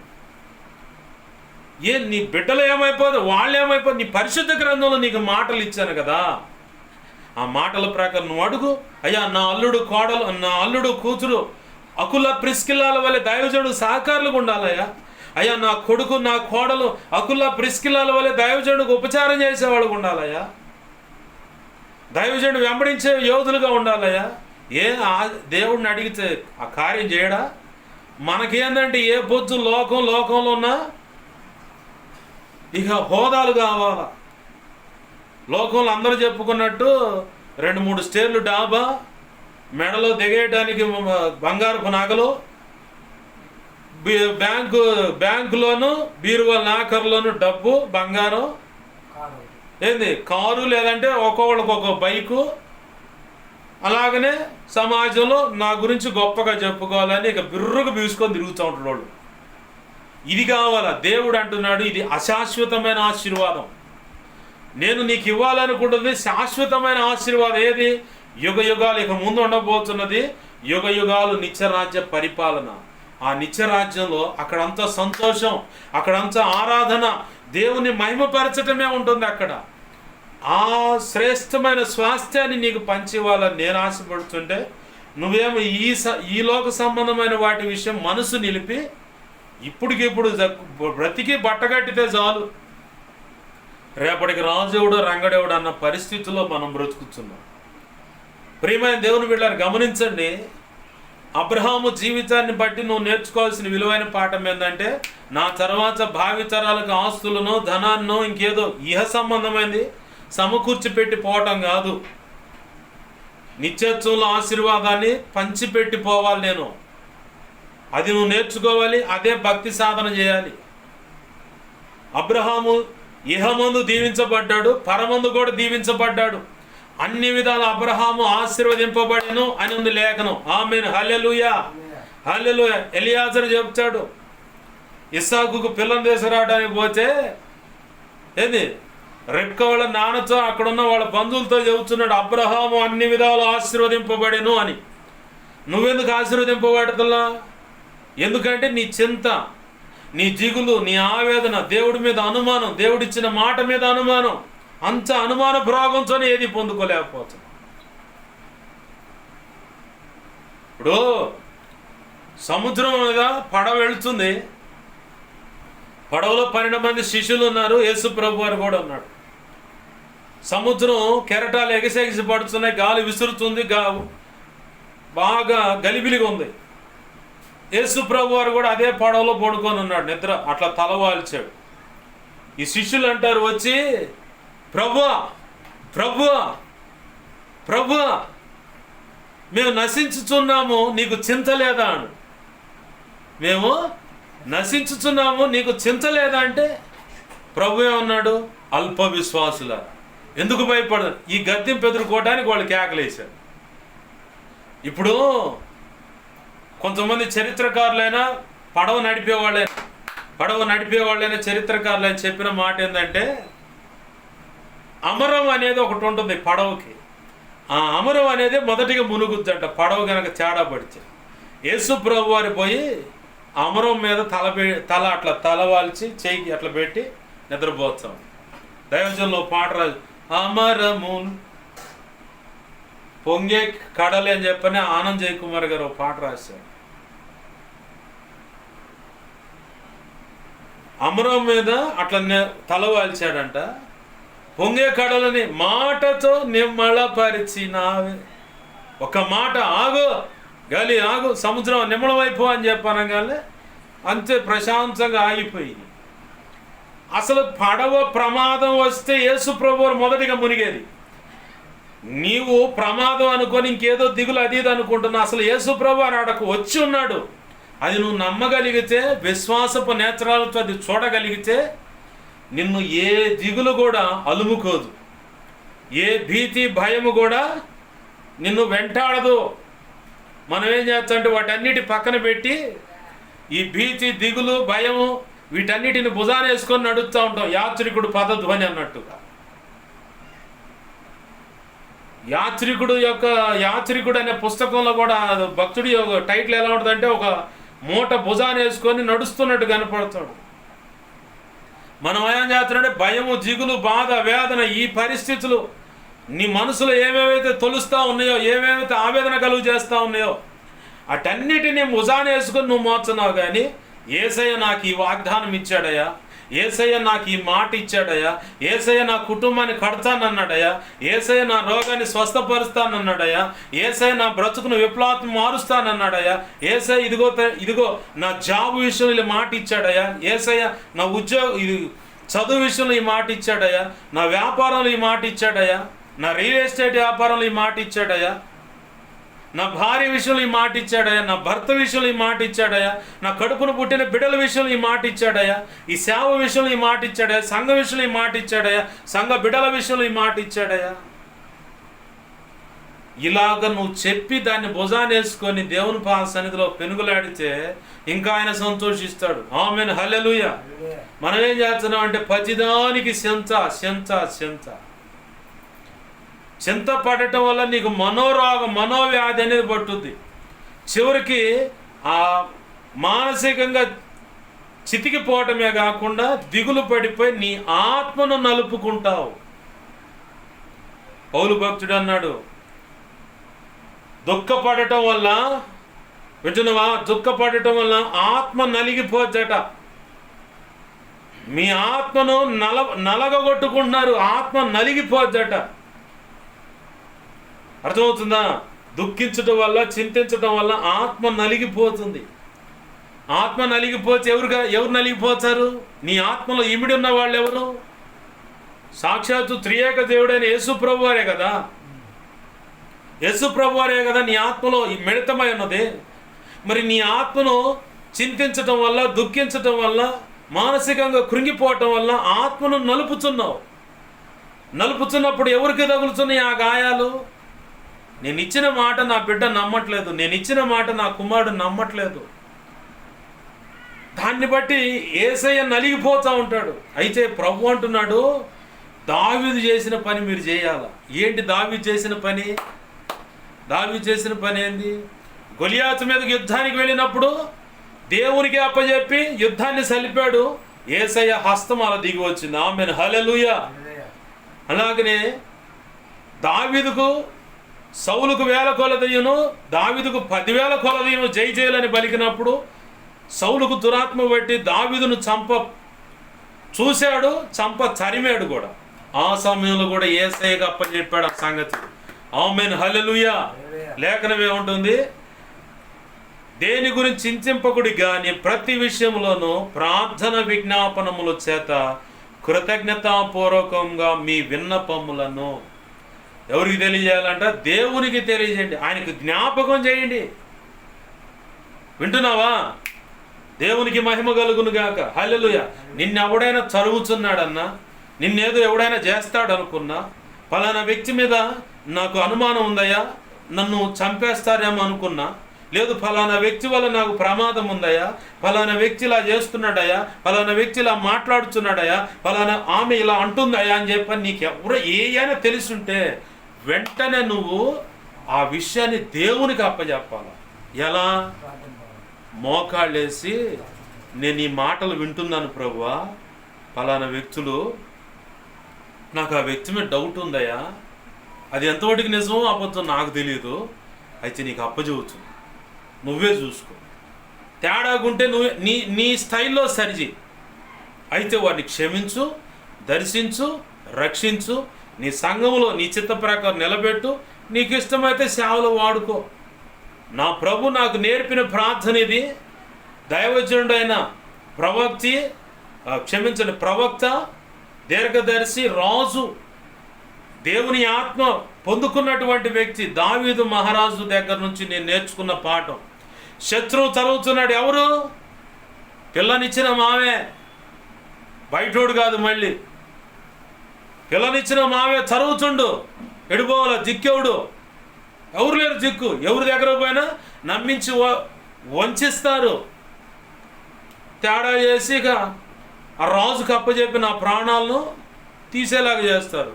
నీ బిడ్డలు ఏమైపోదు, వాళ్ళు ఏమైపోదు. నీ పరిశుద్ధ గ్రంథంలో నీకు మాటలు ఇచ్చాను కదా, ఆ మాటల ప్రకారం నువ్వు అడుగు. అయ్యా నా అల్లుడు కూతురు అకుల ప్రిస్కిల్లాల వల్ల దైవజనుడు సహకారులుగా ఉండాలయ్యా. అయ్యా నా కొడుకు నా కోడలు అకుల ప్రిస్కిల్లాల వల్ల దైవజనుడికి ఉపచారం చేసేవాళ్ళకు ఉండాలయ్యా. దైవజనుడు వెంబడించే యోధులుగా ఉండాలయ్యా. దేవుడిని అడిగితే ఆ కార్యం చేయడా? మనకేందంటే ఏ పొద్దు లోకంలో ఉన్నా ఇక హోదాలు కావాలా. లోకంలో అందరూ చెప్పుకున్నట్టు 2-3 స్టేర్లు డాబా, మెడలో దిగేయడానికి బంగారపు నగలు, బ్యాంకులోను బీరువా లాకర్లోను డబ్బు బంగారం, ఏంది కారు, లేదంటే ఒక్కొక్కళ్ళకి ఒక్కొక్క బైకు. అలాగనే సమాజంలో నా గురించి గొప్పగా చెప్పుకోవాలని ఇక బిర్రుగా బీసుకొని తిరుగుతూ ఉంటాడు వాళ్ళు. ఇది కావాలా? దేవుడు అంటున్నాడు ఇది అశాశ్వతమైన ఆశీర్వాదం. నేను నీకు ఇవ్వాలనుకుంటుంది శాశ్వతమైన ఆశీర్వాదం. ఏది? యుగ యుగాలు ఇక ముందు ఉండబోతున్నది. యుగ యుగాలు నిత్యరాజ్య పరిపాలన. ఆ నిత్యరాజ్యంలో అక్కడంతా సంతోషం, అక్కడంతా ఆరాధన, దేవుని మహిమపరచటమే ఉంటుంది అక్కడ. ఆ శ్రేష్టమైన స్వాస్థ్యాన్ని నీకు పంచివ్వాలని నేను ఆశపడుతుంటే నువ్వేమో ఈ లోక సంబంధమైన వాటి విషయం మనసు నిలిపి ఇప్పటికిప్పుడు బ్రతికి బట్టగట్టితే చాలు, రేపటికి రాజువుడు రంగడేవుడు అన్న పరిస్థితుల్లో మనం బ్రతుకుతున్నాం. ప్రియమైన దేవుని బిడ్డలారా గమనించండి, అబ్రహాము జీవితాన్ని బట్టి నువ్వు నేర్చుకోవాల్సిన విలువైన పాఠం ఏంటంటే, నా తర్వాత భావి తరాలకు ఆస్తులను ధనాన్నో ఇంకేదో ఇహ సంబంధమైనది సమకూర్చి పెట్టి పోవటం కాదు, నిత్యత్వంలో ఆశీర్వాదాన్ని పంచిపెట్టి పోవాలి నేను. అది నువ్వు నేర్చుకోవాలి, అదే భక్తి సాధన చేయాలి. అబ్రహాము ఇహమందు దీవించబడ్డాడు, పరమందు కూడా దీవించబడ్డాడు. అన్ని విధాల అబ్రహాము ఆశీర్వదింపబడెను అని ఉంది లేఖనం. ఆమేన్, హల్లెలూయా, హల్లెలూయా. ఎలియాజరు చెప్తాడు, ఇస్సాకుకు పిల్లని తీసుకురావడానికి పోతే ఏంది రెక్క వాళ్ళ నాన్నతో అక్కడున్న వాళ్ళ బంధువులతో చెబుతున్నాడు, అబ్రహాము అన్ని విధాలు ఆశీర్వదింపబడెను అని. నువ్వెందుకు ఆశీర్వదింపబడుతున్నా? ఎందుకంటే నీ చింత, నీ జిగులు, నీ ఆవేదన, దేవుడి మీద అనుమానం, దేవుడిచ్చిన మాట మీద అనుమానం, అంత అనుమాన భ్రాగంతోనే ఏది పొందుకోలేకపోతుంది. ఇప్పుడు సముద్రం మీద పడవ వెళుతుంది, పడవలో 12 మంది శిష్యులు ఉన్నారు, యేసు ప్రభు వారు కూడా ఉన్నాడు. సముద్రం కెరటాలు ఎగసెగిసి పడుతున్నాయి, గాలి విసురుతుంది, బాగా గలిబిలిగా ఉంది. యేసు ప్రభు వారు కూడా అదే పడవలో పడుకొని ఉన్నాడు, నిద్ర అట్లా తలవాల్చాడు. ఈ శిష్యులు అంటారు వచ్చి, ప్రభువా ప్రభువా ప్రభువా మేము నశించుచున్నాము, నీకు చింత లేదా అను. మేము నశించుచున్నాము, నీకు చింత లేదా అంటే ప్రభు ఏమన్నాడు, అల్ప విశ్వాసుల ఎందుకు భయపడదు. ఈ గద్దెంపు ఎదుర్కోవడానికి వాళ్ళు కేకలేశారు. ఇప్పుడు కొంతమంది చరిత్రకారులైనా పడవ నడిపేవాళ్ళైనా చరిత్రకారులైనా చెప్పిన మాట ఏంటంటే, అమరం అనేది ఒకటి ఉంటుంది పడవకి. ఆ అమరం అనేది మొదటిగా మునుగుద్దంట పడవ కనుక తేడా పడితే. యేసు ప్రభు వారి పోయి అమరం మీద తల అట్లా తలవాల్చి చెయ్యి అట్లా పెట్టి నిద్రపోతాం. దైవజనంలో పాట రాజు, అమరము పొంగే కడలి అని చెప్పని ఆనంద్ జయకుమార్ గారు పాట రాశారు. అమరం మీద అట్లా తలవాల్చాడంట. పొంగే కడలని మాటతో నిమ్మళపరిచినావే. ఒక మాట, ఆగు గాలి ఆగు, సముద్రం నిమ్మళమైపో అని చెప్పనగానే అంతే ప్రశాంతంగా ఆగిపోయింది. అసలు పడవ ప్రమాదం వస్తే యేసు ప్రభువు మొదటిగా మునిగేది. నీవు ప్రమాదం అనుకొని ఇంకేదో దిగులు అది ఇది అనుకుంటున్నా. అసలు యేసు ప్రభువు ఆడకు వచ్చి ఉన్నాడు. అది నువ్వు నమ్మగలిగితే, విశ్వాసపు నేత్రాలతో అది చూడగలిగితే, నిన్ను ఏ దిగులు కూడా అలుముకోదు, ఏ భీతి భయము కూడా నిన్ను వెంటాడదు. మనం ఏం చేస్తామంటే వాటన్నిటి పక్కన పెట్టి ఈ భీతి దిగులు భయము వీటన్నిటిని భుజాన వేసుకొని నడుస్తూ ఉంటాం, యాత్రికుడు పదధ్వని అన్నట్టుగా. యాత్రికుడు అనే పుస్తకంలో కూడా భక్తుడి యొక్క టైటిల్ ఎలా ఉంటుందంటే, ఒక మూట భుజాన వేసుకొని నడుస్తున్నట్టు కనపడతాడు. మనం ఏం చేస్తున్నాడంటే భయము, జిగులు, బాధ, వేదన, ఈ పరిస్థితులు నీ మనసులో ఏమేమైతే తొలుస్తూ ఉన్నాయో, ఏమేమైతే ఆవేదన కలుగు చేస్తూ ఉన్నాయో అటన్నిటినీ భుజాన వేసుకొని నువ్వు మోస్తున్నావు. కానీ యేసయ్య నాకు ఈ వాగ్దానం ఇచ్చాడయ్యా, యేసయ్య నాకు ఈ మాట ఇచ్చాడయ్యా, యేసయ్య నా కుటుంబాన్ని కడతానన్నాడయ్యా, యేసయ్య నా రోగాన్ని స్వస్థపరుస్తానన్నాడయ్యా, యేసయ్య నా బ్రతుకును విప్లవాత్మ మారుస్తానన్నాడయ్యా, యేసయ్య ఇదిగో నా జాబ్ విషయంలో ఈ మాట ఇచ్చాడయ్యా, యేసయ్య నా చదువు విషయంలో ఈ మాట ఇచ్చాడయ్యా, నా వ్యాపారంలో ఈ మాట ఇచ్చాడయ్యా, నా రియల్ ఎస్టేట్ వ్యాపారంలో ఈ మాట ఇచ్చాడయ్యా, నా భార్య విషయంలో ఈ మాట ఇచ్చాడయ్యా, నా భర్త విషయంలో ఈ మాట ఇచ్చాడయ్యా, నా కడుపును పుట్టిన బిడ్డల విషయంలో ఈ మాట ఇచ్చాడయ్యా, ఈ సేవ విషయంలో ఈ మాట ఇచ్చాడయ్యా, సంఘ విషయంలో ఈ మాట ఇచ్చాడయ్యా, సంఘ బిడ్డల విషయంలో ఈ మాట ఇచ్చాడయ్యా. ఇలాగ నువ్వు చెప్పి దాన్ని భుజానేసుకొని దేవుని సన్నిధిలో పెనుగులాడితే ఇంకా ఆయన సంతోషిస్తాడు. ఆమేన్, హల్లెలూయా. మనం ఏం చేస్తున్నాం అంటే ప్రతిదానికి చింత పడటం వల్ల నీకు మనోవ్యాధి అనేది పట్టుద్ది. చివరికి ఆ మానసికంగా చితికిపోవటమే కాకుండా దిగులు పడిపోయి నీ ఆత్మను నలుపుకుంటావు. పౌలు భక్తుడు అన్నాడు, దుఃఖపడటం వల్ల, వింటున్నావా, దుఃఖపడటం వల్ల ఆత్మ నలిగిపోద్దట. మీ ఆత్మను నలగగొట్టుకుంటున్నారు, ఆత్మ నలిగిపోద్దట. అర్థమవుతుందా? దుఃఖించడం వల్ల, చింతించడం వల్ల ఆత్మ నలిగిపోతుంది. ఆత్మ నలిగిపోతే ఎవరు నలిగిపోతారు? నీ ఆత్మలో ఇమిడి ఉన్న వాళ్ళు ఎవరు? సాక్షాత్తు త్రియేక దేవుడైన యేసు ప్రభువారే కదా. యేసు ప్రభువారే కదా నీ ఆత్మలో మిళితమై ఉన్నది. మరి నీ ఆత్మను చింతించటం వల్ల, దుఃఖించటం వల్ల, మానసికంగా కృంగిపోవటం వల్ల ఆత్మను నలుపుతున్నప్పుడు ఎవరికి తగులుతున్నాయి ఆ గాయాలు? నేను ఇచ్చిన మాట నా బిడ్డ నమ్మట్లేదు, నేను ఇచ్చిన మాట నా కుమారుడు నమ్మట్లేదు. దాన్ని బట్టి యేసయ్య నలిగిపోతూ ఉంటాడు. అయితే ప్రభు అంటున్నాడు, దావీదు చేసిన పని మీరు చేయాలా. ఏంటి దావీదు చేసిన పని? దావీదు చేసిన పని ఏంది? గొలియాతు మీదకి యుద్ధానికి వెళ్ళినప్పుడు దేవునికి అప్పచెప్పి యుద్ధాన్ని సలిపాడు. యేసయ్య హస్తం అలా దిగి వచ్చింది. ఆమేన్, హల్లెలూయా. అలాగనే దావీదుకు సౌలుకు 1000 కొలదీయును, దావీదుకు 10,000 కొలదీయును జై జైలని పలికినప్పుడు సౌలుకు దురాత్మ బట్టి దావీదును చూశాడు, తరిమాడు కూడా. ఆ సమయంలో కూడా యేసయ్యకు అప్పచెప్పాడు ఆ సంగతి. ఆమేన్, హల్లెలూయా. లేఖనం ఏముంటుంది? దేని గురించి చింతింపకుడి గాని ప్రతి విషయంలోనూ ప్రార్థన విజ్ఞాపనముల చేత కృతజ్ఞతాపూర్వకంగా మీ విన్నపములను ఎవరికి తెలియజేయాలంట? దేవునికి తెలియజేయండి, ఆయనకు జ్ఞాపకం చేయండి. వింటున్నావా? దేవునికి మహిమ కలుగును గాక. హల్లెలూయా. నిన్నెవడైనా చదువుతున్నాడన్నా, నిన్నేదో ఎవడైనా చేస్తాడనుకున్నా, ఫలానా వ్యక్తి మీద నాకు అనుమానం ఉందయ్యా, నన్ను చంపేస్తారేమో అనుకున్నా, లేదు ఫలానా వ్యక్తి వల్ల నాకు ప్రమాదం ఉందయ్యా, ఫలానా వ్యక్తి ఇలా చేస్తున్నాడయ్యా, ఫలానా వ్యక్తి ఇలా మాట్లాడుతున్నాడయ్యా, ఫలానా ఆమె ఇలా అంటుందయ్యా అని చెప్పని నీకు ఎవరో ఏమైనా తెలుసుంటే వెంటనే నువ్వు ఆ విషయాన్ని దేవునికి అప్పచెప్పాలి. ఎలా? మోకాళ్ళేసి, నేను ఈ మాటలు వింటున్నాను ప్రభువా, ఫలానా వ్యక్తులు, నాకు ఆ వ్యక్తి మీద డౌట్ ఉందయ్యా, అది ఎంతవరకు నిజమో అబద్ధం నాకు తెలియదు, అయితే నీకు అప్పచెబుతుంది, నువ్వే చూసుకో. తేడాగుంటే నువ్వే నీ స్టైల్లో సరిచేయి. అయితే వారిని క్షమించు, దర్శించు, రక్షించు, నీ సంఘంలో నీ చిత్త ప్రకారం నిలబెట్టు, నీకు ఇష్టమైతే సేవలో వాడుకో. నా ప్రభు నాకు నేర్పిన ప్రార్థన ఇది. దైవజనుడైన ప్రవక్త, దీర్ఘదర్శి, రాజు, దేవుని ఆత్మ పొందుకున్నటువంటి వ్యక్తి దావీదు మహారాజు దగ్గర నుంచి నేను నేర్చుకున్న పాఠం. శత్రువు చదువుతున్నాడు ఎవరు? పిల్లనిచ్చిన మావే, బయటోడు కాదు. మళ్ళీ పిల్లనిచ్చిన మావే చదువుతుండు, ఎడిపోవాల దిక్కెవడు? ఎవరు లేరు దిక్కు. ఎవరి దగ్గర పోయినా నమ్మించి వంచిస్తారు. తేడా చేసి ఇక ఆ రాజుకు అప్పచెప్పి నా ప్రాణాలను తీసేలాగా చేస్తారు.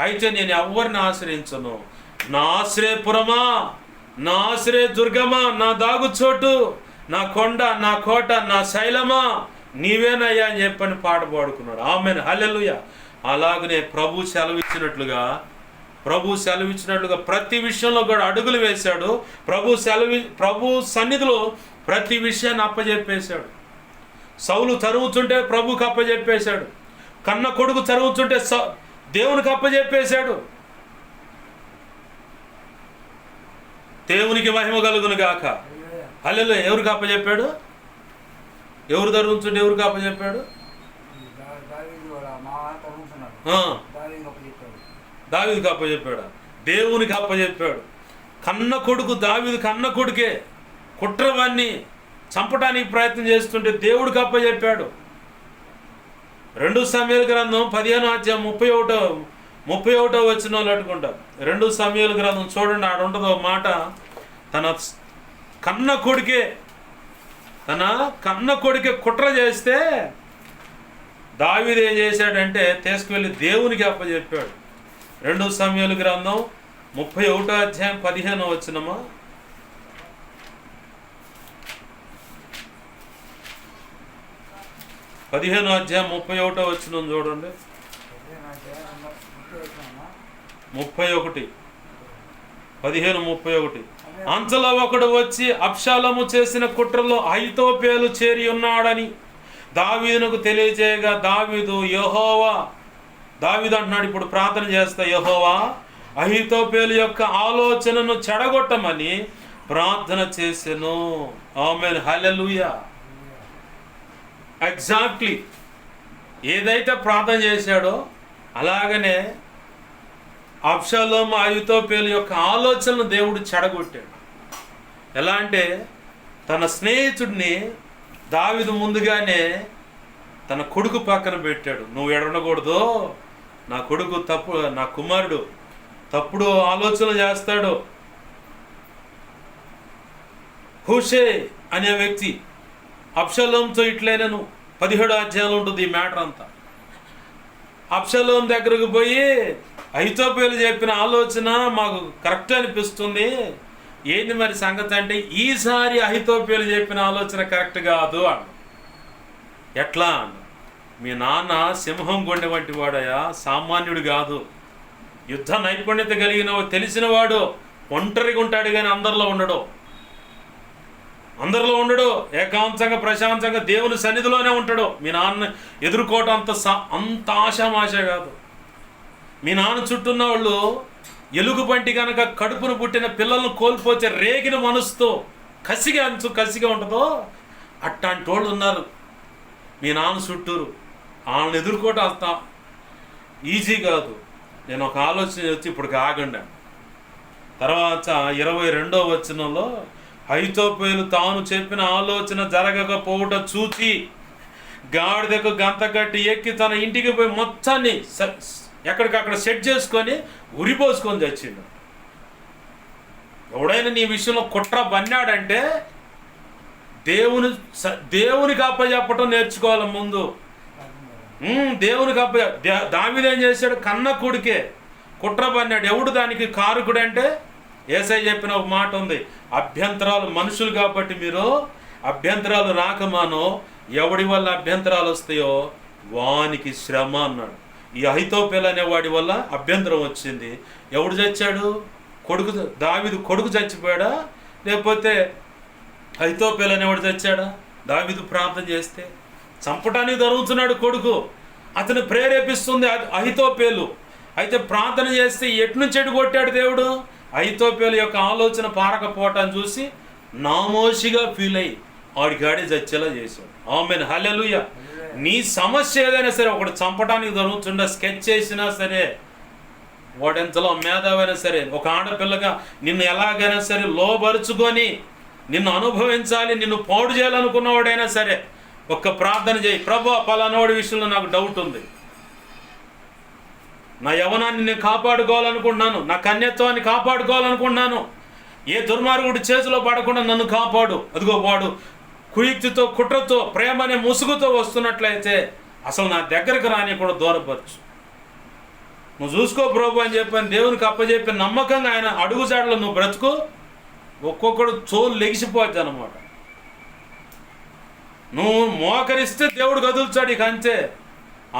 అయితే నేను ఎవరిని ఆశ్రయించను. నా ఆశ్రయపురమా, నా ఆశ్రయ దుర్గమా, నా దాగుచోటు, నా కొండ, నా కోట, నా శైలమా, నీవేనయ్యా అని చెప్పని పాట పాడుకున్నాడు. ఆమేన్, హల్లెలూయా. అలాగనే ప్రభు సెలవిచ్చినట్లుగా ప్రతి విషయంలో కూడా అడుగులు వేశాడు. ప్రభు సన్నిధిలో ప్రతి విషయాన్ని అప్పచెప్పేశాడు. సౌలు తరుగుతుంటే ప్రభుకి అప్పచెప్పేశాడు. కన్న కొడుకు తరుగుతుంటే దేవునికి అప్పచెప్పేశాడు. దేవునికి మహిమ కలుగును గాక. హల్లెలూయా. ఎవరికి అప్పచెప్పాడు? ఎవరు తరుగుతుంటే ఎవరికి అప్పచెప్పాడు? దావీదుకి అప్పచెప్పాడు. దేవునికి అప్పచెప్పాడు. కన్న కొడుకు దావీదు కన్న కొడుకే కుట్రవాన్ని చంపడానికి ప్రయత్నం చేస్తుంటే దేవుడికి అప్పచెప్పాడు. 2 సమూయేలు గ్రంథం 15వ అధ్యాయం 31వ వచనంలో అట్టుకుంటా. 2 సమూయేలు గ్రంథం చూడండి, ఆడ ఉంటుందో మాట. తన కన్న కొడుకే కుట్ర చేస్తే దావీదు ఏం చేశాడంటే తీసుకువెళ్ళి దేవునికి అప్పచెప్పాడు. 2 సమూయేలు గ్రంథం 31వ అధ్యాయం 15వ వచనమా. 15వ అధ్యాయం 31వ వచనం చూడండి. 15:31. అంతలో ఒకడు వచ్చి అబ్షాలోము చేసిన కుట్రలో అహీతోపెలు చేరి ఉన్నాడని దావీదునకు తెలియజేయగా దావీదు అంటున్నాడు, ఇప్పుడు ప్రార్థన చేస్తా, యెహోవా అహీతోపేలు యొక్క ఆలోచనను చెడగొట్టమని ప్రార్థన చేసెను. ఆమేన్, హల్లెలూయా. ఎగ్జాక్ట్లీ ఏదైతే ప్రార్థన చేశాడో అలాగనే అబ్షాలోము అహీతోపేలు యొక్క ఆలోచనను దేవుడు చెడగొట్టాడు. ఎలా అంటే తన స్నేహితుడిని దావీదు ముందుగానే తన కొడుకు పక్కన పెట్టాడు. నువ్వు ఎడనకూడదు, నా కొడుకు నా కుమారుడు తప్పుడు ఆలోచనలు చేస్తాడు. హూషే అనే వ్యక్తి అబ్షాలోముతో ఇట్లైనను 17 అధ్యాయంలో ఉంటుంది ఈ మ్యాటర్ అంతా. అబ్షాలోము దగ్గరకు పోయి అహీతోపేలు చెప్పిన ఆలోచన మాకు కరెక్ట్ అనిపిస్తుంది, ఏంది మరి సంగతి అంటే, ఈసారి అహీతోపేలు చెప్పిన ఆలోచన కరెక్ట్ కాదు అన్న. ఎట్లా అన్న, మీ నాన్న సింహం గుండె వంటి వాడయా, సామాన్యుడు కాదు, యుద్ధ నైపుణ్యత కలిగిన తెలిసినవాడు, ఒంటరిగా ఉంటాడు కానీ అందరిలో ఉండడు, ఏకాంతంగా ప్రశాంతంగా దేవుని సన్నిధిలోనే ఉంటాడు. మీ నాన్న ఎదుర్కోవటం అంత ఆశామాష కాదు. మీ నాన్న చుట్టూ ఉన్న వాళ్ళు ఎలుగుబంటి కనుక కడుపును పుట్టిన పిల్లలను కోల్పోతే రేగిన మనసుతో కసిగా ఉంటుందో అట్లాంటి వాళ్ళు ఉన్నారు మీ నాన్న చుట్టూరు. వాళ్ళని ఎదుర్కోవటం అంత ఈజీ కాదు. నేను ఒక ఆలోచన వచ్చి ఇప్పుడు ఆగండి. తర్వాత 22వ వచనంలో అహీతోపేలు తాను చెప్పిన ఆలోచన జరగకపోవుట చూచి గాడిదకు గంత కట్టి ఎక్కి తన ఇంటికి పోయి మొత్తాన్ని ఎక్కడికక్కడ సెట్ చేసుకొని ఉరిపోసుకొని చచ్చిండు. ఎవడైనా నీ విషయంలో కుట్ర బన్నాడంటే దేవునికి అప్పచెప్పటం నేర్చుకోవాలి ముందు. దేవునికి దావీదు ఏం చేశాడు, కన్న కొడుకే కుట్ర బన్నాడు. ఎవడు దానికి కారకుడు అంటే యేసయ్య చెప్పిన ఒక మాట ఉంది, అభ్యంతరాలు మనుషులు కాబట్టి మీరు అభ్యంతరాలు రాకమానో, ఎవడి వల్ల అభ్యంతరాలు వస్తాయో వానికి శ్రమ అన్నాడు. ఈ అహీతోపేలు అనేవాడి వల్ల అభ్యంతరం వచ్చింది. ఎవడు చచ్చాడు? దావీదు కొడుకు చచ్చిపోయాడా, లేకపోతే అహీతోపేలు అనేవాడు చచ్చాడా? దావీదు ప్రార్థన చేస్తే చంపటానికి జరుగుతున్నాడు కొడుకు, అతను ప్రేరేపిస్తుంది అహీతోపేలు. అయితే ప్రార్థన చేస్తే ఎట్నుంచి ఎడుగొట్టాడు దేవుడు? అహీతోపేలు యొక్క ఆలోచన పారకపోవటాన్ని చూసి నామోషిగా ఫీల్ అయ్యి ఆడికాడే చచ్చేలా చేశాడు. ఆమేన్, హల్లెలూయా. నీ సమస్య ఏదైనా సరే, ఒకటి చంపడానికి జరుగుతుండే స్కెచ్ చేసినా సరే, వాడెంతలో మేధావైనా సరే, ఒక ఆడపిల్లగా నిన్ను ఎలాగైనా సరే లోబరుచుకొని నిన్ను అనుభవించాలి, నిన్ను పాడు చేయాలనుకున్నవాడైనా సరే ఒక్క ప్రార్థన చేయి, ప్రభువా పలానావాడి విషయంలో నాకు డౌట్ ఉంది, నా యవ్వనాన్ని నేను కాపాడుకోవాలనుకుంటున్నాను, నా కన్యత్వాన్ని కాపాడుకోవాలనుకుంటున్నాను, ఏ దుర్మార్గుడి చేతిలో పడకుండా నన్ను కాపాడు. అదిగో వాడు కుయుక్తితో కుట్రతో ప్రేమ అనే ముసుగుతో వస్తున్నట్లయితే అసలు నా దగ్గరకు రాని కూడా దూరపరచు, నువ్వు చూసుకో ప్రభు అని చెప్పని దేవునికి అప్పచెప్పి నమ్మకంగా ఆయన అడుగుజాడలో నువ్వు బ్రతుకు. ఒక్కొక్కడు చోలు లెగిసిపోద్ది అనమాట. నువ్వు మోకరిస్తే దేవుడు కదులుచాడు. ఇక అంతే,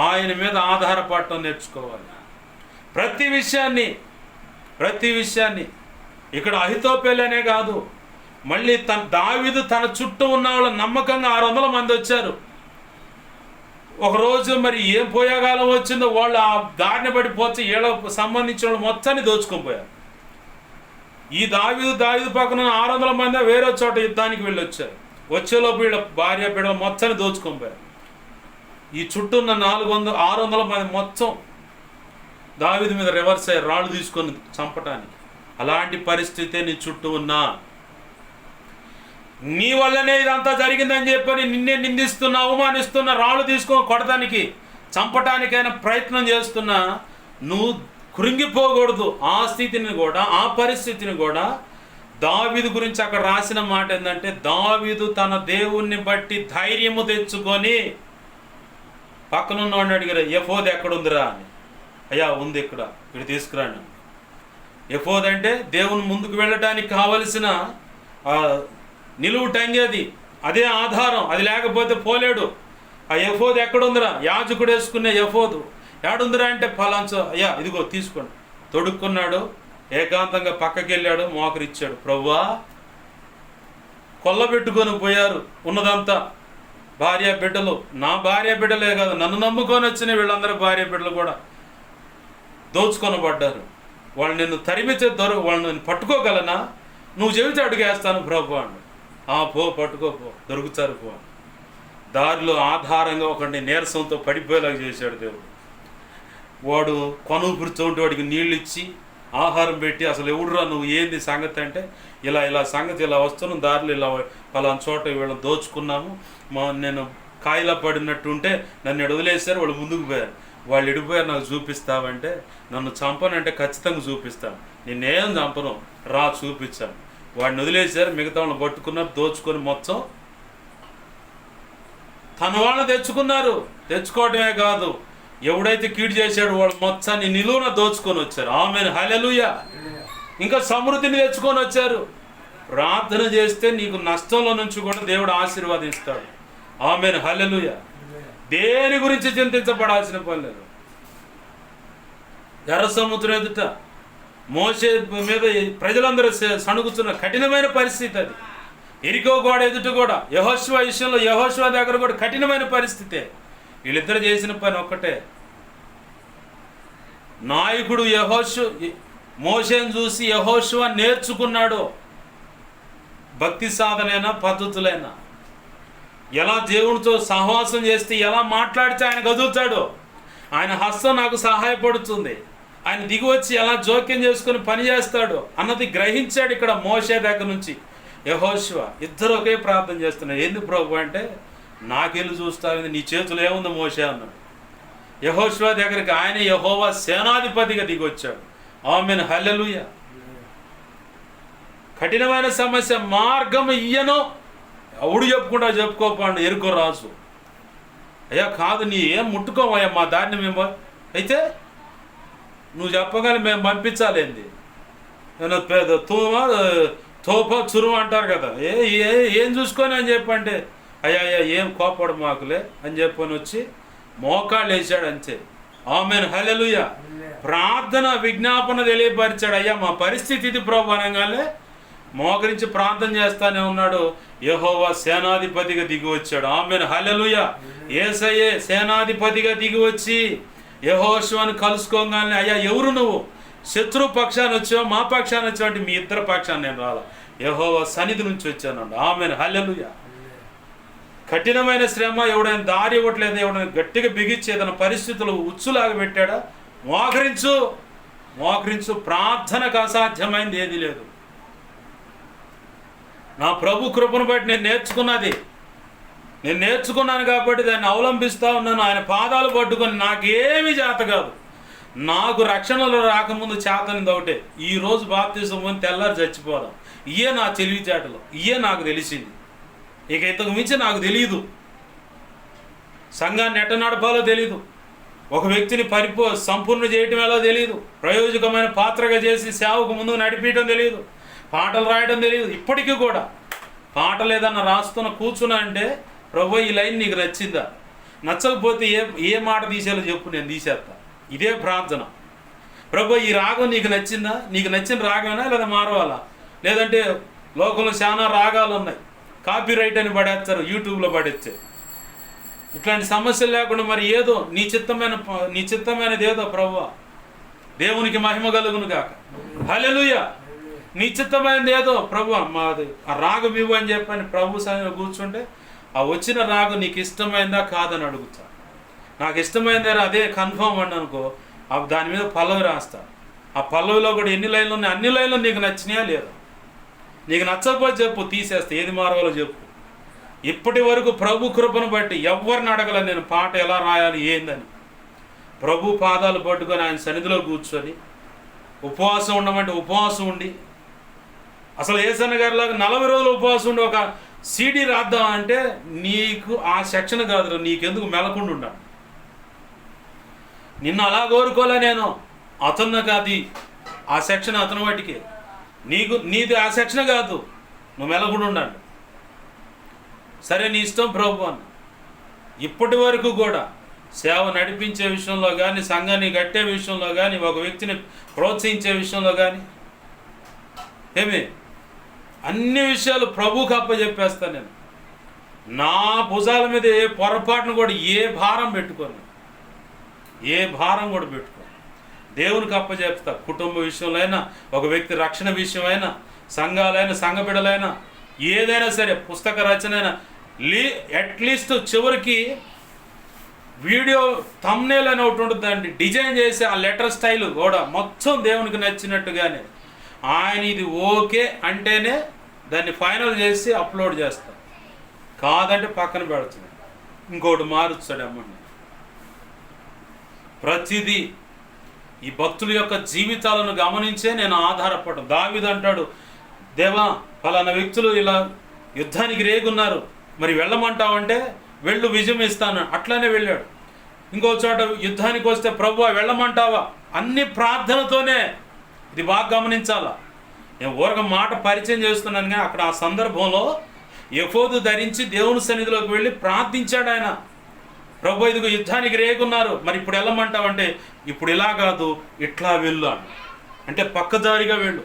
ఆయన మీద ఆధారపడటం నేర్చుకోవాలి. ప్రతి విషయాన్ని ఇక్కడ అహీతోపేలు అనే కాదు, మళ్ళీ దావీదు తన చుట్టూ ఉన్న వాళ్ళు నమ్మకంగా 600 మంది వచ్చారు. ఒకరోజు మరి ఏం పోయాగాలం వచ్చిందో వాళ్ళు ఆ దారిని పడిపోతే వీళ్ళకు సంబంధించిన వాళ్ళు మొత్తాన్ని దోచుకొని పోయారు. ఈ దావీదు పక్కన 600 మంది వేరే చోట యుద్ధానికి వెళ్ళొచ్చారు. వచ్చేలోపు వీళ్ళ భార్య బిడ్డలు మొత్తాన్ని దోచుకొని పోయారు. ఈ చుట్టూ ఉన్న 600 మంది మొత్తం దావీదు మీద రివర్స్ అయ్యి రాళ్ళు తీసుకొని చంపటానికి. అలాంటి పరిస్థితే నీ చుట్టూ ఉన్నా, నీ వల్లనే ఇదంతా జరిగిందని చెప్పని నిన్నే నిందిస్తున్నా, అవమానిస్తున్నా, రాళ్ళు తీసుకొని కొడటానికి చంపటానికైనా ప్రయత్నం చేస్తున్నా, నువ్వు కృంగిపోకూడదు. ఆ స్థితిని కూడా, ఆ పరిస్థితిని కూడా దావీదు గురించి అక్కడ రాసిన మాట ఏంటంటే, దావీదు తన దేవుణ్ణి బట్టి ధైర్యము తెచ్చుకొని పక్కనున్నవాడిని అడిగారు, ఎఫోద్ ఎక్కడుందిరా అని. అయ్యా ఉంది ఇక్కడ, ఇక్కడ తీసుకురాను. ఎఫోద్ అంటే దేవుని ముందుకు వెళ్ళటానికి కావలసిన నిలువు టంగేది, అదే ఆధారం, అది లేకపోతే పోలేడు. ఆ ఎఫోద్ ఎక్కడుందిరా? యాజకుడు వేసుకునే ఎఫోదు ఏడుందిరా అంటే ఫలాంచో. అయ్యా ఇదిగో తీసుకోండి. తొడుక్కున్నాడు, ఏకాంతంగా పక్కకి వెళ్ళాడు, మోకరిచ్చాడు. ప్రభువా, కొల్లబెట్టుకొని పోయారు ఉన్నదంతా, భార్య బిడ్డలు. నా భార్య బిడ్డలే కాదు, నన్ను నమ్ముకొని వచ్చిన వీళ్ళందరూ భార్య బిడ్డలు కూడా దోచుకొనబడ్డారు. వాళ్ళు నిన్ను తరిమితే వాళ్ళు నేను పట్టుకోగలనా? నువ్వు చెబితే అడుగేస్తాను ప్రభు అన్నాడు. పో పట్టుకోపో, దొరుకుతారు పో. దారిలో ఆధారంగా ఒకడిని నీరసంతో పడిపోయేలాగా చేశాడు దేవుడు. వాడు కొనుగురుతుంటే వాడికి నీళ్ళు ఇచ్చి ఆహారం పెట్టి, అసలు ఎవడురా నువ్వు, ఏంది సంగతి అంటే, ఇలా సంగతి ఇలా వస్తున్నాం, దారిలో ఇలా పలానా చోట వీళ్ళని దోచుకున్నాము, నేను కాయిలా పడినట్టు ఉంటే నన్ను వదిలేశారు, వాళ్ళు ముందుకు పోయారు. వాళ్ళు ఎడిపోయారు, నాకు చూపిస్తావంటే, నన్ను చంపనంటే ఖచ్చితంగా చూపిస్తాను, నేనేం చంపను, రా చూపించాను. వాడిని వదిలేశారు, మిగతా వాళ్ళని పట్టుకున్నారు, దోచుకొని మొత్తం తన వాళ్ళని తెచ్చుకున్నారు. తెచ్చుకోవటమే కాదు, ఎవడైతే కీడు చేశాడు వాడు మొత్తాన్ని నిలువున దోచుకొని వచ్చారు. ఆమేన్, హల్లెలూయా. ఇంకా సమృద్ధిని తెచ్చుకొని వచ్చారు. ప్రార్థన చేస్తే నీకు నష్టంలో నుంచి కూడా దేవుడు ఆశీర్వాదిస్తాడు. ఆమేన్, హల్లెలూయా. దేని గురించి చింతించబడాల్సిన పని లేదు. ఎర్ర సముద్రం ఎదుట మోషే మీద ప్రజలందరూ సణుగుతున్న కఠినమైన పరిస్థితి అది. ఎరికో గోడ ఎదుట కూడా యెహోషువ విషయంలో, యెహోషువ దగ్గర కూడా కఠినమైన పరిస్థితే. వీళ్ళిద్దరు చేసిన పని ఒక్కటే. నాయకుడు మోషేను చూసి యెహోషువ నేర్చుకున్నాడు. భక్తి సాధనైనా పద్ధతులైనా, ఎలా దేవునితో సహవాసం చేస్తే, ఎలా మాట్లాడితే ఆయన కదులుతాడో, ఆయన హస్తం నాకు సహాయపడుతుంది, ఆయన దిగి వచ్చి ఎలా జోక్యం చేసుకుని పని చేస్తాడు అన్నది గ్రహించాడు. ఇక్కడ మోషే దగ్గర నుంచి యెహోషువ ఇద్దరు ఒకే ప్రార్థన చేస్తున్నారు. ఎందుకు ప్రభు అంటే, నాకెళ్ళి చూస్తావు, నీ చేతులు ఏముంది మోషే అన్నాడు. యెహోషువ దగ్గరికి ఆయన యెహోవా సేనాధిపతిగా దిగొచ్చాడు. ఆమేన్, హల్లెలూయా. కఠినమైన సమస్య, మార్గం ఇయ్యను, ఎవడు చెప్పుకోపాడు ఎరుకో రాజు. అయ్యా కాదు, నీ ఏం ముట్టుకోవయ్యా మా దారిని మేము, అయితే నువ్వు చెప్పగానే మేము పంపించాలేంది, తోప చురువు అంటారు కదా, ఏం చూసుకొని అని చెప్పంటే, అయ్యా ఏం కోపడు మాకులే అని చెప్పని వచ్చి మోకాళ్ళు వేసాడు అంతే. ఆమేన్, హల్లెలూయా. ప్రార్థన విజ్ఞాపన తెలియపరిచాడు. అయ్యా మా పరిస్థితి ఇది ప్రభు అనగానే మోకరించి ప్రార్థన చేస్తానే ఉన్నాడు. యెహోవా సేనాధిపతిగా దిగి వచ్చాడు. ఆమేన్, హల్లెలూయా. యేసయ్యే సేనాధిపతిగా దిగి వచ్చి యెహోషువను కలుసుకోగానే, అయ్యా ఎవరు నువ్వు, శత్రు పక్షాన్ని వచ్చావు మా పక్షాన్ని వచ్చావు అంటే, మీ ఇద్దరు పక్షాన్ని నేను రాలా, యెహోవా సన్నిధి నుంచి వచ్చాను. ఆమేన్, హల్లెలూయా. కఠినమైన శ్రమ, ఎవడైనా దారి ఇవ్వట్లేదు, ఎవడైనా గట్టిగా బిగించి ఏదైనా పరిస్థితులు ఉచ్చులాగా పెట్టాడా, మోకరించు. ప్రార్థనకు అసాధ్యమైంది ఏది లేదు. నా ప్రభు కృపను బట్టి నేను నేర్చుకున్నాను కాబట్టి దాన్ని అవలంబిస్తూ ఉన్నాను. ఆయన పాదాలు పట్టుకొని నాకేమీ చేత కాదు. నాకు రక్షణలో రాకముందు చేతనిది ఒకటే, ఈరోజు బాప్తిసం పొంది తెల్లారి చచ్చిపోదాం. ఇయే నా తెలివితేటలు, ఇయే నాకు తెలిసింది. ఇక ఇంతకు మించి నాకు తెలియదు. సంఘాన్ని ఎట్ట నడపాలో తెలీదు. ఒక వ్యక్తిని సంపూర్ణ చేయటం ఎలా తెలియదు. ప్రయోజకమైన పాత్రగా చేసి సేవకు ముందుకు నడిపించడం తెలియదు. పాటలు రాయడం తెలియదు. ఇప్పటికీ కూడా పాటలు ఏదన్నా రాస్తున్న కూర్చున్నా అంటే, ప్రభు ఈ లైన్ నీకు నచ్చిందా, నచ్చకపోతే ఏ మాట తీసేయాలో చెప్పు, నేను తీసేస్తా. ఇదే ప్రార్థన. ప్రభు ఈ రాగం నీకు నచ్చిందా, నీకు నచ్చిన రాగమేనా లేదా మారవాలా, లేదంటే లోకంలో చాలా రాగాలు ఉన్నాయి, కాపీ రైట్ అని పడేస్తారు, యూట్యూబ్లో పడేస్తే. ఇట్లాంటి సమస్యలు లేకుండా మరి ఏదో నీ చిత్తమైనది ఏదో ప్రభువా, దేవునికి మహిమ కలుగును గాక. హల్లెలూయా. నీ చిత్తమైనది ఏదో ప్రభువా, మాది ఆ రాగం ఇవ్వు అని చెప్పని ప్రభు సన్నిధిలో కూర్చుంటే, ఆ వచ్చిన రాగం నీకు ఇష్టమైందా కాదని అడుగుతా. నాకు ఇష్టమైందే అదే కన్ఫర్మ్ అని అనుకో, దాని మీద పల్లవి రాస్తా. ఆ పల్లవిలో కూడా ఎన్ని లైన్లు ఉన్నాయి, అన్ని లైన్లు నీకు నచ్చినాయా లేదా, నీకు నచ్చకపోతే చెప్పు, తీసేస్తా. ఏది మారవాలో చెప్పు. ఇప్పటి వరకు ప్రభు కృపను బట్టి ఎవరిని అడగల నేను పాట ఎలా రాయాలి ఏందని. ప్రభు పాదాలు పట్టుకొని ఆయన సన్నిధిలో కూర్చొని ఉపవాసం ఉండమంటే ఉపవాసం ఉండి, అసలు ఏసన్న గారిలాగా 40 రోజులు ఉపవాసం ఉండి ఒక సీడీ రాద్దామంటే నీకు ఆ సెక్షన్ కాదు, నీకెందుకు మెలకుండా ఉండాలి. నిన్ను అలా కోరుకోలే నేను, అతను కాదు ఆ సెక్షన్, అతను వాటికి నీది ఆ సెక్షన్ కాదు, నువ్వు మెలకుండా ఉండాలి. సరే నీ ఇష్టం ప్రభు అన్న. ఇప్పటి వరకు కూడా సేవ నడిపించే విషయంలో కానీ, సంఘాన్ని కట్టే విషయంలో కానీ, ఒక వ్యక్తిని ప్రోత్సహించే విషయంలో కానీ, అన్ని విషయాలు ప్రభువుకి అప్పచెప్పేస్తాను నేను. నా భుజాల మీద ఏ పొరపాటును కూడా ఏ భారం కూడా పెట్టుకోను. దేవునికి అప్పచెప్తా. కుటుంబ విషయంలో అయినా, ఒక వ్యక్తి రక్షణ విషయమైనా, సంఘాలైనా, సంఘ బిడ్డలైనా, ఏదైనా సరే, పుస్తక రచన అయినా, అట్లీస్ట్ చివరికి వీడియో థంబ్నెయిల్ అని ఒకటి ఉంటుందండి, డిజైన్ చేసి ఆ లెటర్ స్టైల్ కూడా మొత్తం దేవునికి నచ్చినట్టుగానే ఆయన ఇది ఓకే అంటేనే దాన్ని ఫైనల్ చేసి అప్లోడ్ చేస్తాం. కాదంటే పక్కన పెడుతుంది, ఇంకోటి మారుస్తాడు అమ్మండి. ప్రతిదీ ఈ భక్తుల యొక్క జీవితాలను గమనించే నేను ఆధారపడడం. దావీదు అంటాడు, దేవా ఫలానా వ్యక్తులు ఇలా యుద్ధానికి రేగున్నారు, మరి వెళ్ళమంటావంటే వెళ్ళు, విజయం ఇస్తాను. అట్లానే వెళ్ళాడు. ఇంకో చోట యుద్ధానికి వస్తే ప్రభువా వెళ్ళమంటావా, అన్ని ప్రార్థనతోనే. ఇది బాగా గమనించాలా. నేను ఊరక మాట పరిచయం చేస్తున్నాను, కానీ అక్కడ ఆ సందర్భంలో ఎఫోదు ధరించి దేవుని సన్నిధిలోకి వెళ్ళి ప్రార్థించాడు ఆయన. ప్రభు ఇదిగో యుద్ధానికి రేగున్నారు, మరి ఇప్పుడు వెళ్ళమంటావంటే ఇప్పుడు ఇలా కాదు, ఇట్లా వెళ్ళు అన్న. అంటే పక్కదారిగా వెళ్ళు,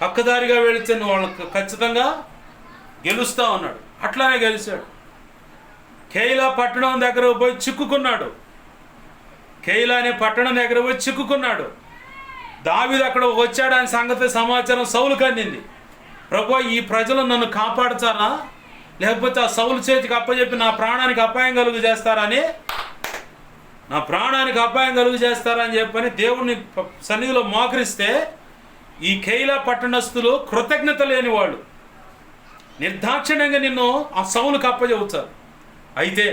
పక్కదారిగా వెళితే నువ్వు వాళ్ళకి ఖచ్చితంగా గెలుస్తా ఉన్నాడు. అట్లానే గెలిచాడు. కేయిలా పట్టణం దగ్గర పోయి చిక్కుకున్నాడు. కేయిలా అనే పట్టణం దగ్గర పోయి చిక్కుకున్నాడు. దావీదు అక్కడ వచ్చాడు, ఆయన సంగతి సమాచారం సౌలుకు అందింది. ప్రభు ఈ ప్రజలు నన్ను కాపాడుతారా, లేకపోతే ఆ సౌలు చేతికి అప్పచెప్పి నా ప్రాణానికి అపాయం కలుగు చేస్తారని, నా ప్రాణానికి అపాయం కలుగు చేస్తారని చెప్పని దేవుని సన్నిధిలో మోకరిస్తే, ఈ కేయిలా పట్టణస్థులు కృతజ్ఞత లేని వాళ్ళు నిర్దాక్షిణ్యంగా నిన్ను ఆ సౌలుకు అప్పచెబుతారు. అయితే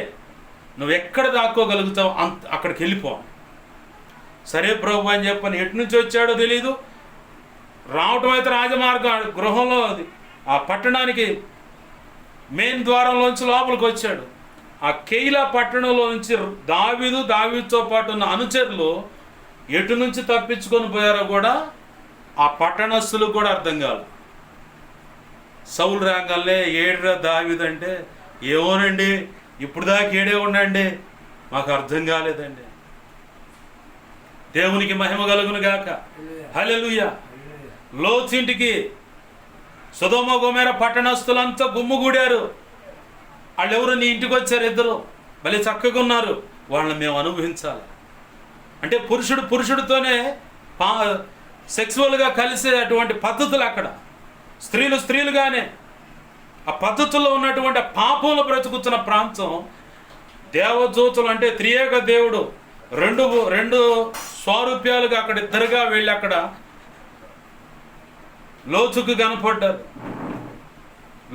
నువ్వు ఎక్కడ దాక్కోగలుగుతావు అక్కడికి వెళ్ళిపో. సరే ప్రభు అని చెప్పని ఎటు నుంచి వచ్చాడో తెలీదు. రావటం అయితే రాజమార్గం గృహంలో ఆ పట్టణానికి మెయిన్ ద్వారంలోంచి లోపలికి వచ్చాడు. ఆ కేయిలా పట్టణంలో నుంచి దావీదుతో పాటు ఉన్న అనుచరులు ఎటు నుంచి తప్పించుకొని పోయారో కూడా ఆ పట్టణస్థులు కూడా అర్థం కాదు. సౌలు రాగానే ఏడురా దావీదు అంటే, ఏమోనండి ఇప్పుడు దాకా ఏడే ఉండండి, మాకు అర్థం కాలేదండి. దేవునికి మహిమ కలుగును గాక. హల్లెలూయా. లోతింటికి సొదొమ గొమొర్రా పట్టణస్థులంతా గుమ్ముగూడారు. వాళ్ళు ఎవరు, నీ ఇంటికి వచ్చారు, ఇద్దరు భలే చక్కగా ఉన్నారు, వాళ్ళని మేము అనుభవించాలి. అంటే పురుషుడితోనే సెక్సువల్గా కలిసే అటువంటి పద్ధతులు అక్కడ. స్త్రీలుగానే ఆ పద్ధతుల్లో ఉన్నటువంటి పాపంలో బ్రతుకుతున్న ప్రాంతం. దేవదూతలు అంటే త్రియేక దేవుడు రెండు స్వరూప్యాలుగా అక్కడ ఇద్దరుగా వెళ్ళి అక్కడ లోతుకు కనపడ్డారు.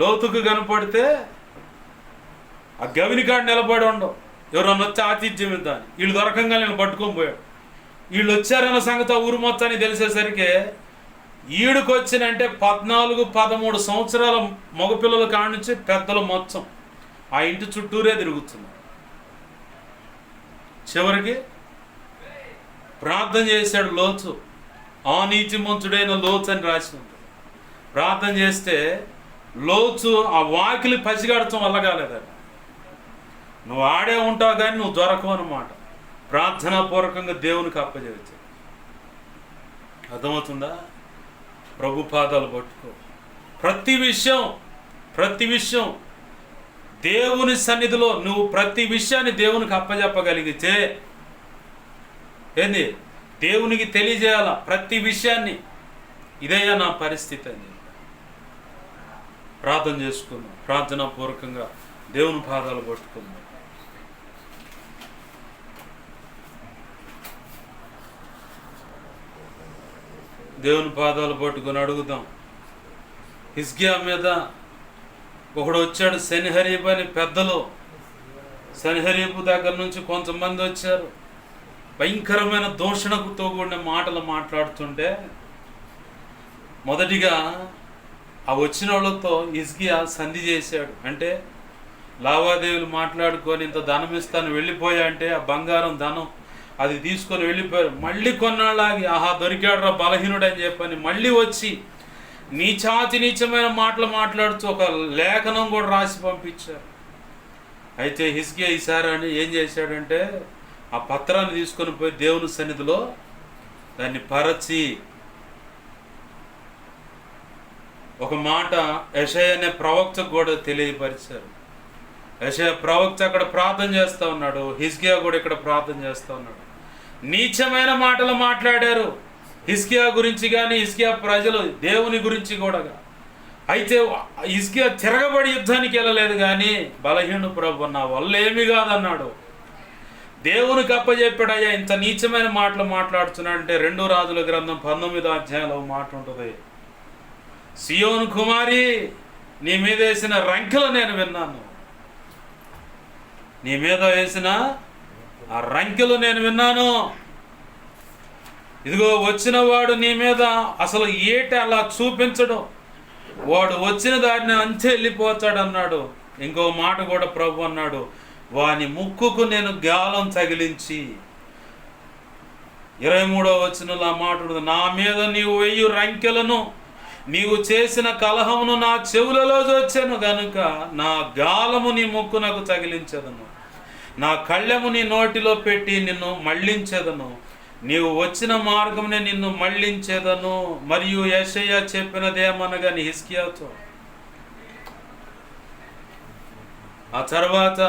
లోతుకు కనపడితే ఆ గవినికాడు నిలబడి ఉండవు, ఎవరన్నా వచ్చి ఆతిథ్యం ఇద్దాని. వీళ్ళు దొరకంగా నేను పట్టుకొని పోయాడు. వీళ్ళు వచ్చారన్న సంగతి ఆ ఊరు మొత్తానికి తెలిసేసరికి ఈడుకు వచ్చినంటే 14-13 సంవత్సరాల మగపిల్లల కాడి నుంచి పెద్దలు మొత్తం ఆ ఇంటి చుట్టూరే తిరుగుతున్నారు. చివరికి ప్రార్థన చేశాడు లోతు. ఆ నీతిమంతుడైన లోతు అని రాసి ఉంది. ప్రార్థన చేస్తే లోతు ఆ వాకిలి పసిగడటం వల్ల కాలేదట. నువ్వు ఆడే ఉంటావు కానీ నువ్వు దొరకవు అన్నమాట. ప్రార్థనాపూర్వకంగా దేవునికి అప్పచెప్పావు. అర్థమవుతుందా? ప్రభు పాదాలు పట్టుకో. ప్రతి విషయం దేవుని సన్నిధిలో నువ్వు ప్రతి విషయాన్ని దేవునికి అప్పచెప్పగలిగితే, ఏంది దేవునికి తెలియజేయాల ప్రతి విషయాన్ని. ఇదయ్యా నా పరిస్థితి అని ప్రార్థన చేసుకుందాం. ప్రార్థనాపూర్వకంగా దేవుని పాదాలు పట్టుకుందాం. దేవుని పాదాలు పట్టుకొని అడుగుదాం. హిజ్కియా మీద ఒకడు వచ్చాడు, సెన్హెరీబు అని పెద్దలు. సెన్హెరీబు దగ్గర నుంచి కొంతమంది వచ్చారు. భయంకరమైన దూషణతో కూడిన మాటలు మాట్లాడుతుంటే, మొదటిగా ఆ వచ్చిన వాళ్ళతో హిజ్కియా సంధి చేశాడు. అంటే లావాదేవీలు మాట్లాడుకొని ఇంత ధనం ఇస్తాను వెళ్ళిపోయా అంటే, ఆ బంగారం ధనం అది తీసుకొని వెళ్ళిపోయారు. మళ్ళీ కొన్నాళ్ళాగి ఆహా దొరికాడురా బలహీనుడు అని చెప్పని మళ్ళీ వచ్చి నీచమైన మాటలు మాట్లాడుతూ ఒక లేఖనం కూడా రాసి పంపించారు. అయితే హిజ్కియా ఈసారి అని ఏం చేశాడంటే, ఆ పత్రాన్ని తీసుకొని పోయి దేవుని సన్నిధిలో దాన్ని పరచి ఒక మాట యెషయా అనే ప్రవక్తకు కూడా తెలియపరిచారు. యెషయా ప్రవక్త అక్కడ ప్రార్థన చేస్తూ ఉన్నాడు, హిజ్కియా కూడా ఇక్కడ ప్రార్థన చేస్తూ ఉన్నాడు. నీచమైన మాటలు మాట్లాడారు హిజ్కియా గురించి కానీ, హిజ్కియా ప్రజలు దేవుని గురించి కూడా. అయితే హిజ్కియా తిరగబడి యుద్ధానికి వెళ్ళలేదు కానీ, బలహీనుడు ప్రభు నా వల్ల ఏమీ కాదన్నాడు. దేవునికి అప్పచెప్పాడు. అయ్యా ఇంత నీచమైన మాటలు మాట్లాడుతున్నాడంటే 2 రాజుల గ్రంథం 19వ అధ్యాయంలో మాట ఉంటుంది. సియోను కుమారి, నీ మీద వేసిన రంకెలు నేను విన్నాను. నీ మీద వేసిన ఆ రంకెలు నేను విన్నాను. ఇదిగో వచ్చిన వాడు నీ మీద అసలు ఏటి అలా చూపించడం, వాడు వచ్చిన దారిని అంతే వెళ్ళిపోతాడు అన్నాడు. ఇంకో మాట కూడా ప్రభు అన్నాడు, వాని ముక్కుకు నేను గాలం తగిలించి. 23వ వచనంలో ఆ మాట ఉంటుంది, నా మీద నీవు 1000 రంకెలను నీవు చేసిన కలహమును నా చెవులలో వచ్చాను గనుక నా గాలము నీ ముక్కునకు తగిలించదను, నా కళ్ళెము నీ నోటిలో పెట్టి నిన్ను మళ్ళించెదను, నీవు వచ్చిన మార్గమునే నిన్ను మళ్ళించేదను. మరియు యెషయా చెప్పినదేమనగా హిజ్కియాతో. ఆ తర్వాత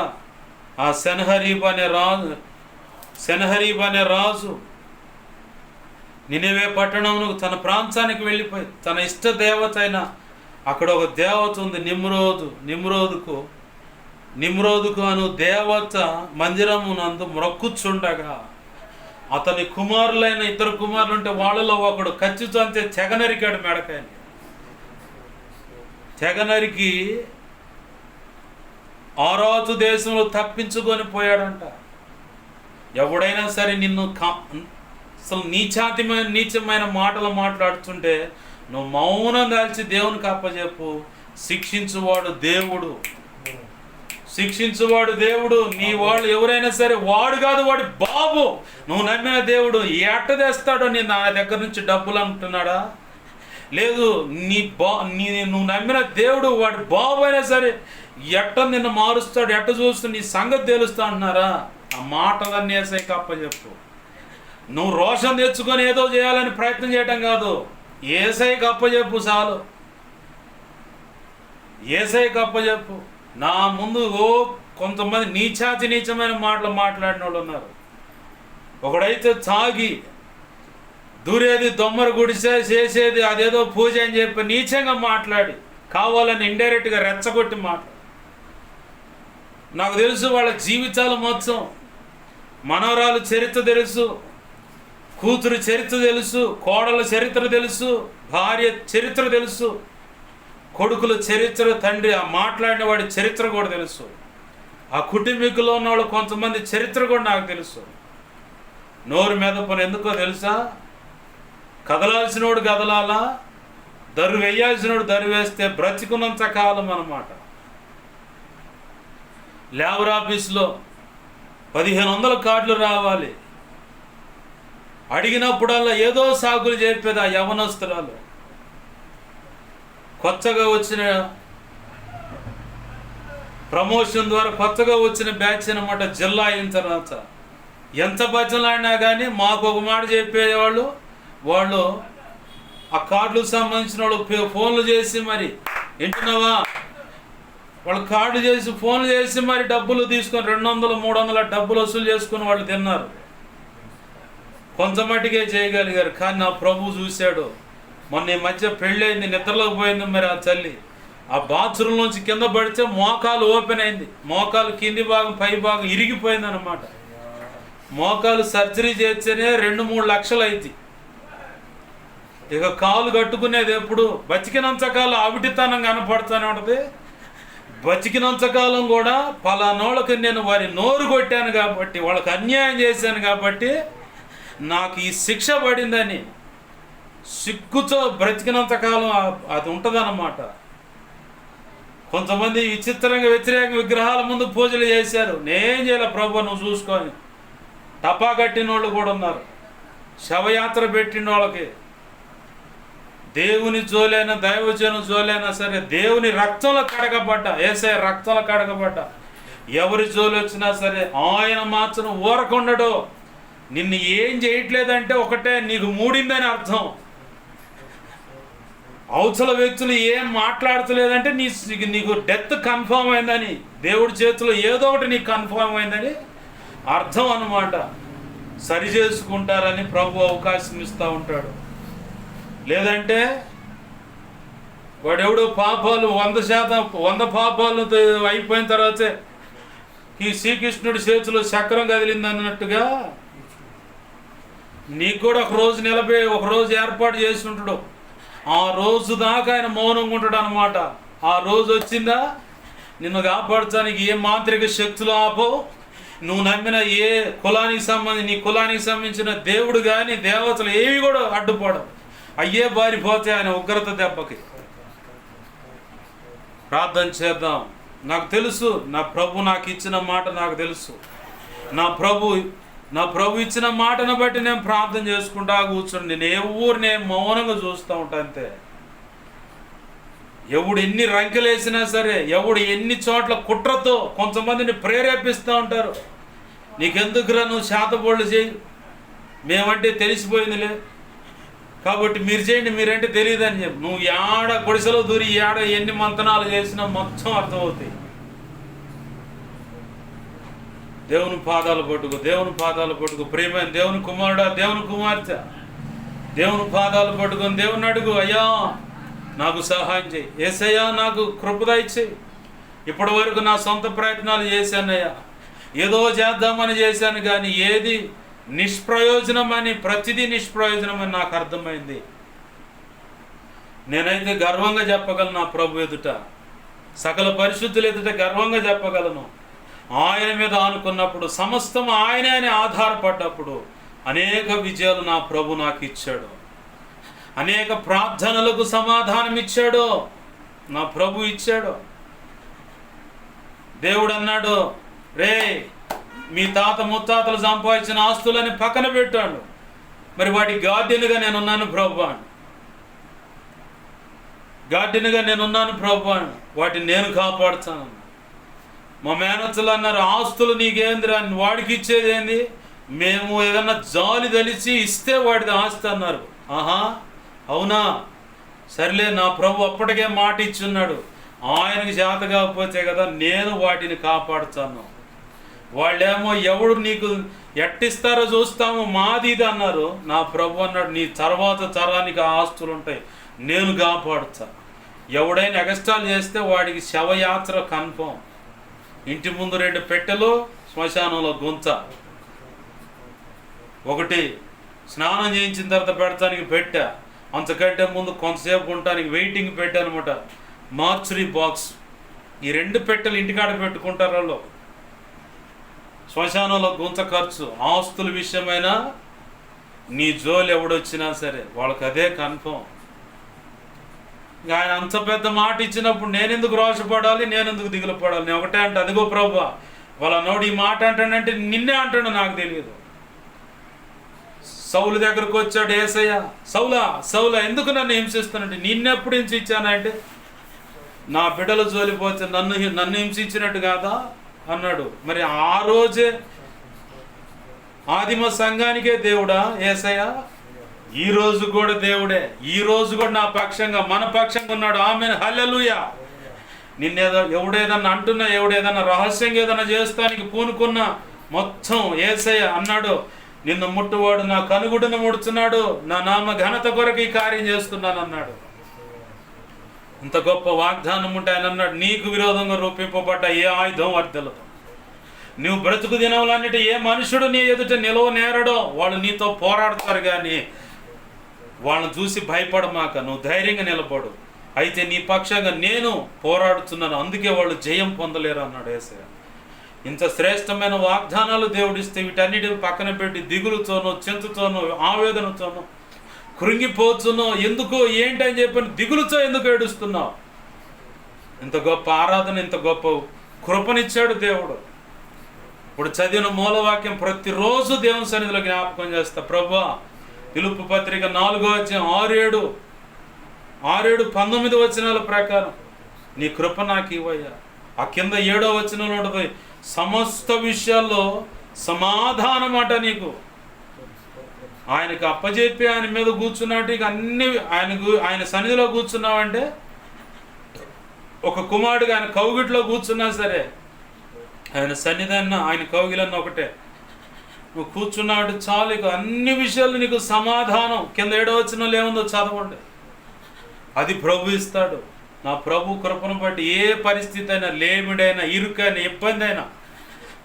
ఆ సెనహరీబ్ అనే రాజు నినివే పట్టణమును తన ప్రాంతానికి వెళ్ళిపోయి, తన ఇష్ట దేవత అయిన అక్కడ ఒక దేవత ఉంది నిమ్రోదుకు అను దేవత మందిరమునందు మొక్కుచుండగా అతని కుమారులైన 2 కుమారులు ఉంటే వాళ్ళలో ఒకడు కత్తితో అంతే తెగనరికాడు మెడకాయని. తెగనరికి ఆరాతు దేశంలో తప్పించుకొని పోయాడంట. ఎవడైనా సరే నిన్ను అసలు నీచమైన మాటలు మాట్లాడుతుంటే నువ్వు మౌనం దాల్చి దేవునికి అప్పచెప్పు. శిక్షించువాడు దేవుడు. నీ వాళ్ళు ఎవరైనా సరే, వాడు కాదు వాడి బాబు, నువ్వు నమ్మిన దేవుడు ఎట్ట తెస్తాడో నీ నా దగ్గర నుంచి డబ్బులు అంటున్నాడా? లేదు, నువ్వు నమ్మిన దేవుడు వాడి బాబు అయినా సరే ఎట్ట నిన్ను మారుస్తాడు, ఎట్ట చూస్తూ నీ సంగతి తెలుస్తా అంటున్నారా? ఆ మాటలన్నీ యేసయ్యకి అప్పచెప్పు. నువ్వు రోషం తెచ్చుకొని ఏదో చేయాలని ప్రయత్నం చేయటం కాదు, యేసయ్యకి అప్పచెప్పు చాలు. యేసయ్యకి అప్పచెప్పు. నా ముందు కొంతమంది నీచమైన మాటలు మాట్లాడిన వాళ్ళు ఉన్నారు. ఒకడైతే తాగి దూరేది దొమ్మర గుడిసే చేసేది అదేదో పూజ అని చెప్పి నీచంగా మాట్లాడి కావాలని ఇండైరెక్ట్గా రెచ్చగొట్టి మాట్లాడు. నాకు తెలుసు వాళ్ళ జీవితాలు మొత్తం, మనవరాలు చరిత్ర తెలుసు, కూతురు చరిత్ర తెలుసు, కోడల చరిత్ర తెలుసు, భార్య చరిత్ర తెలుసు, కొడుకుల చరిత్ర, తండ్రి ఆ మాట్లాడిన వాడి చరిత్ర కూడా తెలుసు. ఆ కుటుంబీకులో ఉన్న వాళ్ళు కొంతమంది చరిత్ర కూడా నాకు తెలుసు. నోరు మెదపని ఎందుకో తెలుసా? కదలాల్సినోడు కదలాలా, దరు వేయాల్సినోడు దరు వేస్తే బ్రతికున్నంత కాలం అన్నమాట. లేబర్ ఆఫీస్లో 1500 కార్డులు రావాలి. అడిగినప్పుడల్లా ఏదో సాకులు చెప్పేది ఆ యవనస్తురాలు. కొత్తగా వచ్చిన ప్రమోషన్ ద్వారా కొత్తగా వచ్చిన బ్యాచ్ అనమాట. జిల్లా అయిన తర్వాత ఎంత బజ్జలాడినా కానీ మాకు ఒక మాట చెప్పేవాళ్ళు. వాళ్ళు ఆ కార్డులకు సంబంధించిన వాళ్ళు ఫోన్లు చేసి మరి వింటున్నావా, వాళ్ళు కార్డు చేసి ఫోన్లు చేసి మరి డబ్బులు తీసుకొని 200-300 డబ్బులు వసూలు చేసుకుని వాళ్ళు తిన్నారు. కొంత మట్టుకే చేయగలిగారు. కానీ నా ప్రభు చూశాడు. మొన్న ఈ మధ్య పెళ్ళయింది, నిద్రలోకి పోయింది మరి ఆ తల్లి. ఆ బాత్రూమ్ నుంచి కింద పడితే మోకాలు ఓపెన్ అయింది. మోకాలు కింది భాగం పై భాగం ఇరిగిపోయింది అన్నమాట. మోకాలు సర్జరీ చేస్తేనే 2-3 లక్షలు అయింది. ఇక కాలు కట్టుకునేది ఎప్పుడు? బతికినంతకాలం ఆవిటితనం కనపడుతూనే ఉంటుంది. బతికినంతకాలం కూడా పలానోళ్ళకి నేను వారి నోరు కొట్టాను కాబట్టి, వాళ్ళకి అన్యాయం చేశాను కాబట్టి నాకు ఈ శిక్ష పడిందని సిగ్గుతో బ్రతికినంతకాలం అది ఉంటుందన్నమాట. కొంతమంది విచిత్రంగా వ్యతిరేక విగ్రహాల ముందు పూజలు చేశారు. నేను చేయలే ప్రభు, నువ్వు చూసుకొని టపా కట్టిన వాళ్ళు కూడా ఉన్నారు. శవయాత్ర పెట్టిన వాళ్ళకి దేవుని జోలైనా దైవజను జోలైనా సరే దేవుని రక్తంలో కడగబడ్డ, యేసయ్య రక్తంలో కడగబడ్డ ఎవరి జోలు వచ్చినా సరే ఆయన మాత్రం ఊరకుండడు. నిన్ను ఏం చేయట్లేదంటే ఒకటే, నీకు మూడిందని అర్థం. అవతల వ్యక్తులు ఏం మాట్లాడతలేదంటే నీకు డెత్ కన్ఫర్మ్ అయిందని, దేవుడి చేతిలో ఏదో ఒకటి నీకు కన్ఫర్మ్ అయిందని అర్థం అన్నమాట. సరి చేసుకుంటారని ప్రభు అవకాశం ఇస్తూ ఉంటాడు. లేదంటే వాడెవడో పాపాలు 100 పాపాలు అయిపోయిన తర్వాతే ఈ శ్రీకృష్ణుడి చేతిలో చక్రం కదిలింది అన్నట్టుగా నీకు కూడా ఒక రోజు ఏర్పాటు చేసి ఉంటాడు. ఆ రోజు దాకా ఆయన మౌనంగా ఉంటాడు అన్నమాట. ఆ రోజు వచ్చిందా నిన్ను కాపాడటానికి ఏ మాంత్రిక శక్తులు ఆపో, నువ్వు నమ్మిన ఏ నీ కులానికి సంబంధించిన దేవుడు కానీ దేవతలు ఏవి కూడా అడ్డుపడవు. అయ్యే బారిపోతాయి ఆయన ఉగ్రత దెబ్బకి. ప్రార్థన చేద్దాం. నాకు తెలుసు నా ప్రభు నాకు ఇచ్చిన మాట నాకు తెలుసు. నా ప్రభు ఇచ్చిన మాటను బట్టి నేను ప్రార్థన చేసుకుంటా కూర్చొని నేను మౌనంగా చూస్తూ ఉంటా అంతే. ఎవడు ఎన్ని రంకెలేసినా సరే, ఎవడు ఎన్ని చోట్ల కుట్రతో కొంతమందిని ప్రేరేపిస్తూ ఉంటారు. నీకెందుకురా నువ్వు శాతబోళ్ళు చేయి, మేమంటే తెలిసిపోయిందిలే కాబట్టి మీరు చేయండి, మీరంటే తెలియదు అని చెప్పి నువ్వు ఏడ గుడిసెలో దూరి ఏడ ఎన్ని మంతనాలు చేసినా మొత్తం అర్థమవుతాయి. దేవుని పాదాలు పట్టుకు ప్రియమైన దేవుని కుమారుడా, దేవుని కుమార్తె, దేవుని పాదాలు పట్టుకొని దేవుని అడుగు, అయ్యా నాకు సహాయం చేయి, యేసయ్యా నాకు కృప దయచేయి. ఇప్పటి వరకు నా సొంత ప్రయత్నాలు చేశానయ్యా, ఏదో చేద్దామని చేశాను కానీ ఏది ప్రతిదీ నిష్ప్రయోజనమని నాకు అర్థమైంది. నేనైతే గర్వంగా చెప్పగలను నా ప్రభు ఎదుట, సకల పరిశుద్ధుల ఎదుట గర్వంగా చెప్పగలను. ఆయన మీద ఆనుకున్నప్పుడు, సమస్తం ఆయనే అని ఆధారపడ్డప్పుడు అనేక విజయాలు నా ప్రభు నాకు ఇచ్చాడు. అనేక ప్రార్థనలకు సమాధానం ఇచ్చాడు, నా ప్రభు ఇచ్చాడు. దేవుడు అన్నాడు, రే మీ తాత ముత్తాతలు సంపాదించిన ఆస్తులని పక్కన పెట్టాడు, మరి వాటి గార్డెన్గా నేనున్నాను ప్రభు అని. వాటిని నేను కాపాడుతాను. మా మేనత్తలు అన్నారు, ఆస్తులు నీకేందిరా, వాడికి ఇచ్చేది ఏంది, మేము ఏదన్నా జాలి తెలిసి ఇస్తే వాడిది ఆస్తి అన్నారు. ఆహా అవునా, సర్లే, నా ప్రభు అప్పటికే మాట ఇచ్చున్నాడు, ఆయనకి చేత కాకపోతే కదా నేను వాటిని కాపాడుతాను. వాళ్ళేమో ఎవడు నీకు ఎట్టిస్తారో చూస్తాము, మాది ఇది అన్నారు. నా ప్రభు అన్నాడు, నీ తర్వాత తరానికి ఆస్తులు ఉంటాయి, నేను కాపాడుతా. ఎవడైనా ఎగస్ట్రాలు చేస్తే వాడికి శవయాత్ర కన్ఫర్మ్. ఇంటి ముందు 2 పెట్టెలు, శ్మశానంలో గుంత. ఒకటి స్నానం చేయించిన తర్వాత పెడతానికి పెట్టా, అంతకంటే ముందు కొంతసేపు ఉండటానికి వెయిటింగ్ పెట్టానమాట, మార్చురీ బాక్స్. ఈ 2 పెట్టెలు ఇంటికాడ పెట్టుకుంటారు వాళ్ళు. శ్మశానంలో గుంత ఖర్చు. ఆస్తుల విషయమైనా నీ జోలు ఎవడొచ్చినా సరే వాళ్ళకి అదే కన్ఫర్మ్. ఆయన అంత పెద్ద మాట ఇచ్చినప్పుడు నేనెందుకు రోషపడాలి, నేనెందుకు దిగులు పడాలి? నేను ఒకటే అంటే, అదిగో ప్రభు వాళ్ళ నోడు ఈ మాట అంటాడంటే నిన్నే అంటాడు, నాకు తెలియదు. సౌలు దగ్గరకు వచ్చాడు యేసయ్య, సౌలా ఎందుకు నన్ను హింసిస్తానంటే, నిన్నెప్పుడు హింసించానంటే, నా బిడ్డలు జోలిపోతే నన్ను హింసించినట్టు కాదా అన్నాడు. మరి ఆ రోజే ఆదిమ సంఘానికే దేవుడా యేసయ్య, ఈ రోజు కూడా దేవుడే. ఈ రోజు కూడా నా పక్షంగా, మన పక్షంగా ఉన్నాడు. ఆమేన్, హల్లెలూయా. నిన్నేదో ఎవడేదన్నా అంటున్నా, ఎవడేదన్నా రహస్యంగా ఏదన్నా చేస్తానికి పూనుకున్నా, మొత్తం యేసయ్య అన్నాడు, నిన్ను ముట్టువాడు నా కనుగుడును ముడుచున్నాడు, నా నామ ఘనత కొరకు ఈ కార్యం చేస్తున్నాను అన్నాడు. ఇంత గొప్ప వాగ్దానం ఉంటే ఆయన అన్నాడు, నీకు విరోధంగా రూపింపబడ్డ ఏ ఆయుధం వర్ధలదు. నువ్వు బ్రతుకు దినములన్నిటి ఏ మనుషుడు నీ ఎదుట నిలవనేరడో వాళ్ళు నీతో పోరాడతారు, కానీ వాళ్ళని చూసి భయపడమాక, నువ్వు ధైర్యంగా నిలబడు. అయితే నీ పక్షంగా నేను పోరాడుతున్నాను, అందుకే వాళ్ళు జయం పొందలేరు అన్నాడు యేసయ్య. ఇంత శ్రేష్టమైన వాగ్దానాలు దేవుడిస్తే వీటన్నిటిని పక్కన పెట్టి దిగులుతోనూ, చింతతోనూ, ఆవేదనతోనూ కృంగిపోతున్నో, ఎందుకు ఏంటని చెప్పి దిగులుతో ఎందుకు ఏడుస్తున్నావు? ఇంత గొప్ప ఆరాధన, ఇంత గొప్ప కృపనిచ్చాడు దేవుడు. ఇప్పుడు చదివిన మూలవాక్యం ప్రతిరోజు దేవుని సన్నిధిలో జ్ఞాపకం చేస్తా. ప్రభువా, పిలుపు పత్రిక 4వ అధ్యాయం 6, 19 వచనాల ప్రకారం నీ కృప నాకు ఇవ్వయ్యా. ఆ కింద 7వ వచనంలో ఉంటుంది, సమస్త విషయాల్లో సమాధానం అట నీకు. ఆయనకు అప్పచెప్పి ఆయన మీద కూర్చున్నట్టు ఇక అన్ని ఆయన సన్నిధిలో కూర్చున్నావంటే, ఒక కుమారుడిగా ఆయన కౌగిట్లో కూర్చున్నా సరే, ఆయన సన్నిధి అన్న ఆయన కౌగిలన్న ఒకటే. నువ్వు కూర్చున్నాడు చాలు, ఇక అన్ని విషయాలు నీకు సమాధానం. కింద 7వ వచనంలో ఏముందో చదవండి. అది ప్రభు ఇస్తాడు. నా ప్రభు కృపను బట్టి ఏ పరిస్థితి అయినా, లేమిడైనా, ఇరుకైనా, ఇబ్బంది అయినా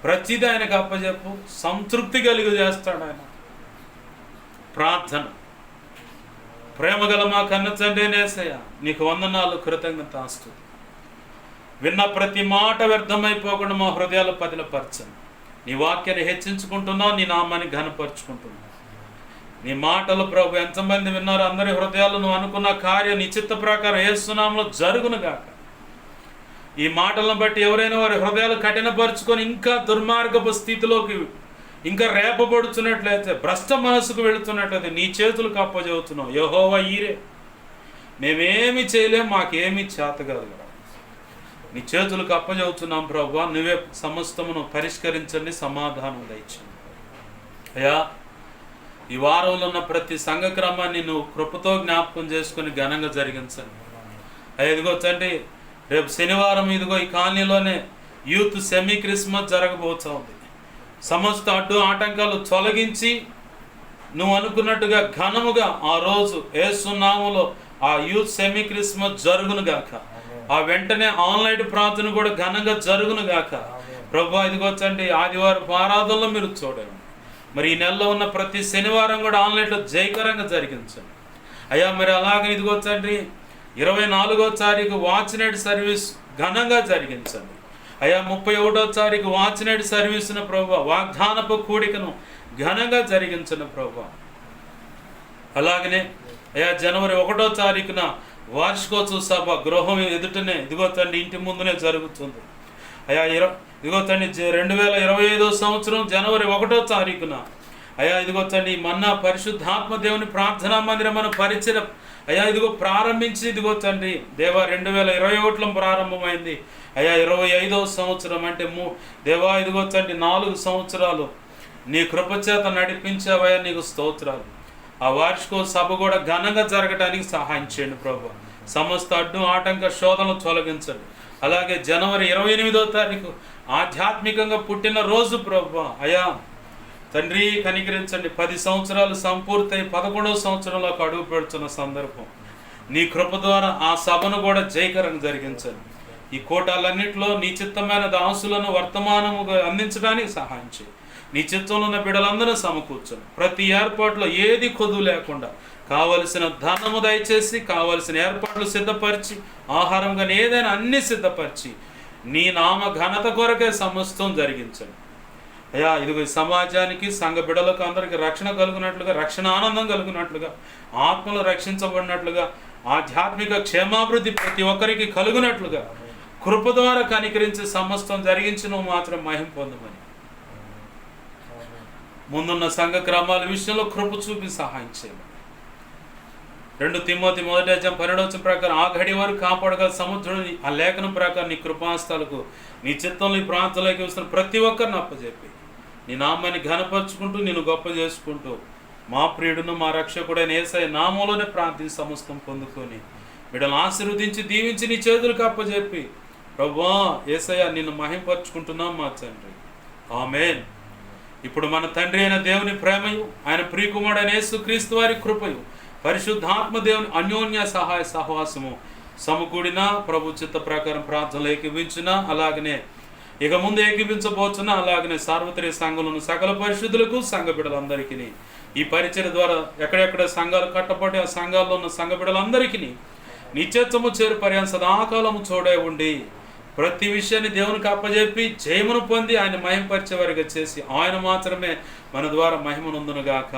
ప్రతిదీ ఆయనకు అప్పచెప్పు, సంతృప్తి కలిగి చేస్తాడు ఆయన. ప్రార్థన. ప్రేమగల మా కన్న తండ్రి యేసయ్యా, నీకు వందనాలు, కృతజ్ఞతాస్తుతులు. విన్న ప్రతి మాట వ్యర్థమైపోకుండా మా హృదయాలు పదిలపరచండి. నీ వాక్యాన్ని హెచ్చించుకుంటున్నావు, నీ నామాన్ని ఘనపరుచుకుంటున్నావు. నీ మాటలు ప్రభు ఎంతమంది విన్నారో అందరి హృదయాలు నువ్వు అనుకున్న కార్యం నీ చిత్త ప్రకారం యేసు నామములో జరుగునుగాక. ఈ మాటలను బట్టి ఎవరైనా వారి హృదయాలు కఠినపరుచుకొని ఇంకా దుర్మార్గపు స్థితిలోకి ఇంకా రేపబడుతున్నట్లయితే, భ్రష్ట మనసుకు వెళుతున్నట్లయితే నీ చేతులకు అప్పచెబుతున్నావు. యెహోవా ఈరే, మేమేమి చేయలేం, మాకేమీ చేత కాదు కదా, నీ చేతులకు అప్పచెబుతున్నాం ప్రభువా. నువ్వే సమస్తమును పరిష్కరించండి, సమాధానం దయచేయండి అయ్యా. ఈ వారంలో ఉన్న ప్రతి సంఘక్రమాన్ని నువ్వు కృపతో జ్ఞాపకం చేసుకుని ఘనంగా జరిగించండి అయ్యా. ఇదిగో తండ్రి, రేపు శనివారం ఇదిగో ఈ కాలనీలోనే యూత్ సెమీ క్రిస్మస్ జరగబోతూ ఉంది. సమస్త అడ్డు ఆటంకాలు తొలగించి నువ్వు అనుకున్నట్టుగా ఘనముగా ఆ రోజు యేసు నామములో ఆ యూత్ సెమీ క్రిస్మస్ జరుగునుగాక. ఆ వెంటనే ఆన్లైన్ ప్రార్థన కూడా ఘనంగా జరుగునుగాక ప్రభువా. ఇదిగో తండ్రి, ఆదివారం ఆరాధనలో మీరు చూడండి. మరి ఈ నెలలో ఉన్న ప్రతి శనివారం కూడా ఆన్లైన్లో జయకరంగా జరిగించండి అయ్యా. మరి అలాగే ఇదిగో తండ్రి, 24వ తారీఖు వాచ్ నైట్ సర్వీస్ ఘనంగా జరిగించండి అయ్యా. 31వ తారీఖు వాచ్ నైట్ సర్వీస్ను ప్రభువా, వాగ్దానపు కూడికను ఘనంగా జరిగించండి ప్రభువా. అలాగనే అయ్యా, జనవరి 1వ తారీఖున వార్షికోత్సవ సభ గృహం ఎదుటనే ఇదిగో తండ్రి ఇంటి ముందునే జరుగుతుంది అయ్యా. ఇదిగో తండ్రి 2025వ సంవత్సరం జనవరి 1వ తారీఖున అయ్యా ఇదిగో తండ్రి మన్నా పరిశుద్ధాత్మ దేవుని ప్రార్థనా మందిరం మన పరిచయం అయ్యా ఇదిగో ప్రారంభించి ఇదిగో తండ్రి దేవా 2021లో ప్రారంభమైంది అయ్యా. 25వ సంవత్సరం అంటే దేవా ఇదిగో తండ్రి 4 సంవత్సరాలు నీ కృపచేత నడిపించావయ్యా, నీకు స్తోత్రాలు. ఆ వార్షిక సభ కూడా ఘనంగా జరగడానికి సహాయం చేయండి ప్రభు. సమస్త అడ్డు ఆటంక శోధనలు తొలగించండి. అలాగే జనవరి 28వ తారీఖు ఆధ్యాత్మికంగా పుట్టిన రోజు ప్రభు అయ్యా తండ్రి కనికరించండి. 10 సంవత్సరాలు సంపూర్తయి 11వ సంవత్సరంలోకి అడుగు పెడుతున్న సందర్భం నీ కృప ద్వారా ఆ సభను కూడా జయకరంగా జరిగించండి. ఈ కోటాలన్నింటిలో నీ చిత్తమైన దాసులను వర్తమానముగా అందించడానికి సహాయం చేయి. నీ చిత్తంలో ఉన్న బిడ్డలందరూ సమకూర్చండి. ప్రతి ఏర్పాట్లో ఏది కొదువు లేకుండా కావలసిన ధనము దయచేసి కావలసిన ఏర్పాట్లు సిద్ధపరిచి ఆహారం కానీ ఏదైనా అన్ని సిద్ధపరిచి నీ నామ ఘనత కొరకే సమస్తం జరిగించండి అయ్యా. ఇదిగో సమాజానికి సంఘ బిడ్డలకు అందరికీ రక్షణ కలుగునట్లుగా, రక్షణ ఆనందం కలుగునట్లుగా, ఆత్మలు రక్షించబడినట్లుగా, ఆధ్యాత్మిక క్షేమాభివృద్ధి ప్రతి ఒక్కరికి కలుగునట్లుగా కృప ద్వారా కనికరించి సమస్తం జరిగించి నువ్వు మాత్రం మహిమ పొందమని ముందున్న సంఘ క్రమాల విషయంలో కృప చూపి సహాయం చేయమని 2 తిమోతి 1:12 ప్రకారం ఆ గడి వరకు కాపాడగల సముద్రుని ఆ లేఖనం ప్రకారం నీ కృపాస్తాలకు నీ చిత్తంలో ఈ ప్రాంతంలోకి వస్తున్న ప్రతి ఒక్కరిని అప్పచెప్పి నీ నామాన్ని ఘనపరుచుకుంటూ నేను గొప్ప చేసుకుంటూ మా ప్రియుడును మా రక్షకుడైన యేసయ్య నామంలోనే ప్రార్థించి సమస్తం పొందుకొని బిడ్డలను ఆశీర్వదించి దీవించి నీ చేతులకు అప్పచెప్పి ప్రభువా యేసయ్య నిన్ను మహింపరుచుకుంటున్నాం మా తండ్రి. ఆమేన్. ఇప్పుడు మన తండ్రి అయిన దేవుని ప్రేమయు ఆయన ప్రియకుమారుడైన యేసుక్రీస్తు వారి కృపయు పరిశుద్ధాత్మ దేవుని అన్యోన్య సహాయ సహవాసము సమకూడిన ప్రభు చిత్త ప్రకారం ప్రార్థనలు ఏకీవించిన అలాగనే ఇక ముందు ఏకీవించబోతున్న అలాగనే సార్వత్రిక సంఘంలోని సకల పరిశుద్ధులకు సంఘ బిడ్డలందరికీ ఈ పరిచయ ద్వారా ఎక్కడెక్కడ సంఘాలు కట్టబడి ఆ సంఘాల్లో ఉన్న సంఘ బిడ్డలందరికీ నిత్యత్వము చేరు పర్యాన్ని సదాకాలము చూడే ఉండి ప్రతి విషయాన్ని దేవునికి అప్పజెప్పి జయమును పొంది ఆయన మహిమపరిచే వారిగా చేసి ఆయన మాత్రమే మన ద్వారా మహిమనుందునుగాక.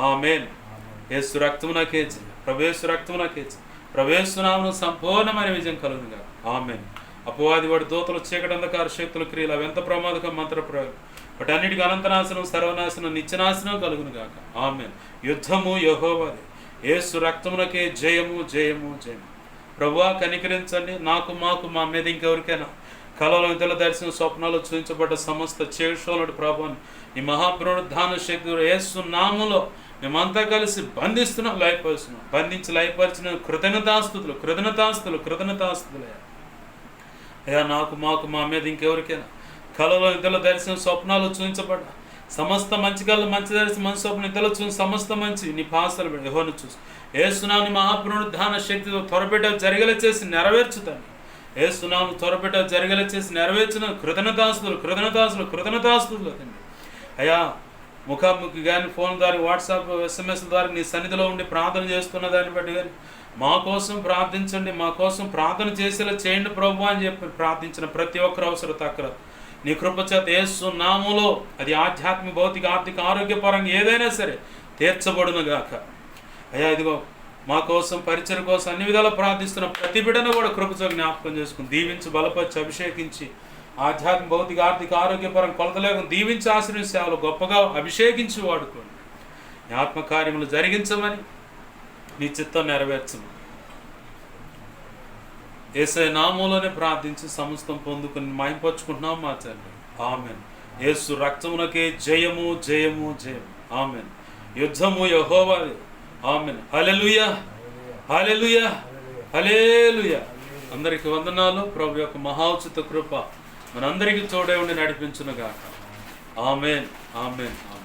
ఆమేన్. యేసు రక్తమునకేచి ప్రవేశ రక్తమునకేచి ప్రవేశనామను సంపూర్ణమైన విజయం కలుగునుగాక. ఆమేన్. అపవాది వాడి దూతలు చీకటి అంధకార శక్తుల క్రియలు అవి ఎంత ప్రమాదకం మంత్ర ప్రయోగం వాటి అన్నిటికీ అనంతనాశనం సర్వనాశనం నిత్యనాశనం కలుగునుగాక. ఆమేన్. యుద్ధము యెహోవాదే, యేసు రక్తమునకే జయము జయము జయము. ప్రభువా కనికరించండి. నాకు మాకు మా మీద ఇంకెవరికైనా కళలో ఇతరుల దర్శనం స్వప్నాలు చూపించబడ్డ సమస్త చేషోనుడు ప్రభుని ఈ మహాపునరుద్ధాన శక్తి యేసు నామములో మేమంతా కలిసి బంధిస్తున్నాం, లయపరుస్తున్నాం. బంధించి లయపరిచిన కృతజ్ఞతాస్తుతులు అయ్యా. నాకు మాకు మా మీద ఇంకెవరికైనా కళలో ఇతరుల దర్శనం స్వప్నాలు చూపించబడ్డ సమస్త మంచి కళ్ళు మంచి ధరిసి మనసు స్వప్న నిద్రలో చూసి సమస్త మంచి నీ పాసలు యెహోవాను చూసి యేసునామమున మహాపునరుద్ధాన శక్తితో త్వరపెట్ట జరిగేలా చేసి నెరవేర్చుతాను. యేసునామమున త్వరపెట్ట జరిగేలా చేసి నెరవేర్చిన కృతజ్ఞతాస్తులు తండ్రి. అయ్యా ముఖాముఖి కానీ ఫోన్ ద్వారా వాట్సాప్ SMS ద్వారా నీ సన్నిధిలో ఉండి ప్రార్థన చేస్తున్న దాన్ని బట్టి కానీ మా కోసం ప్రార్థించండి, మా కోసం ప్రార్థన చేసేలా చేయండి ప్రభు అని చెప్పి ప్రార్థించిన ప్రతి ఒక్కరు అవసరం అక్కడ నీ కృపచేత యేసు నామములో అది ఆధ్యాత్మిక భౌతిక ఆర్థిక ఆరోగ్యపరంగా ఏదైనా సరే తీర్చబడును గాక. అయ్యా ఇదిగో మా కోసం పరిచయం కోసం అన్ని విధాలు ప్రార్థిస్తున్న ప్రతి బిడ్డను కూడా కృపతో జ్ఞాపకం చేసుకుని దీవించి బలపరిచి అభిషేకించి ఆధ్యాత్మిక భౌతిక ఆర్థిక ఆరోగ్యపరం కొలత లేకుండా దీవించి ఆశ్రయించి సేవలు గొప్పగా అభిషేకించి వాడుకోండి. నీ ఆత్మకార్యములు జరిగించమని నీ చిత్తం నెరవేర్చమని యేసయ్య నామములోనే ప్రార్థించి సమస్తం పొందుకుని మహిమపరుచుకుంటున్నాం మా తండ్రి. ఆమెన్. యేసు రక్తమునకే జయము జయము జయము. ఆమెన్. యుద్ధము యెహోవాదే. ఆమెన్. హల్లెలూయా హల్లెలూయా హల్లెలూయా. అందరికి వందనాలు. ప్రభు యొక్క మహోచిత కృప మనందరికీ తోడే ఉండి నడిపించునుగాక. Amen amen.